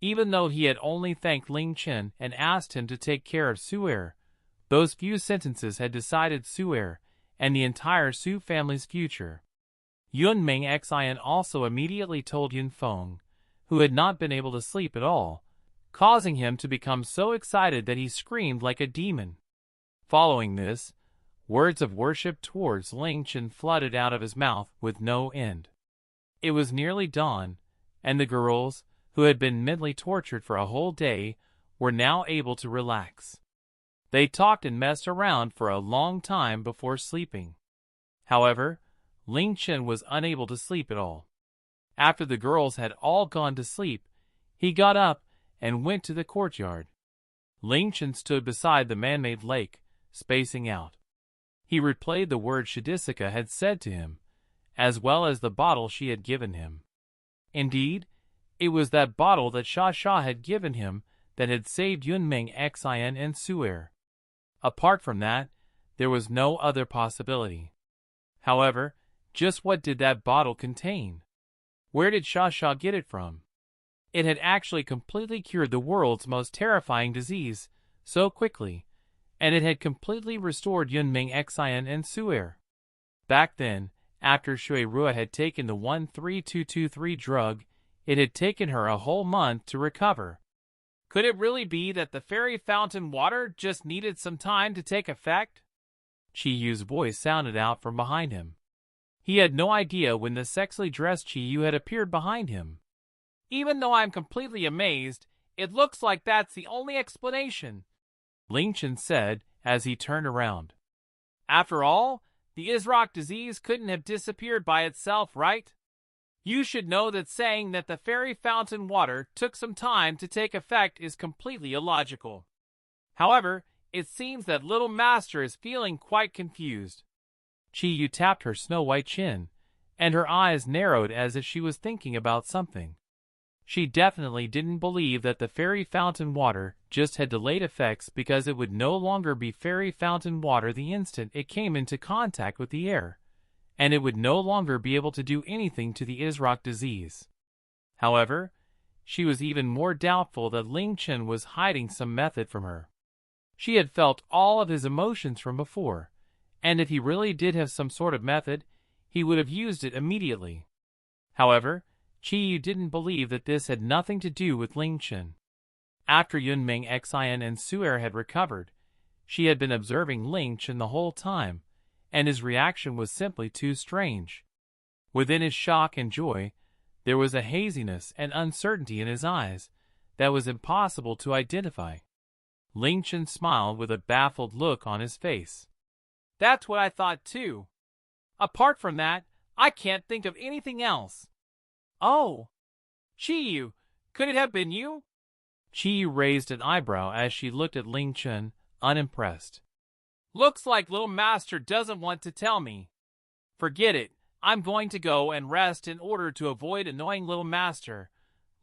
Even though he had only thanked Ling Chen and asked him to take care of Su'er, those few sentences had decided Su'er and the entire Su family's future. Yunmeng Xian also immediately told Yun Feng, who had not been able to sleep at all, causing him to become so excited that he screamed like a demon. Following this, words of worship towards Ling Chen flooded out of his mouth with no end. It was nearly dawn, and the girls, who had been mentally tortured for a whole day, were now able to relax. They talked and messed around for a long time before sleeping. However, Ling Chen was unable to sleep at all. After the girls had all gone to sleep, he got up and went to the courtyard. Ling Chen stood beside the man-made lake, spacing out. He replayed the words Shidisika had said to him, as well as the bottle she had given him. Indeed, it was that bottle that Sha had given him that had saved Yunmeng Xian and Su'er. Apart from that, there was no other possibility. However, just what did that bottle contain? Where did Sha get it from? It had actually completely cured the world's most terrifying disease so quickly, and it had completely restored Yunmeng Xian and Su'er. Back then, after Shui Rua had taken the 13223 drug, it had taken her a whole month to recover. Could it really be that the fairy fountain water just needed some time to take effect? Chi Yu's voice sounded out from behind him. He had no idea when the sexily dressed Chi Yu had appeared behind him. Even though I'm completely amazed, it looks like that's the only explanation, Ling Chen said as he turned around. After all, the Isrock disease couldn't have disappeared by itself, right? You should know that saying that the fairy fountain water took some time to take effect is completely illogical. However, it seems that little master is feeling quite confused. Chi Yu tapped her snow-white chin, and her eyes narrowed as if she was thinking about something. She definitely didn't believe that the fairy fountain water just had delayed effects because it would no longer be fairy fountain water the instant it came into contact with the air, and it would no longer be able to do anything to the Isrock disease. However, she was even more doubtful that Ling Chen was hiding some method from her. She had felt all of his emotions from before, and if he really did have some sort of method, he would have used it immediately. However, Qiyu didn't believe that this had nothing to do with Ling Chen. After Yunming Xian and Su'er had recovered, she had been observing Ling Chen the whole time, and his reaction was simply too strange. Within his shock and joy, there was a haziness and uncertainty in his eyes that was impossible to identify. Ling Chen smiled with a baffled look on his face. That's what I thought too. Apart from that, I can't think of anything else. Oh, Qiyu, could it have been you? Qiyu raised an eyebrow as she looked at Ling Chen, unimpressed. Looks like little master doesn't want to tell me. Forget it. I'm going to go and rest in order to avoid annoying little master.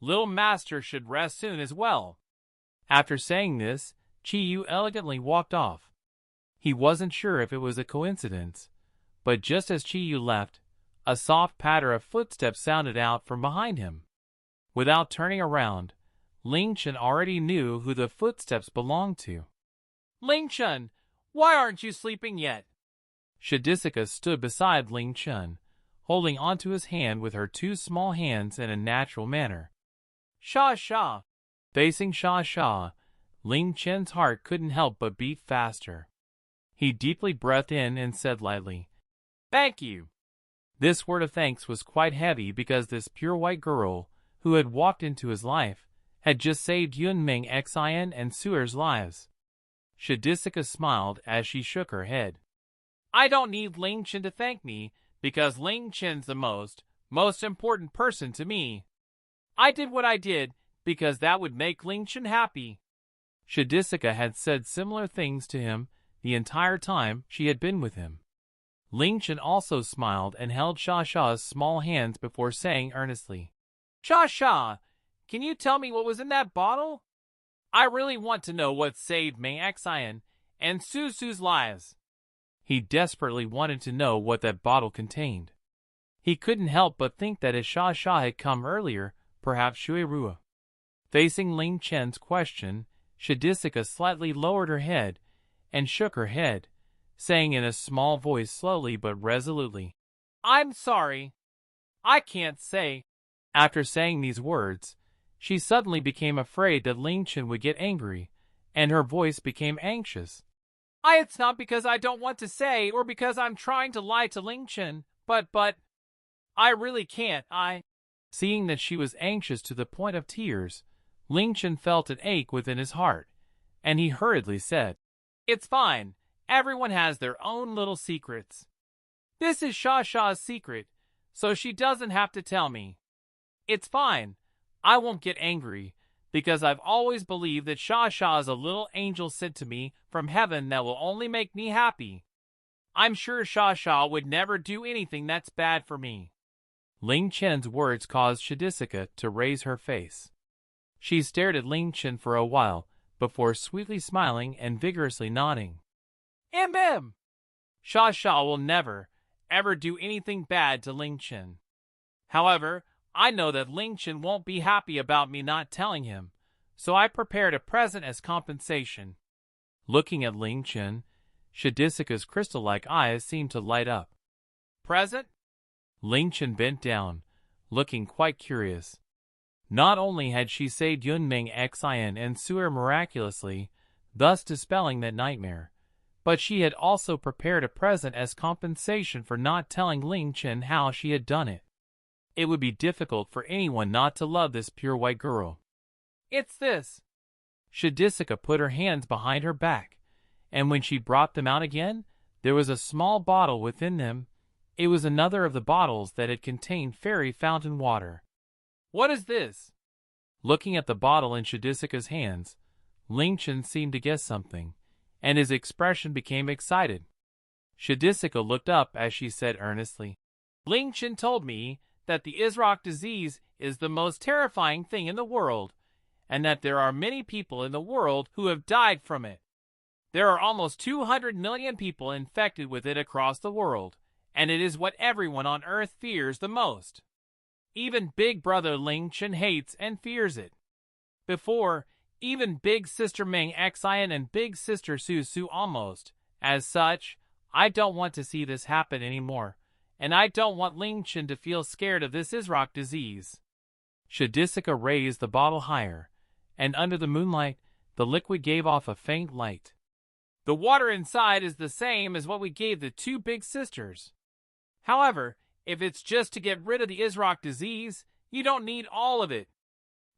Little master should rest soon as well. After saying this, Qiyu elegantly walked off. He wasn't sure if it was a coincidence, but just as Qiyu left, a soft patter of footsteps sounded out from behind him. Without turning around, Ling Chen already knew who the footsteps belonged to. Ling Chen, why aren't you sleeping yet? Shidisika stood beside Ling Chen, holding onto his hand with her two small hands in a natural manner. Sha Sha. Facing Sha Sha, Ling Chen's heart couldn't help but beat faster. He deeply breathed in and said lightly, "Thank you." This word of thanks was quite heavy because this pure white girl, who had walked into his life, had just saved Yunming Xian and Su'er's lives. Shidisika smiled as she shook her head. I don't need Ling Chen to thank me, because Ling Chen's the most important person to me. I did what I did because that would make Ling Chen happy. Shidisika had said similar things to him the entire time she had been with him. Ling Chen also smiled and held Sha Sha's small hands before saying earnestly, Sha Sha, can you tell me what was in that bottle? I really want to know what saved Ming Xian and Su's lives. He desperately wanted to know what that bottle contained. He couldn't help but think that if Sha Sha had come earlier, perhaps Shuirua. Facing Ling Chen's question, Shidisika slightly lowered her head and shook her head, saying in a small voice slowly but resolutely, I'm sorry. I can't say. After saying these words, she suddenly became afraid that Ling Chen would get angry, and her voice became anxious. It's not because I don't want to say or because I'm trying to lie to Ling Chen, but I really can't. Seeing that she was anxious to the point of tears, Ling Chen felt an ache within his heart, and he hurriedly said, It's fine. Everyone has their own little secrets. This is Sha Sha's secret, so she doesn't have to tell me. It's fine. I won't get angry, because I've always believed that Sha Sha is a little angel sent to me from heaven that will only make me happy. I'm sure Sha Sha would never do anything that's bad for me. Ling Chen's words caused Shidisika to raise her face. She stared at Ling Chen for a while, before sweetly smiling and vigorously nodding. Im. Sha Sha will never, ever do anything bad to Ling Chen. However, I know that Ling Chen won't be happy about me not telling him, so I prepared a present as compensation. Looking at Ling Chen, Shidisika's crystal-like eyes seemed to light up. Present? Ling Chen bent down, looking quite curious. Not only had she saved Yunming Xian and Su'er miraculously, thus dispelling that nightmare, but she had also prepared a present as compensation for not telling Ling Chen how she had done it. It would be difficult for anyone not to love this pure white girl. It's this. Shidisika put her hands behind her back, and when she brought them out again, there was a small bottle within them. It was another of the bottles that had contained fairy fountain water. What is this? Looking at the bottle in Shidisika's hands, Ling Chen seemed to guess something, and his expression became excited. Shidisika looked up as she said earnestly, Ling Chen told me that the Isrock disease is the most terrifying thing in the world, and that there are many people in the world who have died from it. There are almost 200 million people infected with it across the world, and it is what everyone on Earth fears the most. Even Big Brother Ling Chen hates and fears it. Before, even Big Sister Ming Xian and Big Sister Su Su almost. As such, I don't want to see this happen anymore, and I don't want Ling Chen to feel scared of this Isrock disease. Shadisika raised the bottle higher, and under the moonlight, the liquid gave off a faint light. The water inside is the same as what we gave the two big sisters. However, if it's just to get rid of the Isrock disease, you don't need all of it.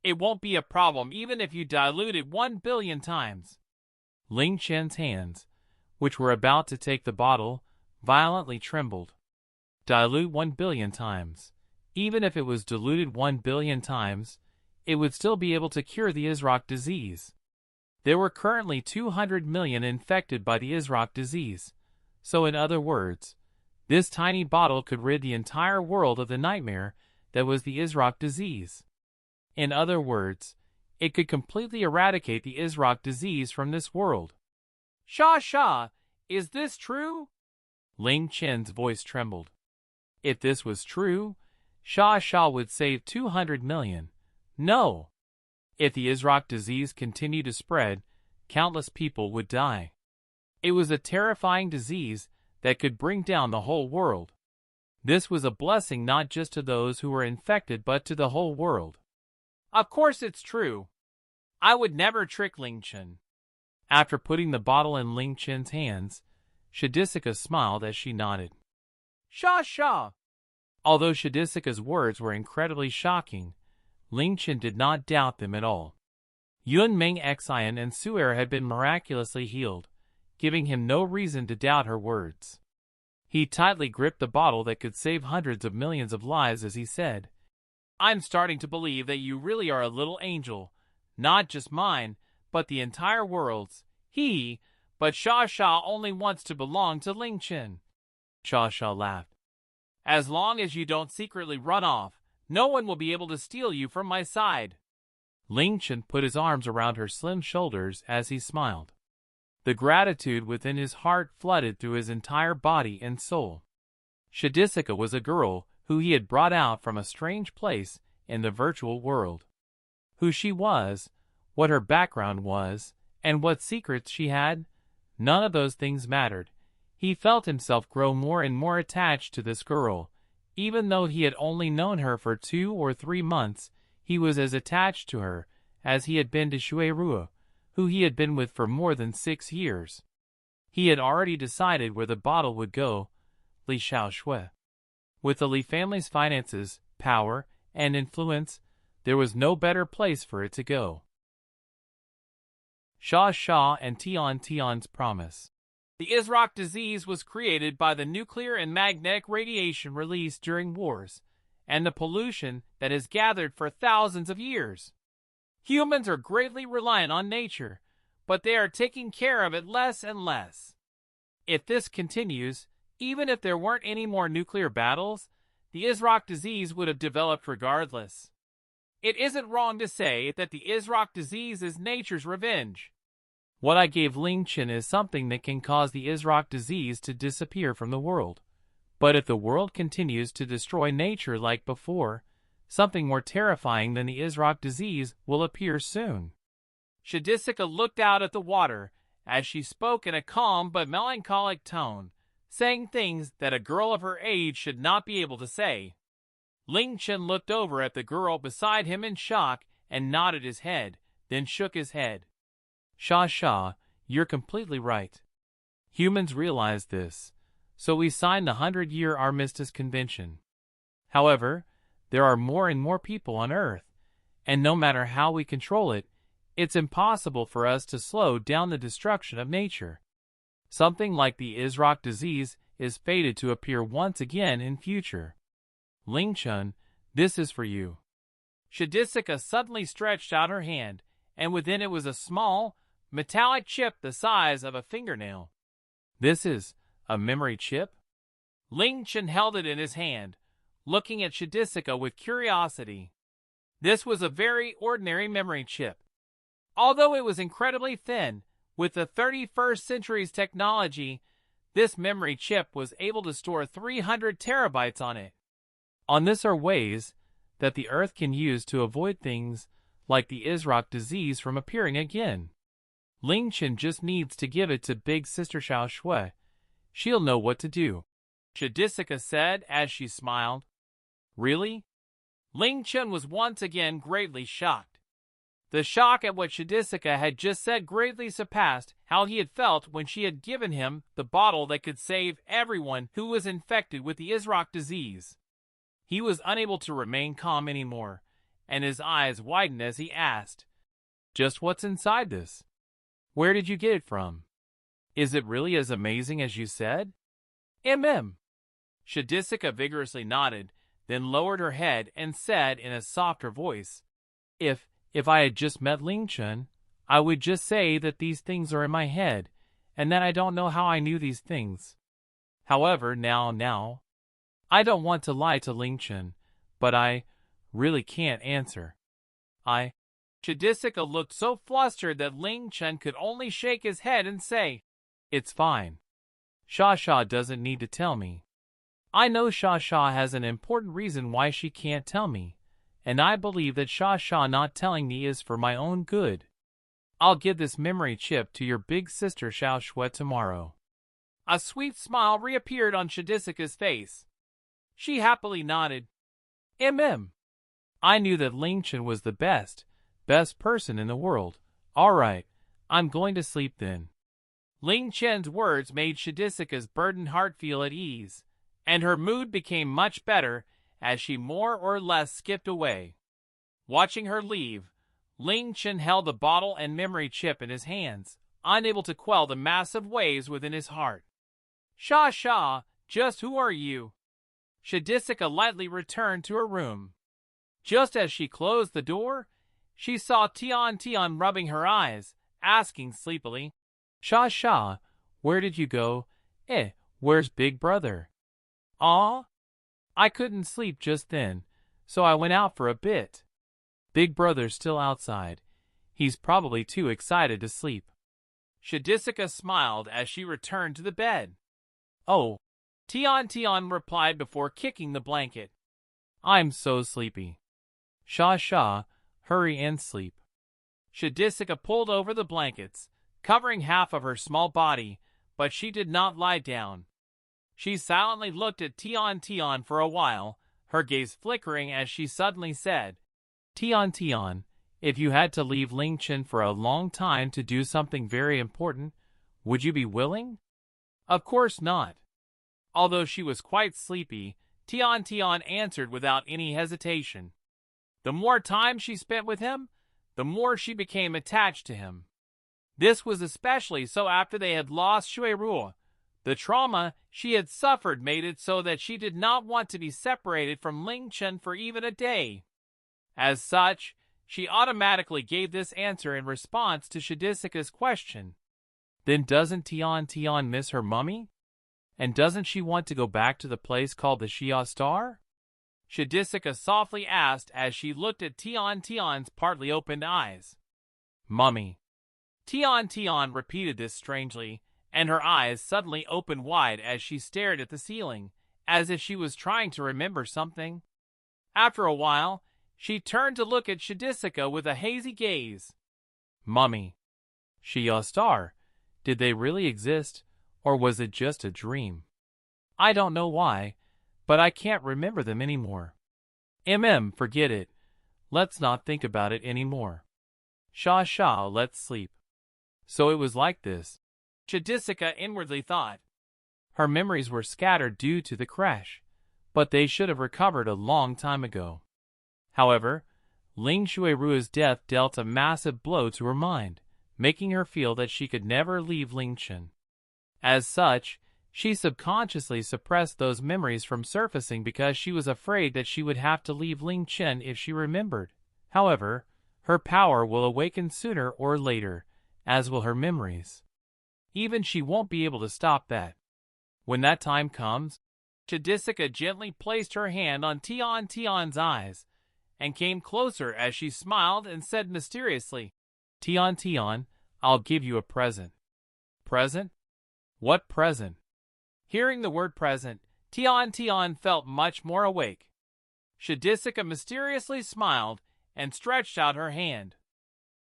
It won't be a problem even if you dilute it 1 billion times. Ling Chen's hands, which were about to take the bottle, violently trembled. Dilute 1 billion times. Even if it was diluted 1 billion times, it would still be able to cure the Isrock disease. There were currently 200 million infected by the Isrock disease, so in other words, this tiny bottle could rid the entire world of the nightmare that was the Isrock disease. In other words, it could completely eradicate the Isrock disease from this world. Sha, is this true? Ling Chen's voice trembled. If this was true, Sha would save 200 million. No! If the Isrock disease continued to spread, countless people would die. It was a terrifying disease that could bring down the whole world. This was a blessing not just to those who were infected but to the whole world. Of course it's true. I would never trick Ling Chen. After putting the bottle in Ling Chen's hands, Shadisika smiled as she nodded. Sha. Although Shadisika's words were incredibly shocking, Ling Chen did not doubt them at all. Yun Ming Xian and Su'er had been miraculously healed, giving him no reason to doubt her words. He tightly gripped the bottle that could save hundreds of millions of lives as he said, I'm starting to believe that you really are a little angel, not just mine, but the entire world's. But Sha only wants to belong to Ling Chen. Sha laughed. As long as you don't secretly run off, no one will be able to steal you from my side. Ling Chen put his arms around her slim shoulders as he smiled. The gratitude within his heart flooded through his entire body and soul. Shadisika was a girl who he had brought out from a strange place in the virtual world. Who she was, what her background was, and what secrets she had, none of those things mattered. He felt himself grow more and more attached to this girl. Even though he had only known her for 2 or 3 months, he was as attached to her as he had been to Shuirua, who he had been with for more than 6 years. He had already decided where the bottle would go, Li Shaoshui. With the Li family's finances, power, and influence, there was no better place for it to go. Sha and Tian's promise. The Isrock disease was created by the nuclear and magnetic radiation released during wars, and the pollution that has gathered for thousands of years. Humans are greatly reliant on nature, but they are taking care of it less and less. If this continues, even if there weren't any more nuclear battles, the Isrock disease would have developed regardless. It isn't wrong to say that the Isrock disease is nature's revenge. What I gave Ling Chen is something that can cause the Isrock disease to disappear from the world. But if the world continues to destroy nature like before, something more terrifying than the Isrock disease will appear soon. Shadisika looked out at the water as she spoke in a calm but melancholic tone, saying things that a girl of her age should not be able to say. Ling Chen looked over at the girl beside him in shock and nodded his head, then shook his head. Sha, you're completely right. Humans realize this, so we signed the 100-year Armistice Convention. However, there are more and more people on Earth, and no matter how we control it, it's impossible for us to slow down the destruction of nature. Something like the Isrock disease is fated to appear once again in future. Ling Chen, this is for you. Shadisika suddenly stretched out her hand, and within it was a small, metallic chip the size of a fingernail. This is a memory chip? Ling Chen held it in his hand, looking at Shadisika with curiosity. This was a very ordinary memory chip. Although it was incredibly thin, with the 31st century's technology, this memory chip was able to store 300 terabytes on it. On this or ways, that the Earth can use to avoid things like the Isrock disease from appearing again. Ling Chen just needs to give it to Big Sister Xiao Shui. She'll know what to do," Shadisika said as she smiled. "Really?" Ling Chen was once again greatly shocked. The shock at what Shadisika had just said greatly surpassed how he had felt when she had given him the bottle that could save everyone who was infected with the Isrock disease. He was unable to remain calm anymore, and his eyes widened as he asked, "Just what's inside this? Where did you get it from? Is it really as amazing as you said?" Shadisika vigorously nodded, then lowered her head and said in a softer voice, If I had just met Ling Chen, I would just say that these things are in my head, and that I don't know how I knew these things. However, now, I don't want to lie to Ling Chen, but I really can't answer. Shadisika looked so flustered that Ling Chen could only shake his head and say, "It's fine. Sha doesn't need to tell me. I know Sha has an important reason why she can't tell me, and I believe that Sha not telling me is for my own good. I'll give this memory chip to your big sister Xiao Shui tomorrow." A sweet smile reappeared on Shadisika's face. She happily nodded. I knew that Ling Chen was the best person in the world. All right, I'm going to sleep then. Ling Chen's words made Shadisika's burdened heart feel at ease, and her mood became much better as she more or less skipped away. Watching her leave, Ling Chen held the bottle and memory chip in his hands, unable to quell the massive waves within his heart. Sha, just who are you?" Shadisika lightly returned to her room. Just as she closed the door, she saw Tian rubbing her eyes, asking sleepily, Sha, where did you go? Where's Big Brother?" "Aw, I couldn't sleep just then, so I went out for a bit. Big Brother's still outside. He's probably too excited to sleep." Shadisika smiled as she returned to the bed. "Oh," Tian replied before kicking the blanket. "I'm so sleepy. Sha, hurry and sleep." Shadisika pulled over the blankets, covering half of her small body, but she did not lie down. She silently looked at Tian for a while, her gaze flickering as she suddenly said, Tian, if you had to leave Ling Chen for a long time to do something very important, would you be willing?" "Of course not." Although she was quite sleepy, Tian answered without any hesitation. The more time she spent with him, the more she became attached to him. This was especially so after they had lost Shura. The trauma she had suffered made it so that she did not want to be separated from Ling Chen for even a day. As such, she automatically gave this answer in response to Shadisika's question. Then doesn't Tian miss her mummy? And doesn't she want to go back to the place called the Xia Star? Shadisika softly asked as she looked at Tian's partly opened eyes. "Mummy." Tian repeated this strangely, and her eyes suddenly opened wide as she stared at the ceiling, as if she was trying to remember something. After a while, she turned to look at Shadisika with a hazy gaze. "Mummy. Xia Star, did they really exist, or was it just a dream? I don't know why, but I can't remember them anymore. Forget it. Let's not think about it anymore. Sha, let's sleep." So it was like this, Shadisika inwardly thought. Her memories were scattered due to the crash, but they should have recovered a long time ago. However, Ling Shuirua's death dealt a massive blow to her mind, making her feel that she could never leave Ling Chen. As such, she subconsciously suppressed those memories from surfacing because she was afraid that she would have to leave Ling Chen if she remembered. However, her power will awaken sooner or later, as will her memories. Even she won't be able to stop that. When that time comes, Shadisika gently placed her hand on Tian's eyes and came closer as she smiled and said mysteriously, Tian, I'll give you a present." "Present? What present?" Hearing the word present, Tian felt much more awake. Shadisika mysteriously smiled and stretched out her hand.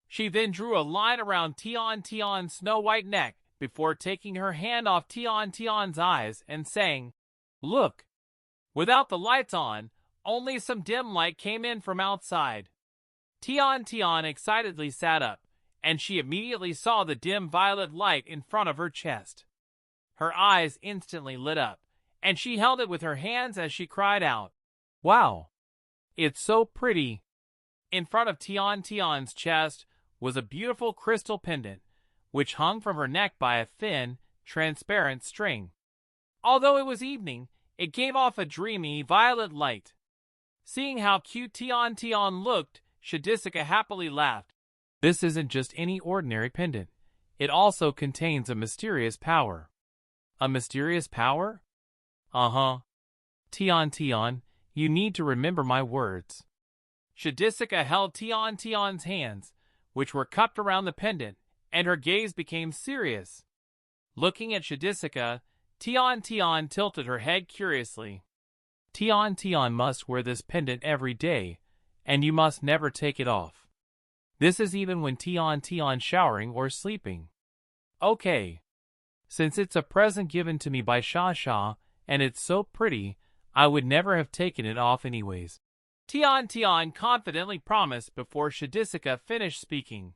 She then drew a line around Tian's snow-white neck before taking her hand off Tian's eyes and saying, "Look." Without the lights on, only some dim light came in from outside. Tian excitedly sat up, and she immediately saw the dim violet light in front of her chest. Her eyes instantly lit up, and she held it with her hands as she cried out, "Wow! It's so pretty!" In front of Tian's chest was a beautiful crystal pendant, which hung from her neck by a thin, transparent string. Although it was evening, it gave off a dreamy, violet light. Seeing how cute Tian looked, Shadisika happily laughed. This isn't just any ordinary pendant. It also contains a mysterious power. A mysterious power? Uh-huh. Tian, you need to remember my words. Shadisika held Tian's hands, which were cupped around the pendant, and her gaze became serious. Looking at Shadisika, Tian tilted her head curiously. Tian must wear this pendant every day, and you must never take it off. This is even when Tian showering or sleeping. Okay. Since it's a present given to me by Sha, and it's so pretty, I would never have taken it off anyways. Tian confidently promised before Shadisika finished speaking.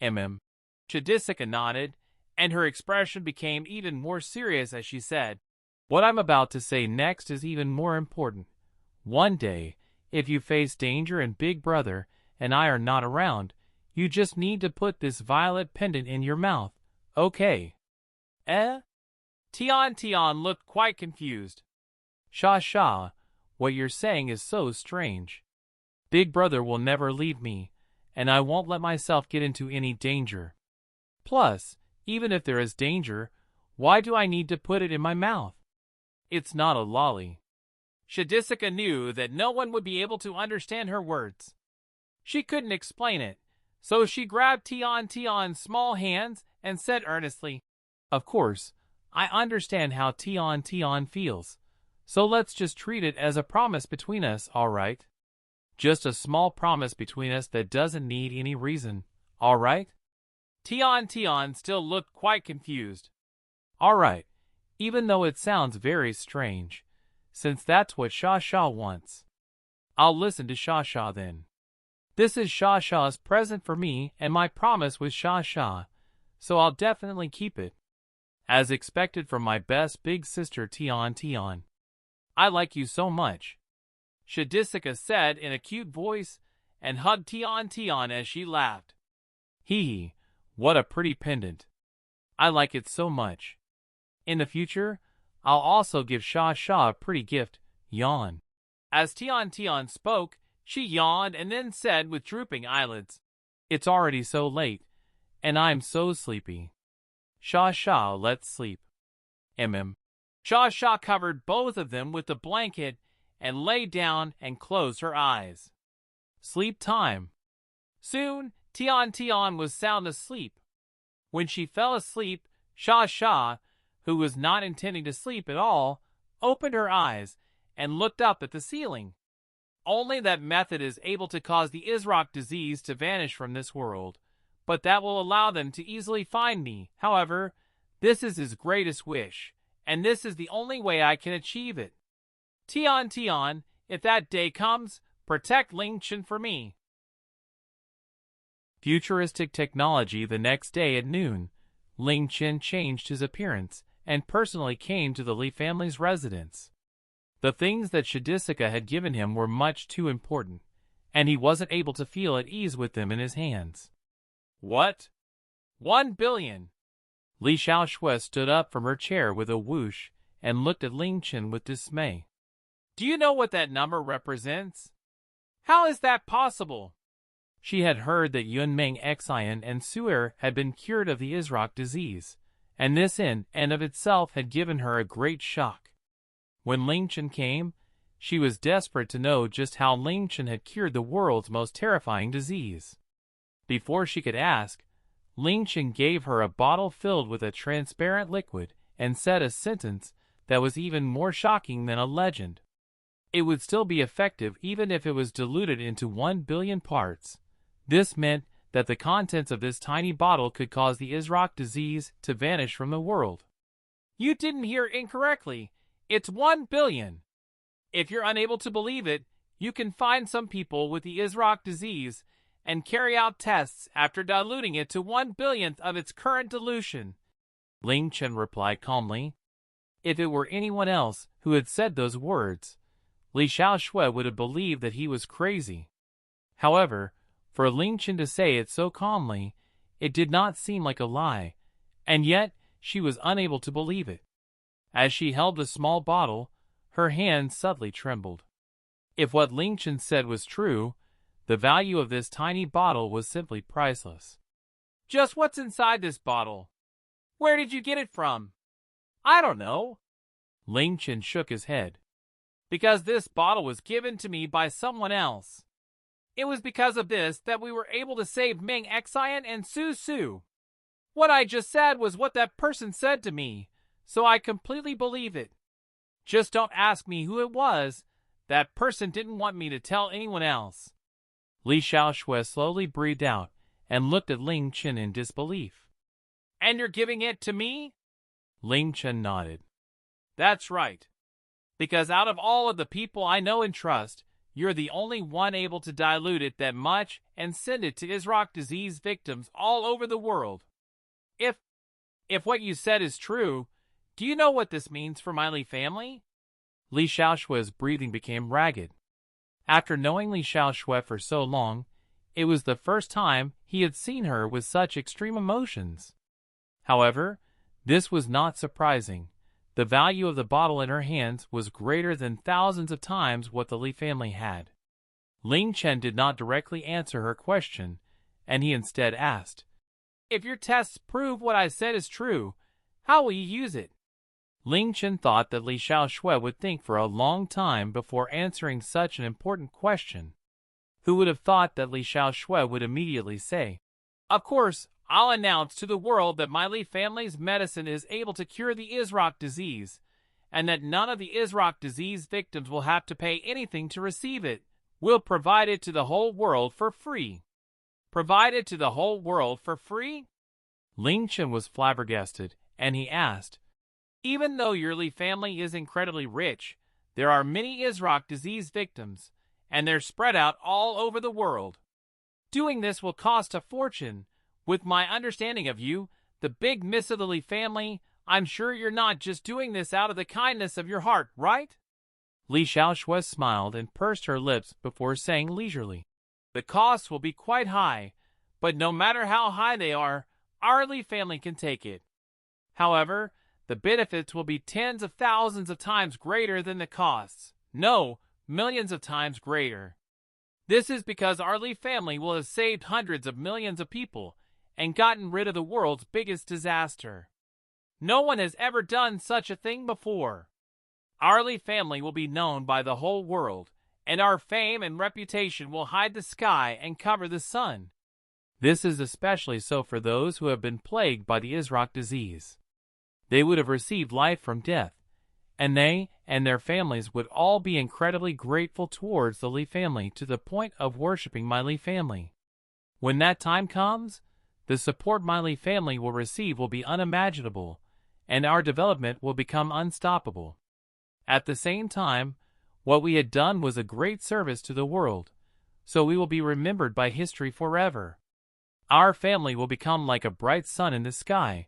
Shadisika nodded, and her expression became even more serious as she said, "What I'm about to say next is even more important. One day, if you face danger and Big Brother and I are not around, you just need to put this violet pendant in your mouth, okay?" Eh? Tian looked quite confused. Sha, what you're saying is so strange. Big Brother will never leave me, and I won't let myself get into any danger. Plus, even if there is danger, why do I need to put it in my mouth? It's not a lolly. Shadisika knew that no one would be able to understand her words. She couldn't explain it, so she grabbed Tian's small hands and said earnestly, "Of course, I understand how Tian feels, so let's just treat it as a promise between us, all right? Just a small promise between us that doesn't need any reason, all right?" Tian still looked quite confused. "All right, even though it sounds very strange, since that's what Sha wants. I'll listen to Sha then. This is Sha's present for me and my promise with Sha, so I'll definitely keep it. As expected from my best big sister Tian. I like you so much," Shadisika said in a cute voice and hugged Tian as she laughed. Hee, what a pretty pendant. I like it so much. In the future, I'll also give Sha a pretty gift, yawn. As Tian spoke, she yawned and then said with drooping eyelids, "It's already so late, and I'm so sleepy. Sha, let's sleep." Sha covered both of them with the blanket and lay down and closed her eyes. Sleep time. Soon, Tian was sound asleep. When she fell asleep, Sha, who was not intending to sleep at all, opened her eyes and looked up at the ceiling. Only that method is able to cause the Isrock disease to vanish from this world, but that will allow them to easily find me. However, this is his greatest wish, and this is the only way I can achieve it. Tian, if that day comes, protect Ling Chen for me. Futuristic technology. The next day at noon, Ling Chen changed his appearance and personally came to the Li family's residence. The things that Shadisika had given him were much too important, and he wasn't able to feel at ease with them in his hands. What? 1 billion! Li Xiaoshui stood up from her chair with a whoosh and looked at Ling Chen with dismay. Do you know what that number represents? How is that possible? She had heard that Yunmeng Xian and Su'er had been cured of the Isrock disease, and this in and of itself had given her a great shock. When Ling Chen came, she was desperate to know just how Ling Chen had cured the world's most terrifying disease. Before she could ask, Ling Chen gave her a bottle filled with a transparent liquid and said a sentence that was even more shocking than a legend. It would still be effective even if it was diluted into 1 billion parts. This meant that the contents of this tiny bottle could cause the Isrock disease to vanish from the world. You didn't hear incorrectly. It's 1 billion. If you're unable to believe it, you can find some people with the Isrock disease and carry out tests after diluting it to 1 billionth of its current dilution. Ling Chen replied calmly. If it were anyone else who had said those words, Li Xiaoshui would have believed that he was crazy. However, for Ling Chen to say it so calmly, it did not seem like a lie, and yet she was unable to believe it. As she held the small bottle, her hand subtly trembled. If what Ling Chen said was true, the value of this tiny bottle was simply priceless. Just what's inside this bottle? Where did you get it from? I don't know. Ling Chen shook his head. Because this bottle was given to me by someone else. It was because of this that we were able to save Ming Xian and Su Su. What I just said was what that person said to me, so I completely believe it. Just don't ask me who it was. That person didn't want me to tell anyone else. Li Xiaoshui slowly breathed out and looked at Ling Chen in disbelief. And you're giving it to me? Ling Chen nodded. That's right. Because out of all of the people I know and trust, you're the only one able to dilute it that much and send it to Isrock disease victims all over the world. If what you said is true, do you know what this means for my Li family? Li Xiaoshui's breathing became ragged. After knowing Li Xiaoshui for so long, it was the first time he had seen her with such extreme emotions. However, this was not surprising. The value of the bottle in her hands was greater than thousands of times what the Li family had. Ling Chen did not directly answer her question, and he instead asked, If your tests prove what I said is true, how will you use it? Ling Chen thought that Li Xiaoshui would think for a long time before answering such an important question. Who would have thought that Li Xiaoshui would immediately say, Of course, I'll announce to the world that my Li family's medicine is able to cure the Isrock disease, and that none of the Isrock disease victims will have to pay anything to receive it. We'll provide it to the whole world for free. Provide it to the whole world for free? Ling Chen was flabbergasted, and he asked, Even though your Li family is incredibly rich, there are many Isrock disease victims, and they're spread out all over the world. Doing this will cost a fortune. With my understanding of you, the big miss of the Li family, I'm sure you're not just doing this out of the kindness of your heart, right? Li Xiaoshui smiled and pursed her lips before saying leisurely, The costs will be quite high, but no matter how high they are, our Li family can take it. However, the benefits will be tens of thousands of times greater than the costs. No, millions of times greater. This is because our Li family will have saved hundreds of millions of people and gotten rid of the world's biggest disaster. No one has ever done such a thing before. Our Li family will be known by the whole world, and our fame and reputation will hide the sky and cover the sun. This is especially so for those who have been plagued by the Isrock disease. They would have received life from death, and they and their families would all be incredibly grateful towards the Li family to the point of worshipping my Li family. When that time comes, the support my Li family will receive will be unimaginable, and our development will become unstoppable. At the same time, what we had done was a great service to the world, so we will be remembered by history forever. Our family will become like a bright sun in the sky,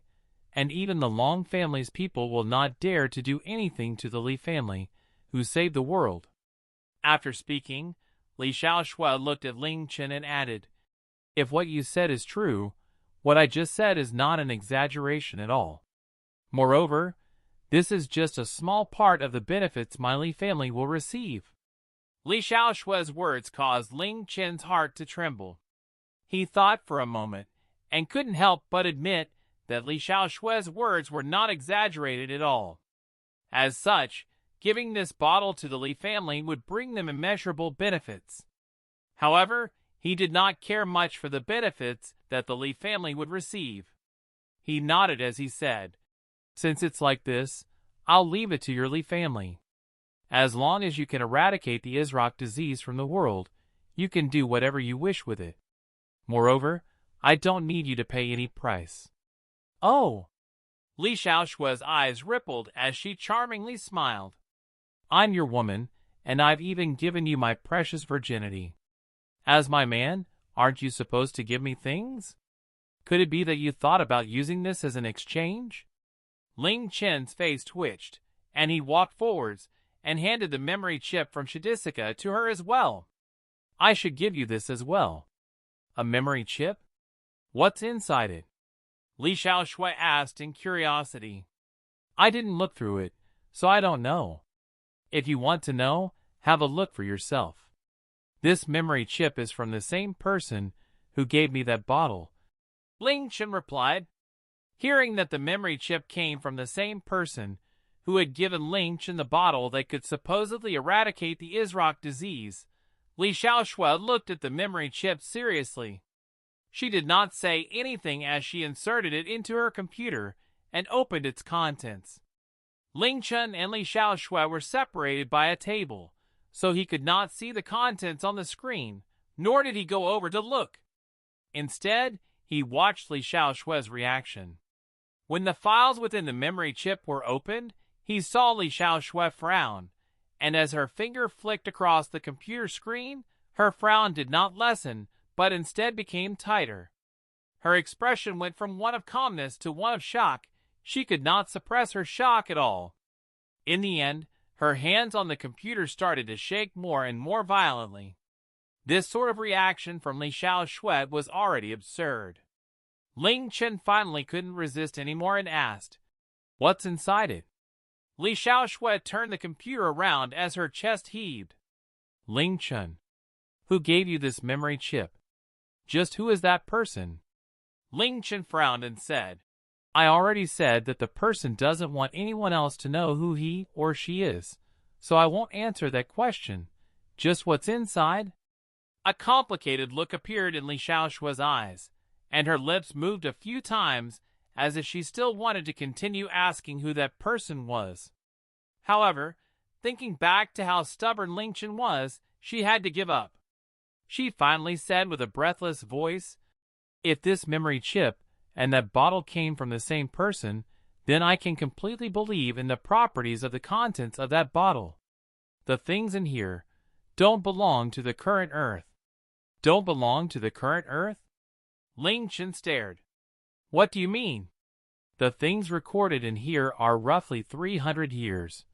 and even the Long family's people will not dare to do anything to the Li family, who saved the world. After speaking, Li Xiaoshui looked at Ling Chen and added, If what you said is true, what I just said is not an exaggeration at all. Moreover, this is just a small part of the benefits my Li family will receive. Li Xiaoshui's words caused Ling Chen's heart to tremble. He thought for a moment, and couldn't help but admit that Li Xiaoshui's words were not exaggerated at all. As such, giving this bottle to the Li family would bring them immeasurable benefits. However, he did not care much for the benefits that the Li family would receive. He nodded as he said, Since it's like this, I'll leave it to your Li family. As long as you can eradicate the Isrock disease from the world, you can do whatever you wish with it. Moreover, I don't need you to pay any price. Oh! Li Xiaoshua's eyes rippled as she charmingly smiled. I'm your woman, and I've even given you my precious virginity. As my man, aren't you supposed to give me things? Could it be that you thought about using this as an exchange? Ling Chen's face twitched, and he walked forwards and handed the memory chip from Shadisika to her as well. I should give you this as well. A memory chip? What's inside it? Li Xiaoshue asked in curiosity. I didn't look through it, so I don't know. If you want to know, have a look for yourself. This memory chip is from the same person who gave me that bottle, Ling Chen replied. Hearing that the memory chip came from the same person who had given Ling Chen the bottle that could supposedly eradicate the Isrock disease, Li Xiaoshue looked at the memory chip seriously. She did not say anything as she inserted it into her computer and opened its contents. Ling Chen and Li Xiaoshue were separated by a table, so he could not see the contents on the screen, nor did he go over to look. Instead, he watched Li Xiaoshue's reaction. When the files within the memory chip were opened, he saw Li Xiaoshue frown, and as her finger flicked across the computer screen, her frown did not lessen, but instead became tighter. Her expression went from one of calmness to one of shock. She could not suppress her shock at all. In the end, her hands on the computer started to shake more and more violently. This sort of reaction from Li Xiaoshue was already absurd. Ling Chen finally couldn't resist anymore and asked, "What's inside it?" Li Xiaoshue turned the computer around as her chest heaved. Ling Chen, who gave you this memory chip? Just who is that person? Ling Chen frowned and said, I already said that the person doesn't want anyone else to know who he or she is, so I won't answer that question. Just what's inside? A complicated look appeared in Li Xiaoshue's eyes, and her lips moved a few times as if she still wanted to continue asking who that person was. However, thinking back to how stubborn Ling Chen was, she had to give up. She finally said with a breathless voice, "If this memory chip and that bottle came from the same person, then I can completely believe in the properties of the contents of that bottle. The things in here don't belong to the current Earth." Don't belong to the current Earth? Ling Chen stared. What do you mean? The things recorded in here are roughly 300 years.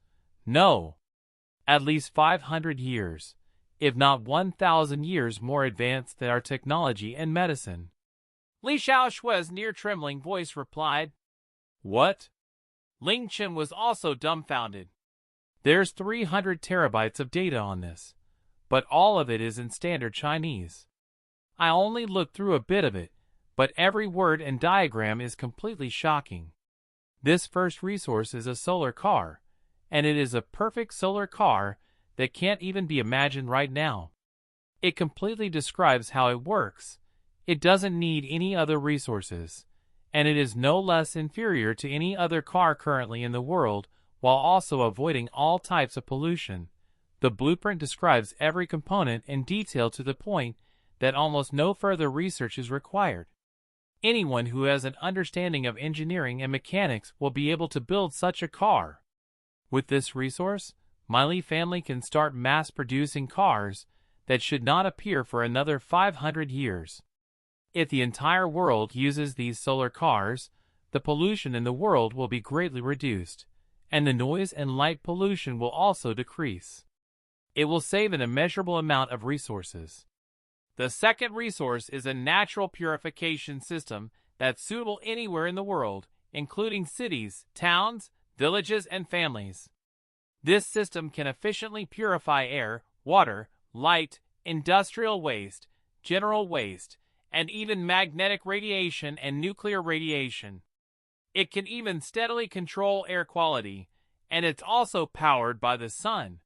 No, at least 500 years, if not 1,000 years more advanced than our technology and medicine. Li Xiaoshue's near-trembling voice replied. What? Ling Chen was also dumbfounded. There's 300 terabytes of data on this, but all of it is in standard Chinese. I only looked through a bit of it, but every word and diagram is completely shocking. This first resource is a solar car, and it is a perfect solar car that can't even be imagined right now. It completely describes how it works. It doesn't need any other resources, and it is no less inferior to any other car currently in the world, while also avoiding all types of pollution. The blueprint describes every component in detail to the point that almost no further research is required. Anyone who has an understanding of engineering and mechanics will be able to build such a car. With this resource, my Li family can start mass-producing cars that should not appear for another 500 years. If the entire world uses these solar cars, the pollution in the world will be greatly reduced, and the noise and light pollution will also decrease. It will save an immeasurable amount of resources. The second resource is a natural purification system that's suitable anywhere in the world, including cities, towns, villages, and families. This system can efficiently purify air, water, light, industrial waste, general waste, and even magnetic radiation and nuclear radiation. It can even steadily control air quality, and it's also powered by the sun.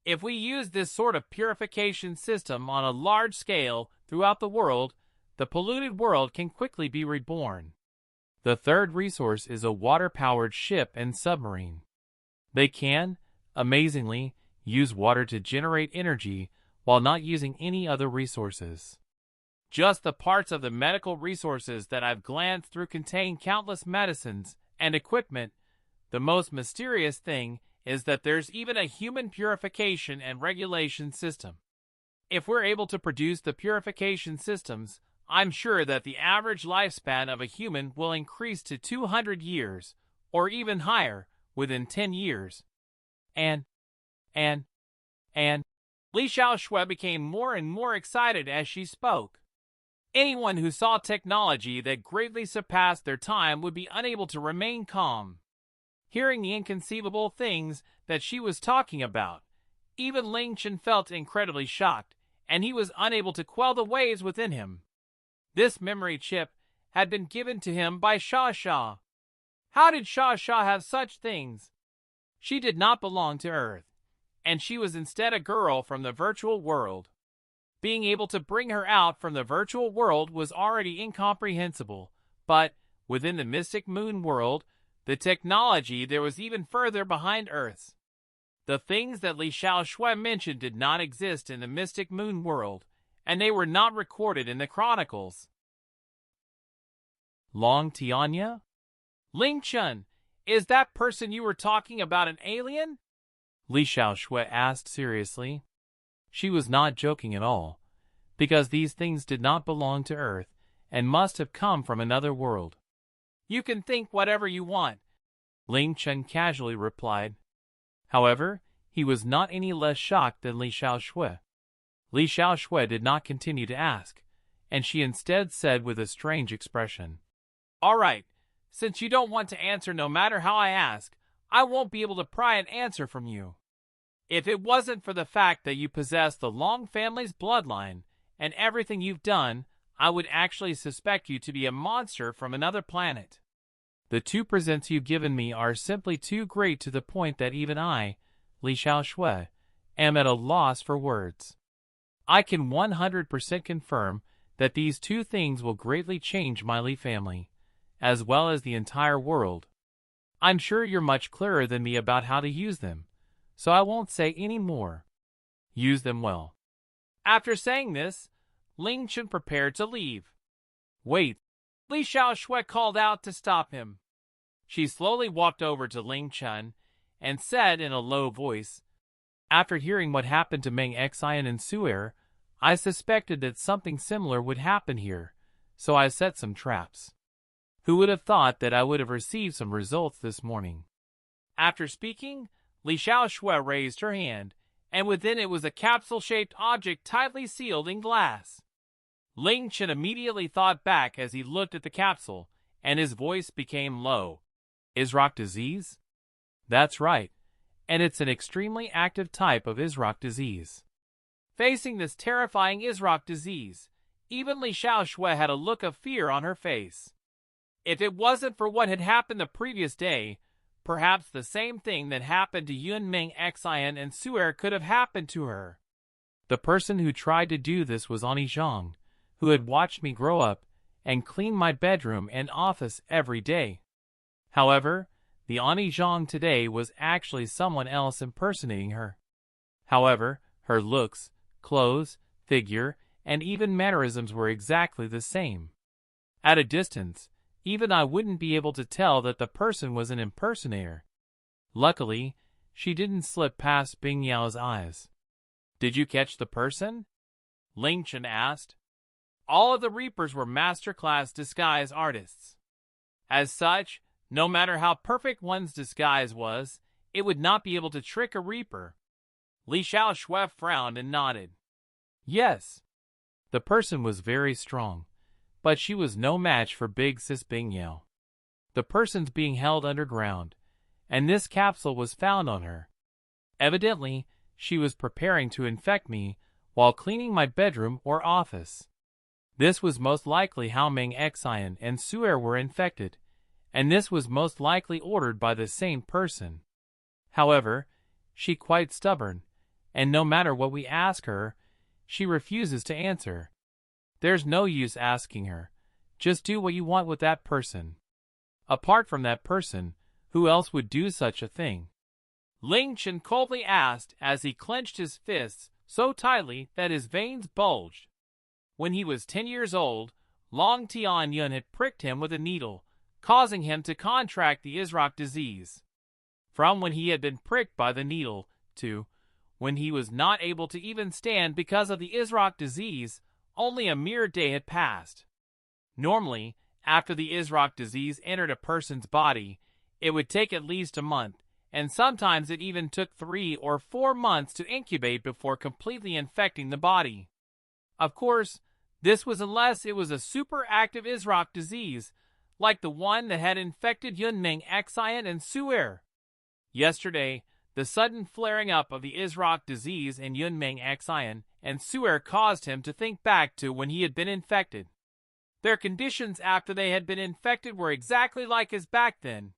If we use this sort of purification system on a large scale throughout the world, the polluted world can quickly be reborn. The third resource is a water-powered ship and submarine. They can, amazingly, use water to generate energy while not using any other resources. Just the parts of the medical resources that I've glanced through contain countless medicines and equipment. The most mysterious thing is that there's even a human purification and regulation system. If we're able to produce the purification systems, I'm sure that the average lifespan of a human will increase to 200 years, or even higher, within 10 years. And Li Xiaoshui became more and more excited as she spoke. Anyone who saw technology that greatly surpassed their time would be unable to remain calm. Hearing the inconceivable things that she was talking about, even Ling Chen felt incredibly shocked, and he was unable to quell the waves within him. This memory chip had been given to him by Xia Xia. How did Xia Xia have such things? She did not belong to Earth, and she was instead a girl from the virtual world. Being able to bring her out from the virtual world was already incomprehensible, but within the mystic moon world, the technology there was even further behind Earth's. The things that Li Xiaoshui mentioned did not exist in the mystic moon world, and they were not recorded in the chronicles. Long Tianya? Ling Chen, is that person you were talking about an alien? Li Xiaoshui asked seriously. She was not joking at all, because these things did not belong to Earth and must have come from another world. You can think whatever you want, Ling Chen casually replied. However, he was not any less shocked than Li Xiaoshui. Li Xiaoshui did not continue to ask, and she instead said with a strange expression, "All right, since you don't want to answer no matter how I ask, I won't be able to pry an answer from you. If it wasn't for the fact that you possess the Long family's bloodline and everything you've done, I would actually suspect you to be a monster from another planet. The 2 presents you've given me are simply too great to the point that even I, Li Xiaoshui, am at a loss for words. I can 100% confirm that these 2 things will greatly change my Li family, as well as the entire world. I'm sure you're much clearer than me about how to use them, so I won't say any more. Use them well." After saying this, Ling Chen prepared to leave. "Wait," Li Xiaoshui called out to stop him. She slowly walked over to Ling Chen and said in a low voice, "After hearing what happened to Meng Xian and Su'er, I suspected that something similar would happen here, so I set some traps. Who would have thought that I would have received some results this morning?" After speaking, Li Xiaoshui raised her hand, and within it was a capsule-shaped object tightly sealed in glass. Ling Chen immediately thought back as he looked at the capsule, and his voice became low. "Isrock disease?" "That's right, and it's an extremely active type of Isrock disease." Facing this terrifying Isrock disease, even Li Xiaoshui had a look of fear on her face. If it wasn't for what had happened the previous day, perhaps the same thing that happened to Yun Meng Xian and Su'er could have happened to her. The person who tried to do this was Ani Zhang, who had watched me grow up and clean my bedroom and office every day. However, the Ani Zhang today was actually someone else impersonating her. However, her looks, clothes, figure, and even mannerisms were exactly the same. At a distance, even I wouldn't be able to tell that the person was an impersonator. Luckily, she didn't slip past Bing Yao's eyes. "Did you catch the person?" Ling Chen asked. All of the Reapers were master-class disguise artists. As such, no matter how perfect one's disguise was, it would not be able to trick a Reaper. Li Xiaoshui frowned and nodded. "Yes." The person was very strong, but she was no match for Big Sis Bing Yao. The person's being held underground, and this capsule was found on her. Evidently, she was preparing to infect me while cleaning my bedroom or office. This was most likely how Meng Xian and Su'er were infected, and this was most likely ordered by the same person. However, she's quite stubborn, and no matter what we ask her, she refuses to answer. There's no use asking her. Just do what you want with that person. Apart from that person, who else would do such a thing? Ling Chen coldly asked as he clenched his fists so tightly that his veins bulged. When he was 10 years old, Long Tian had pricked him with a needle, causing him to contract the Izrak disease. From when he had been pricked by the needle to when he was not able to even stand because of the Izrak disease, only a mere day had passed. Normally, after the Izrak disease entered a person's body, it would take at least a month, and sometimes it even took 3 or 4 months to incubate before completely infecting the body. Of course, this was unless it was a super active Izrak disease, like the one that had infected Yunming, Xian, and Suer. Yesterday, the sudden flaring up of the Izrak disease in Yunming, Xian, and Suer caused him to think back to when he had been infected. Their conditions after they had been infected were exactly like his back then.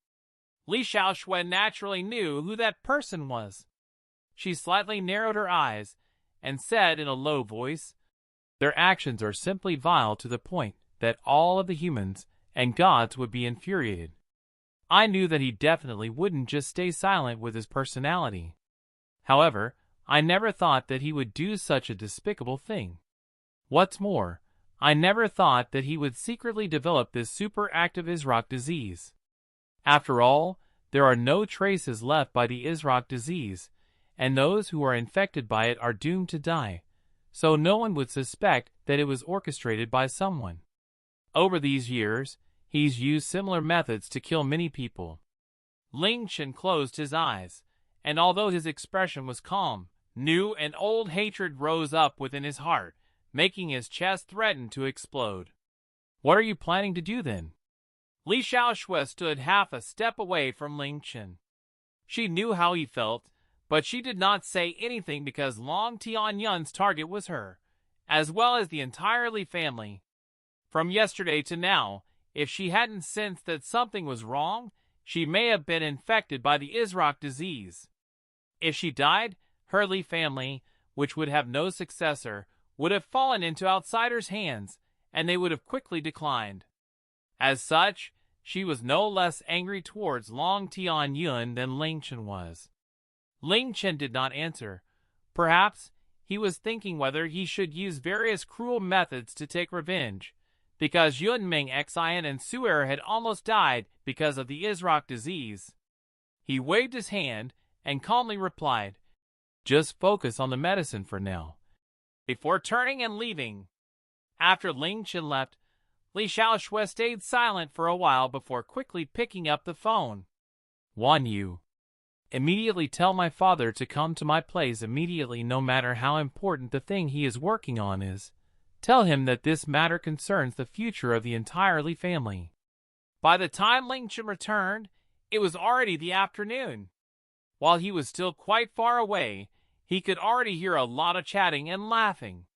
Li Xiaoxuan naturally knew who that person was. She slightly narrowed her eyes and said in a low voice, "Their actions are simply vile to the point that all of the humans and gods would be infuriated." I knew that he definitely wouldn't just stay silent with his personality. However, I never thought that he would do such a despicable thing. What's more, I never thought that he would secretly develop this super active Izrak disease. After all, there are no traces left by the Izrak disease, and those who are infected by it are doomed to die, so no one would suspect that it was orchestrated by someone. Over these years, he's used similar methods to kill many people. Ling Chen closed his eyes, and although his expression was calm, new and old hatred rose up within his heart, making his chest threaten to explode. "What are you planning to do then?" Li Xiaoxue stood half a step away from Ling Chen. She knew how he felt, but she did not say anything because Long Tianyun's target was her, as well as the entire Li family. From yesterday to now, if she hadn't sensed that something was wrong, she may have been infected by the Izrak disease. If she died, her Li family, which would have no successor, would have fallen into outsiders' hands, and they would have quickly declined. As such, she was no less angry towards Long Tianyun than Ling Chen was. Ling Chen did not answer. Perhaps he was thinking whether he should use various cruel methods to take revenge, because Yunming, Xian, and Suer had almost died because of the Izrak disease. He waved his hand and calmly replied, "Just focus on the medicine for now," before turning and leaving. After Ling Chen left, Li Xiaoxue stayed silent for a while before quickly picking up the phone. "Wan Yu, immediately tell my father to come to my place immediately, no matter how important the thing he is working on is. Tell him that this matter concerns the future of the entire Li family." By the time Ling Chen returned, it was already the afternoon. While he was still quite far away, he could already hear a lot of chatting and laughing.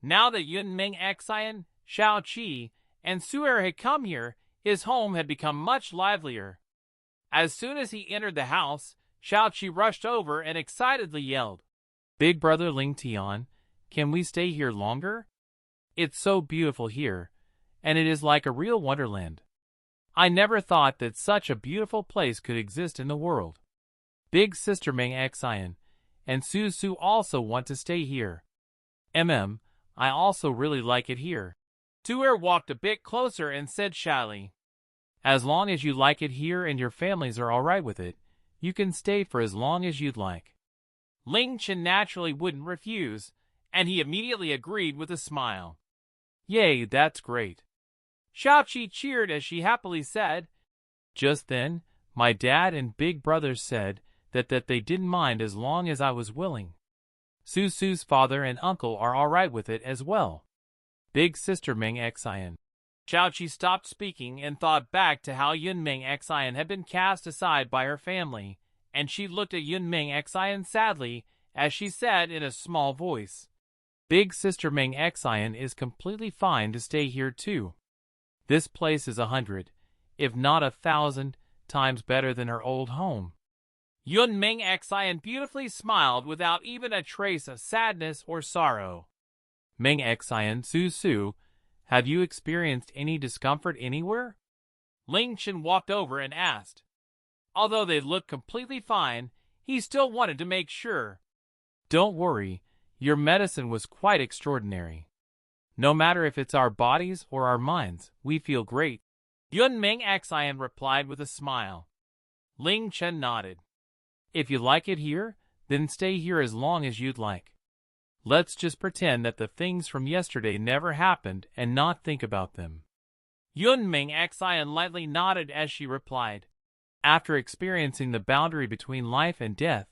Now that Yunming, Xian, Shao Qi, and Suer had come here, his home had become much livelier. As soon as he entered the house, Shao Qi rushed over and excitedly yelled, "Big brother Ling Tian, can we stay here longer? It's so beautiful here, and it is like a real wonderland. I never thought that such a beautiful place could exist in the world. Big sister Ming Xian and Su Su also want to stay here. I also really like it here." Suer walked a bit closer and said shyly, "As long as you like it here and your families are all right with it, you can stay for as long as you'd like." Ling Chen naturally wouldn't refuse, and he immediately agreed with a smile. "Yay, that's great." Shao Qi cheered as she happily said, "Just then, my dad and big brothers said that they didn't mind as long as I was willing. Su Su's father and uncle are all right with it as well. Big sister Ming Xian." Shao Qi stopped speaking and thought back to how Yunming Xian had been cast aside by her family, and she looked at Yunming Xian sadly as she said in a small voice, "Big sister Ming Xian is completely fine to stay here too. This place is 100, if not 1,000, times better than her old home." Yunming Xian beautifully smiled without even a trace of sadness or sorrow. "Ming Xian, Su Su, have you experienced any discomfort anywhere?" Ling Chen walked over and asked. Although they looked completely fine, he still wanted to make sure. Don't worry, your medicine was quite extraordinary. No matter if it's our bodies or our minds, we feel great. Yunming Xian replied with a smile. Ling Chen nodded. If you like it here, then stay here as long as you'd like. Let's just pretend that the things from yesterday never happened and not think about them. Yunming Xian lightly nodded as she replied. After experiencing the boundary between life and death,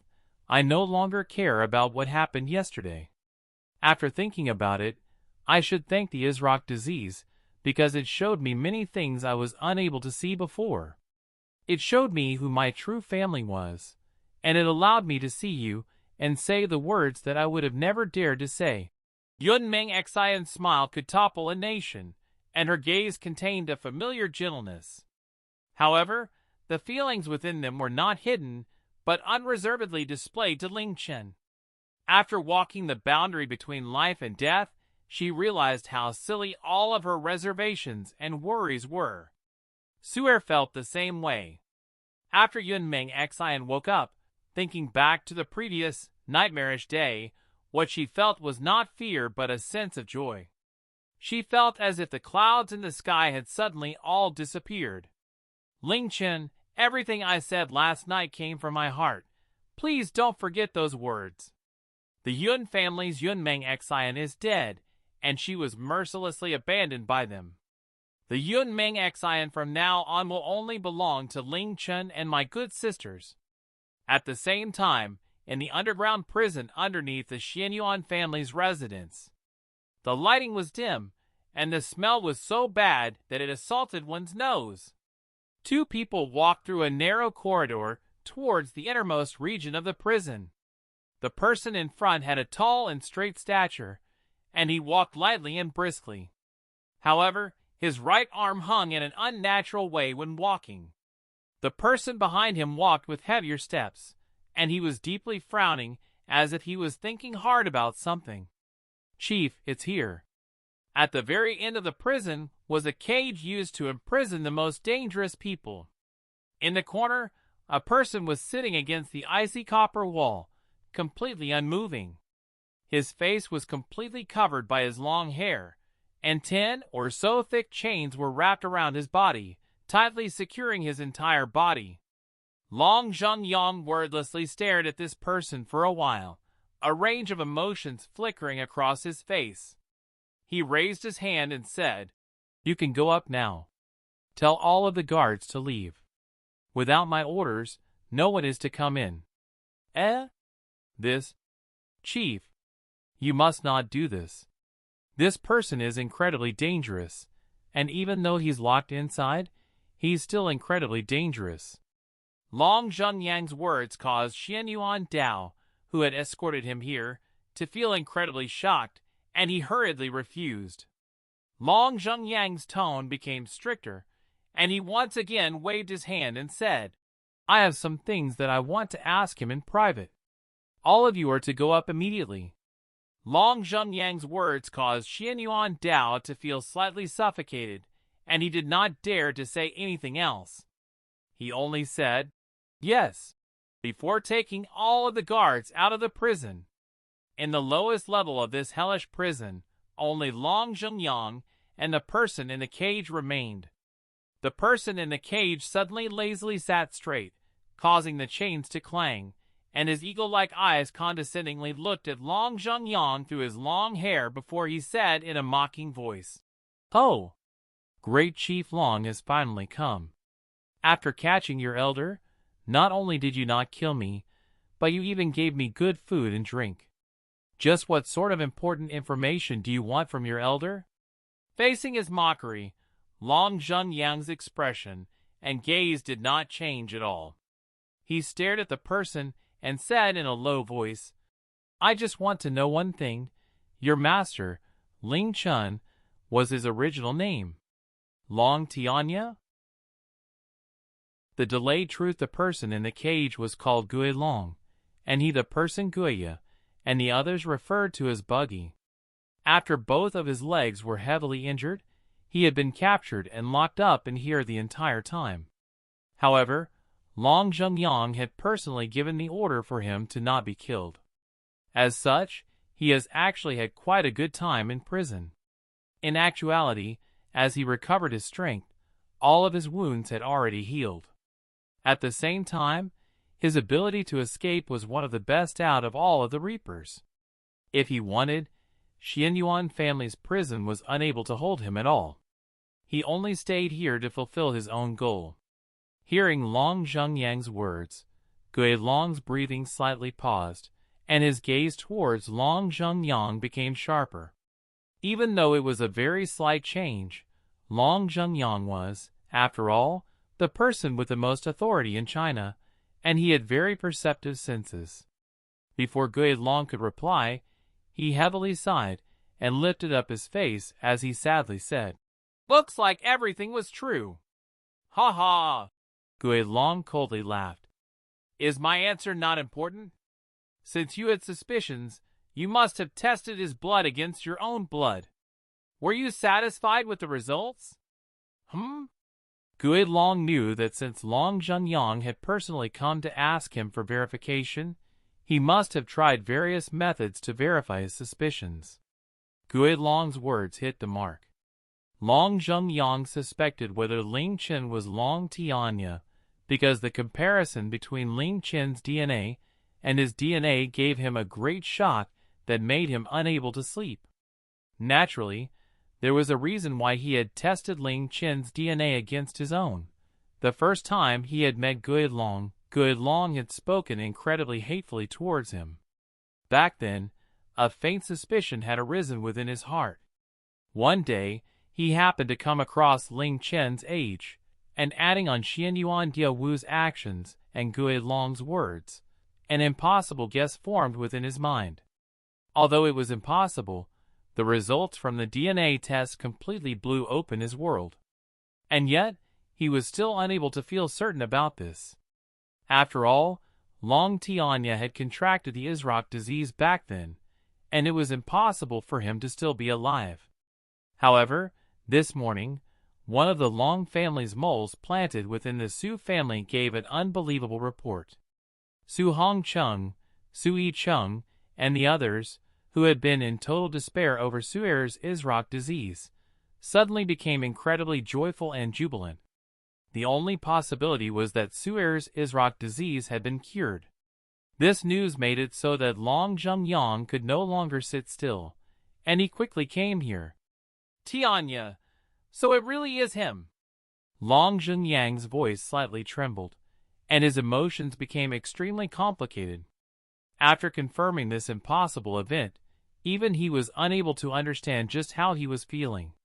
I no longer care about what happened yesterday. After thinking about it, I should thank the Isrock disease, because it showed me many things I was unable to see before. It showed me who my true family was, and it allowed me to see you and say the words that I would have never dared to say. Yunming Xian's smile could topple a nation, and her gaze contained a familiar gentleness. However, the feelings within them were not hidden, but unreservedly displayed to Ling Chen. After walking the boundary between life and death, she realized how silly all of her reservations and worries were. Suer felt the same way. After Yunming Xian woke up, thinking back to the previous, nightmarish day, what she felt was not fear but a sense of joy. She felt as if the clouds in the sky had suddenly all disappeared. Ling Chen, everything I said last night came from my heart. Please don't forget those words. The Yun family's Yunming Xian is dead, and she was mercilessly abandoned by them. The Yunming Xian from now on will only belong to Ling Chen and my good sisters. At the same time, in the underground prison underneath the Xianyuan family's residence, the lighting was dim, and the smell was so bad that it assaulted one's nose. Two people walked through a narrow corridor towards the innermost region of the prison. The person in front had a tall and straight stature, and he walked lightly and briskly. However, his right arm hung in an unnatural way when walking. The person behind him walked with heavier steps, and he was deeply frowning as if he was thinking hard about something. Chief, it's here. At the very end of the prison was a cage used to imprison the most dangerous people. In the corner, a person was sitting against the icy copper wall, completely unmoving. His face was completely covered by his long hair, and 10 or so thick chains were wrapped around his body, tightly securing his entire body. Long Zhengyang wordlessly stared at this person for a while, a range of emotions flickering across his face. He raised his hand and said, "You can go up now. Tell all of the guards to leave. Without my orders, no one is to come in." This? Chief, you must not do this. This person is incredibly dangerous, and even though he's locked inside, he's still incredibly dangerous. Long Zhengyang's words caused Xianyuan Dao, who had escorted him here, to feel incredibly shocked, and he hurriedly refused. Long Zhengyang's tone became stricter, and he once again waved his hand and said, "I have some things that I want to ask him in private. All of you are to go up immediately." Long Zhengyang's words caused Xianyuan Dao to feel slightly suffocated, and he did not dare to say anything else. He only said, "Yes," before taking all of the guards out of the prison. In the lowest level of this hellish prison, only Long Zhengyang and the person in the cage remained. The person in the cage suddenly lazily sat straight, causing the chains to clang, and his eagle-like eyes condescendingly looked at Long Zhengyang through his long hair before he said in a mocking voice, "Oh, great Chief Long has finally come. After catching your elder, not only did you not kill me, but you even gave me good food and drink. Just what sort of important information do you want from your elder?" Facing his mockery, Long Zhengyang's expression and gaze did not change at all. He stared at the person and said in a low voice, "I just want to know one thing. Your master, Ling Chen, was his original name Long Tianya?" The delayed truth, the person in the cage was called Gui Long, and he the person Guya, and the others referred to as Buggy. After both of his legs were heavily injured, he had been captured and locked up in here the entire time. However, Long Zhengyang had personally given the order for him to not be killed. As such, he has actually had quite a good time in prison. In actuality, as he recovered his strength, all of his wounds had already healed. At the same time, his ability to escape was one of the best out of all of the Reapers. If he wanted, Xianyuan family's prison was unable to hold him at all. He only stayed here to fulfill his own goal. Hearing Long Zhengyang's words, Gui Long's breathing slightly paused, and his gaze towards Long Zhengyang became sharper. Even though it was a very slight change, Long Zhengyang was, after all, the person with the most authority in China, and he had very perceptive senses. Before Gui Long could reply, he heavily sighed and lifted up his face as he sadly said, "Looks like everything was true." "Ha ha!" Gui Long coldly laughed. "Is my answer not important? Since you had suspicions, you must have tested his blood against your own blood. Were you satisfied with the results?" Gui Long knew that since Long Zhengyang had personally come to ask him for verification, he must have tried various methods to verify his suspicions. Gui Long's words hit the mark. Long Zhengyang suspected whether Ling Chen was Long Tian because the comparison between Ling Chen's DNA and his DNA gave him a great shock that made him unable to sleep. Naturally, there was a reason why he had tested Ling Chen's DNA against his own. The first time he had met Gui Long had spoken incredibly hatefully towards him. Back then, a faint suspicion had arisen within his heart. One day, he happened to come across Ling Chen's age, and adding on Xianyuan Diawu's actions and Gui Long's words, an impossible guess formed within his mind. Although it was impossible, the results from the DNA test completely blew open his world. And yet, he was still unable to feel certain about this. After all, Long Tianya had contracted the Isrock disease back then, and it was impossible for him to still be alive. However, this morning, one of the Long family's moles planted within the Su family gave an unbelievable report. Su Hongcheng, Su Yicheng, and the others, who had been in total despair over Su'er's Isrock disease, suddenly became incredibly joyful and jubilant. The only possibility was that Su'er's Isrock disease had been cured. This news made it so that Long Zhengyang could no longer sit still, and he quickly came here. "Tianya, so it really is him." Long Zhengyang's voice slightly trembled, and his emotions became extremely complicated. After confirming this impossible event, even he was unable to understand just how he was feeling.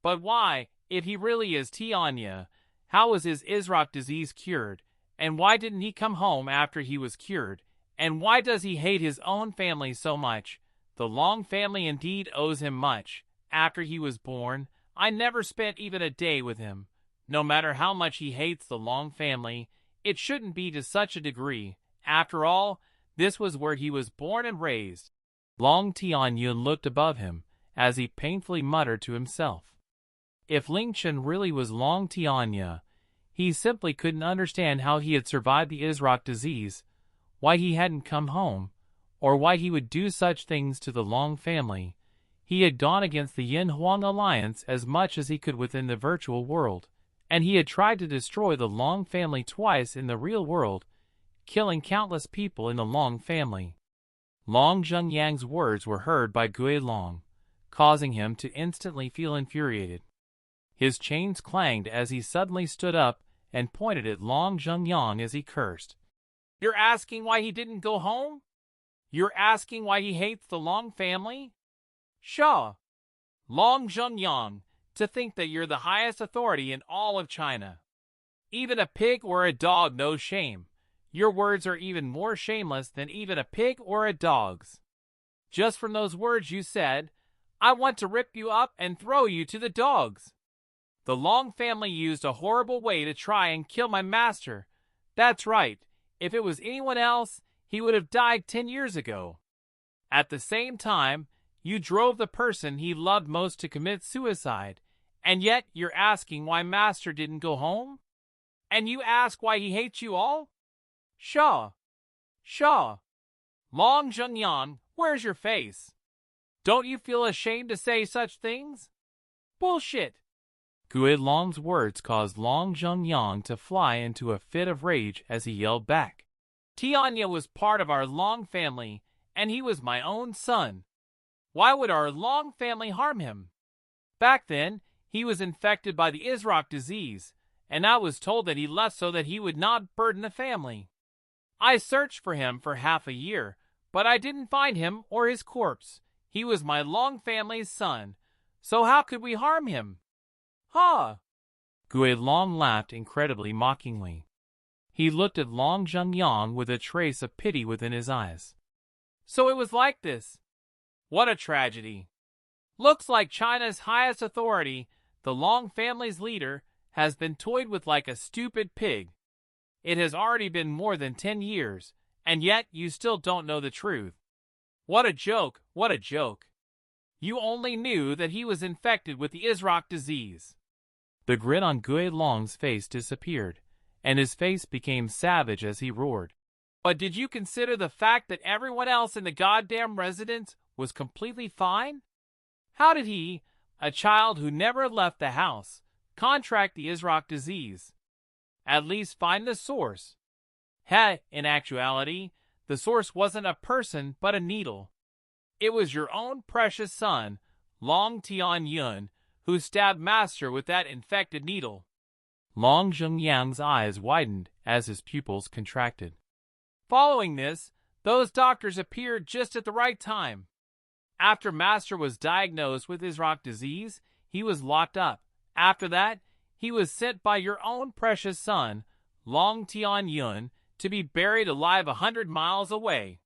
"But why, if he really is Tianya, how was his Isrock disease cured, and why didn't he come home after he was cured, and why does he hate his own family so much? The Long family indeed owes him much. After he was born, I never spent even a day with him. No matter how much he hates the Long family, it shouldn't be to such a degree. After all, this was where he was born and raised." Long Tianyun looked above him, as he painfully muttered to himself. If Ling Chen really was Long Tianya, he simply couldn't understand how he had survived the Isrock disease, why he hadn't come home, or why he would do such things to the Long family. He had gone against the Yin Huang alliance as much as he could within the virtual world, and he had tried to destroy the Long family twice in the real world, killing countless people in the Long family. Long Zhengyang's words were heard by Gui Long, causing him to instantly feel infuriated. His chains clanged as he suddenly stood up and pointed at Long Zhengyang as he cursed. "You're asking why he didn't go home? You're asking why he hates the Long family? Shaw! Long Zhengyang, to think that you're the highest authority in all of China. Even a pig or a dog knows shame. Your words are even more shameless than even a pig or a dog's. Just from those words you said, I want to rip you up and throw you to the dogs. The Long family used a horrible way to try and kill my master. That's right. If it was anyone else, he would have died 10 years ago. At the same time, you drove the person he loved most to commit suicide, and yet you're asking why master didn't go home? And you ask why he hates you all? Shaw. Long Zhengyang, where's your face? Don't you feel ashamed to say such things? Bullshit. Gui Long's words caused Long Zhengyang to fly into a fit of rage as he yelled back. Tian was part of our Long family, and he was my own son. Why would our Long family harm him? Back then, he was infected by the Isrock disease, and I was told that he left so that he would not burden the family. I searched for him for half a year, but I didn't find him or his corpse. He was my Long family's son, so how could we harm him? Ha! Gui Long laughed incredibly mockingly. He looked at Long Zhengyang with a trace of pity within his eyes. So it was like this. What a tragedy. Looks like China's highest authority, the Long family's leader, has been toyed with like a stupid pig. It has already been more than 10 years, and yet you still don't know the truth. What a joke, what a joke. You only knew that he was infected with the Isrock disease. The grin on Gui Long's face disappeared, and his face became savage as he roared. But did you consider the fact that everyone else in the goddamn residence was completely fine? How did he, a child who never left the house, contract the Isrock disease? At least find the source. In actuality, the source wasn't a person but a needle. It was your own precious son, Long Tian, who stabbed Master with that infected needle. Long Zhengyang's eyes widened as his pupils contracted. Following this, those doctors appeared just at the right time. After Master was diagnosed with Isrock disease, he was locked up. After that, he was sent by your own precious son, Long Tian, to be buried alive 100 miles away.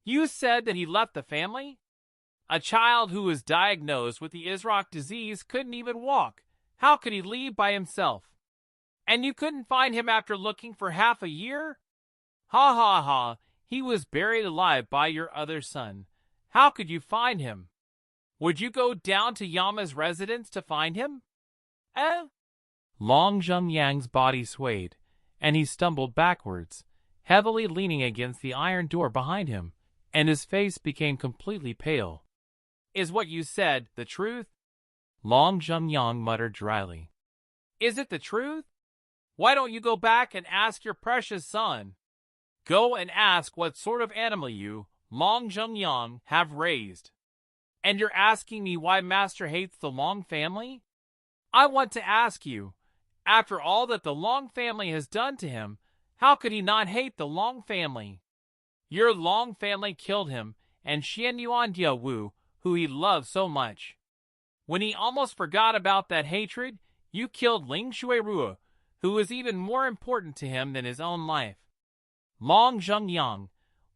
You said that he left the family? A child who was diagnosed with the Isrock disease couldn't even walk. How could he leave by himself? And you couldn't find him after looking for half a year? Ha ha ha, he was buried alive by your other son. How could you find him? Would you go down to Yama's residence to find him? Long Zhengyang's body swayed, and he stumbled backwards, heavily leaning against the iron door behind him, and his face became completely pale. Is what you said the truth? Long Zhengyang muttered dryly. Is it the truth? Why don't you go back and ask your precious son? Go and ask what sort of animal you, Long Zhengyang, have raised. And you're asking me why Master hates the Long family? I want to ask you, after all that the Long family has done to him, how could he not hate the Long family? Your Long family killed him and Xian Yuan Wu, who he loved so much. When he almost forgot about that hatred, you killed Ling Shuirua, who was even more important to him than his own life. Long Zhengyang,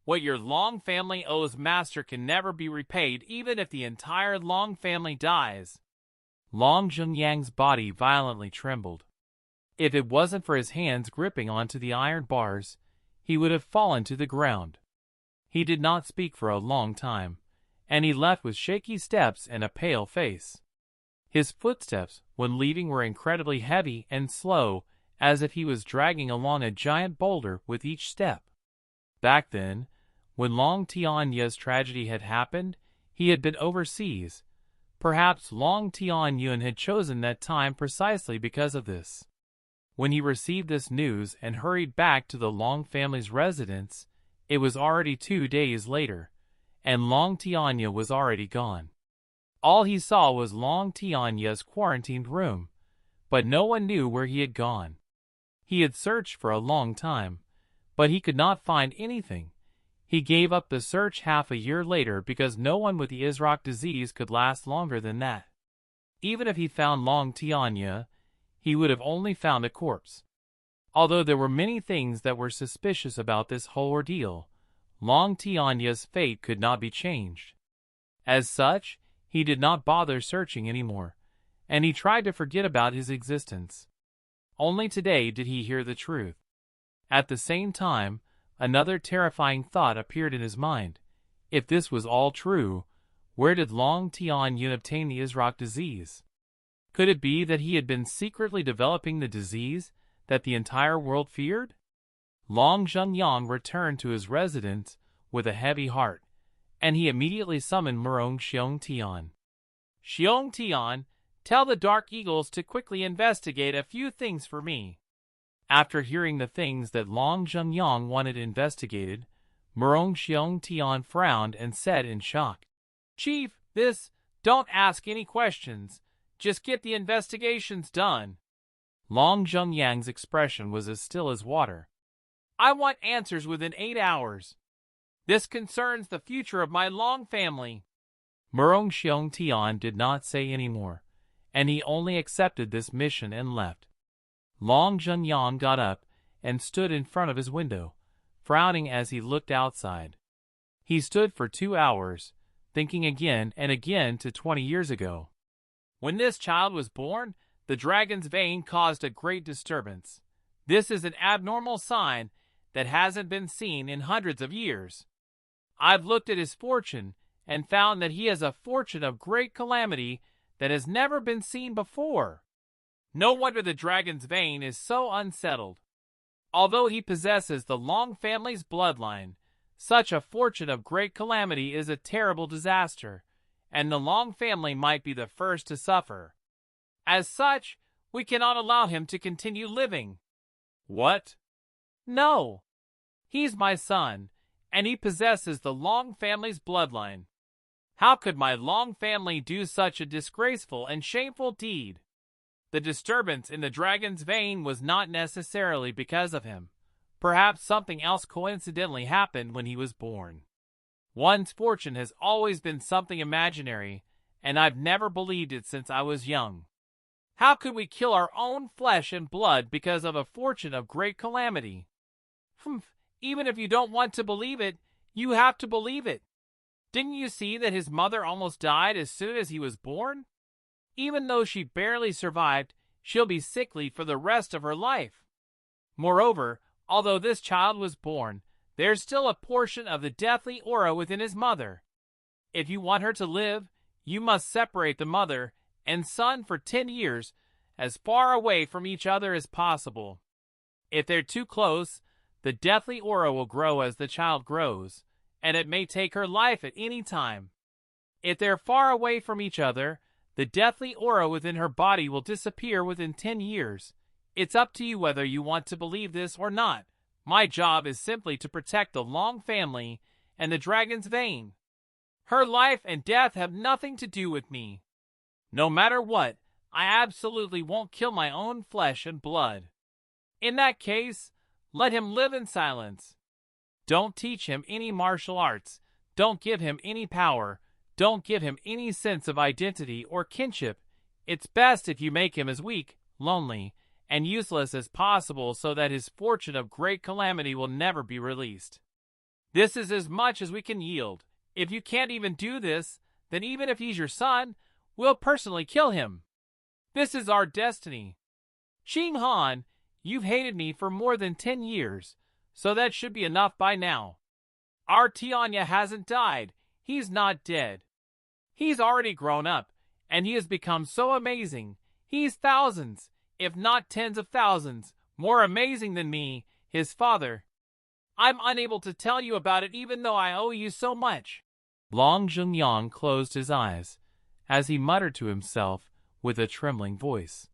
what your Long family owes Master can never be repaid even if the entire Long family dies. Long Zhengyang's body violently trembled. If it wasn't for his hands gripping onto the iron bars, he would have fallen to the ground. He did not speak for a long time, and he left with shaky steps and a pale face. His footsteps, when leaving, were incredibly heavy and slow, as if he was dragging along a giant boulder with each step. Back then, when Long Tian's tragedy had happened, he had been overseas. Perhaps Long Tian had chosen that time precisely because of this. When he received this news and hurried back to the Long family's residence, it was already 2 days later, and Long Tian was already gone. All he saw was Long Tian's quarantined room, but no one knew where he had gone. He had searched for a long time, but he could not find anything. He gave up the search half a year later because no one with the Isrock disease could last longer than that. Even if he found Long Tian, he would have only found a corpse. Although there were many things that were suspicious about this whole ordeal, Long Tian's fate could not be changed. As such, he did not bother searching anymore, and he tried to forget about his existence. Only today did he hear the truth. At the same time, another terrifying thought appeared in his mind. If this was all true, where did Long Tian obtain the Isrock disease? Could it be that he had been secretly developing the disease, that the entire world feared? Long Zhengyang returned to his residence with a heavy heart, and he immediately summoned Murong Xiong Tian. Xiong Tian, tell the Dark Eagles to quickly investigate a few things for me. After hearing the things that Long Zhengyang wanted investigated, Murong Xiong Tian frowned and said in shock, Chief, don't ask any questions. Just get the investigations done. Long Zhengyang's expression was as still as water. I want answers within 8 hours. This concerns the future of my Long family. Murong Xiong Tian did not say any more, and he only accepted this mission and left. Long Zhengyang got up and stood in front of his window, frowning as he looked outside. He stood for 2 hours, thinking again and again to 20 years ago. When this child was born, the dragon's vein caused a great disturbance. This is an abnormal sign that hasn't been seen in hundreds of years. I've looked at his fortune and found that he has a fortune of great calamity that has never been seen before. No wonder the dragon's vein is so unsettled. Although he possesses the Long family's bloodline, such a fortune of great calamity is a terrible disaster, and the Long family might be the first to suffer. As such, we cannot allow him to continue living. What? No. He's my son, and he possesses the Long family's bloodline. How could my Long family do such a disgraceful and shameful deed? The disturbance in the dragon's vein was not necessarily because of him. Perhaps something else coincidentally happened when he was born. One's fortune has always been something imaginary, and I've never believed it since I was young. How could we kill our own flesh and blood because of a fortune of great calamity? Even if you don't want to believe it, you have to believe it. Didn't you see that his mother almost died as soon as he was born? Even though she barely survived, she'll be sickly for the rest of her life. Moreover, although this child was born, there's still a portion of the deathly aura within his mother. If you want her to live, you must separate the mother and son for 10 years, as far away from each other as possible. If they're too close, the deathly aura will grow as the child grows, and it may take her life at any time. If they're far away from each other, the deathly aura within her body will disappear within 10 years. It's up to you whether you want to believe this or not. My job is simply to protect the Long family and the dragon's vein. Her life and death have nothing to do with me. No matter what, I absolutely won't kill my own flesh and blood. In that case, let him live in silence. Don't teach him any martial arts. Don't give him any power. Don't give him any sense of identity or kinship. It's best if you make him as weak, lonely, and useless as possible so that his fortune of great calamity will never be released. This is as much as we can yield. If you can't even do this, then even if he's your son, we'll personally kill him. This is our destiny. Xing Han, you've hated me for more than 10 years, so that should be enough by now. Our Tianya hasn't died. He's not dead. He's already grown up, and he has become so amazing. He's thousands, if not tens of thousands, more amazing than me, his father. I'm unable to tell you about it even though I owe you so much. Long Zhengyang closed his eyes, as he muttered to himself with a trembling voice.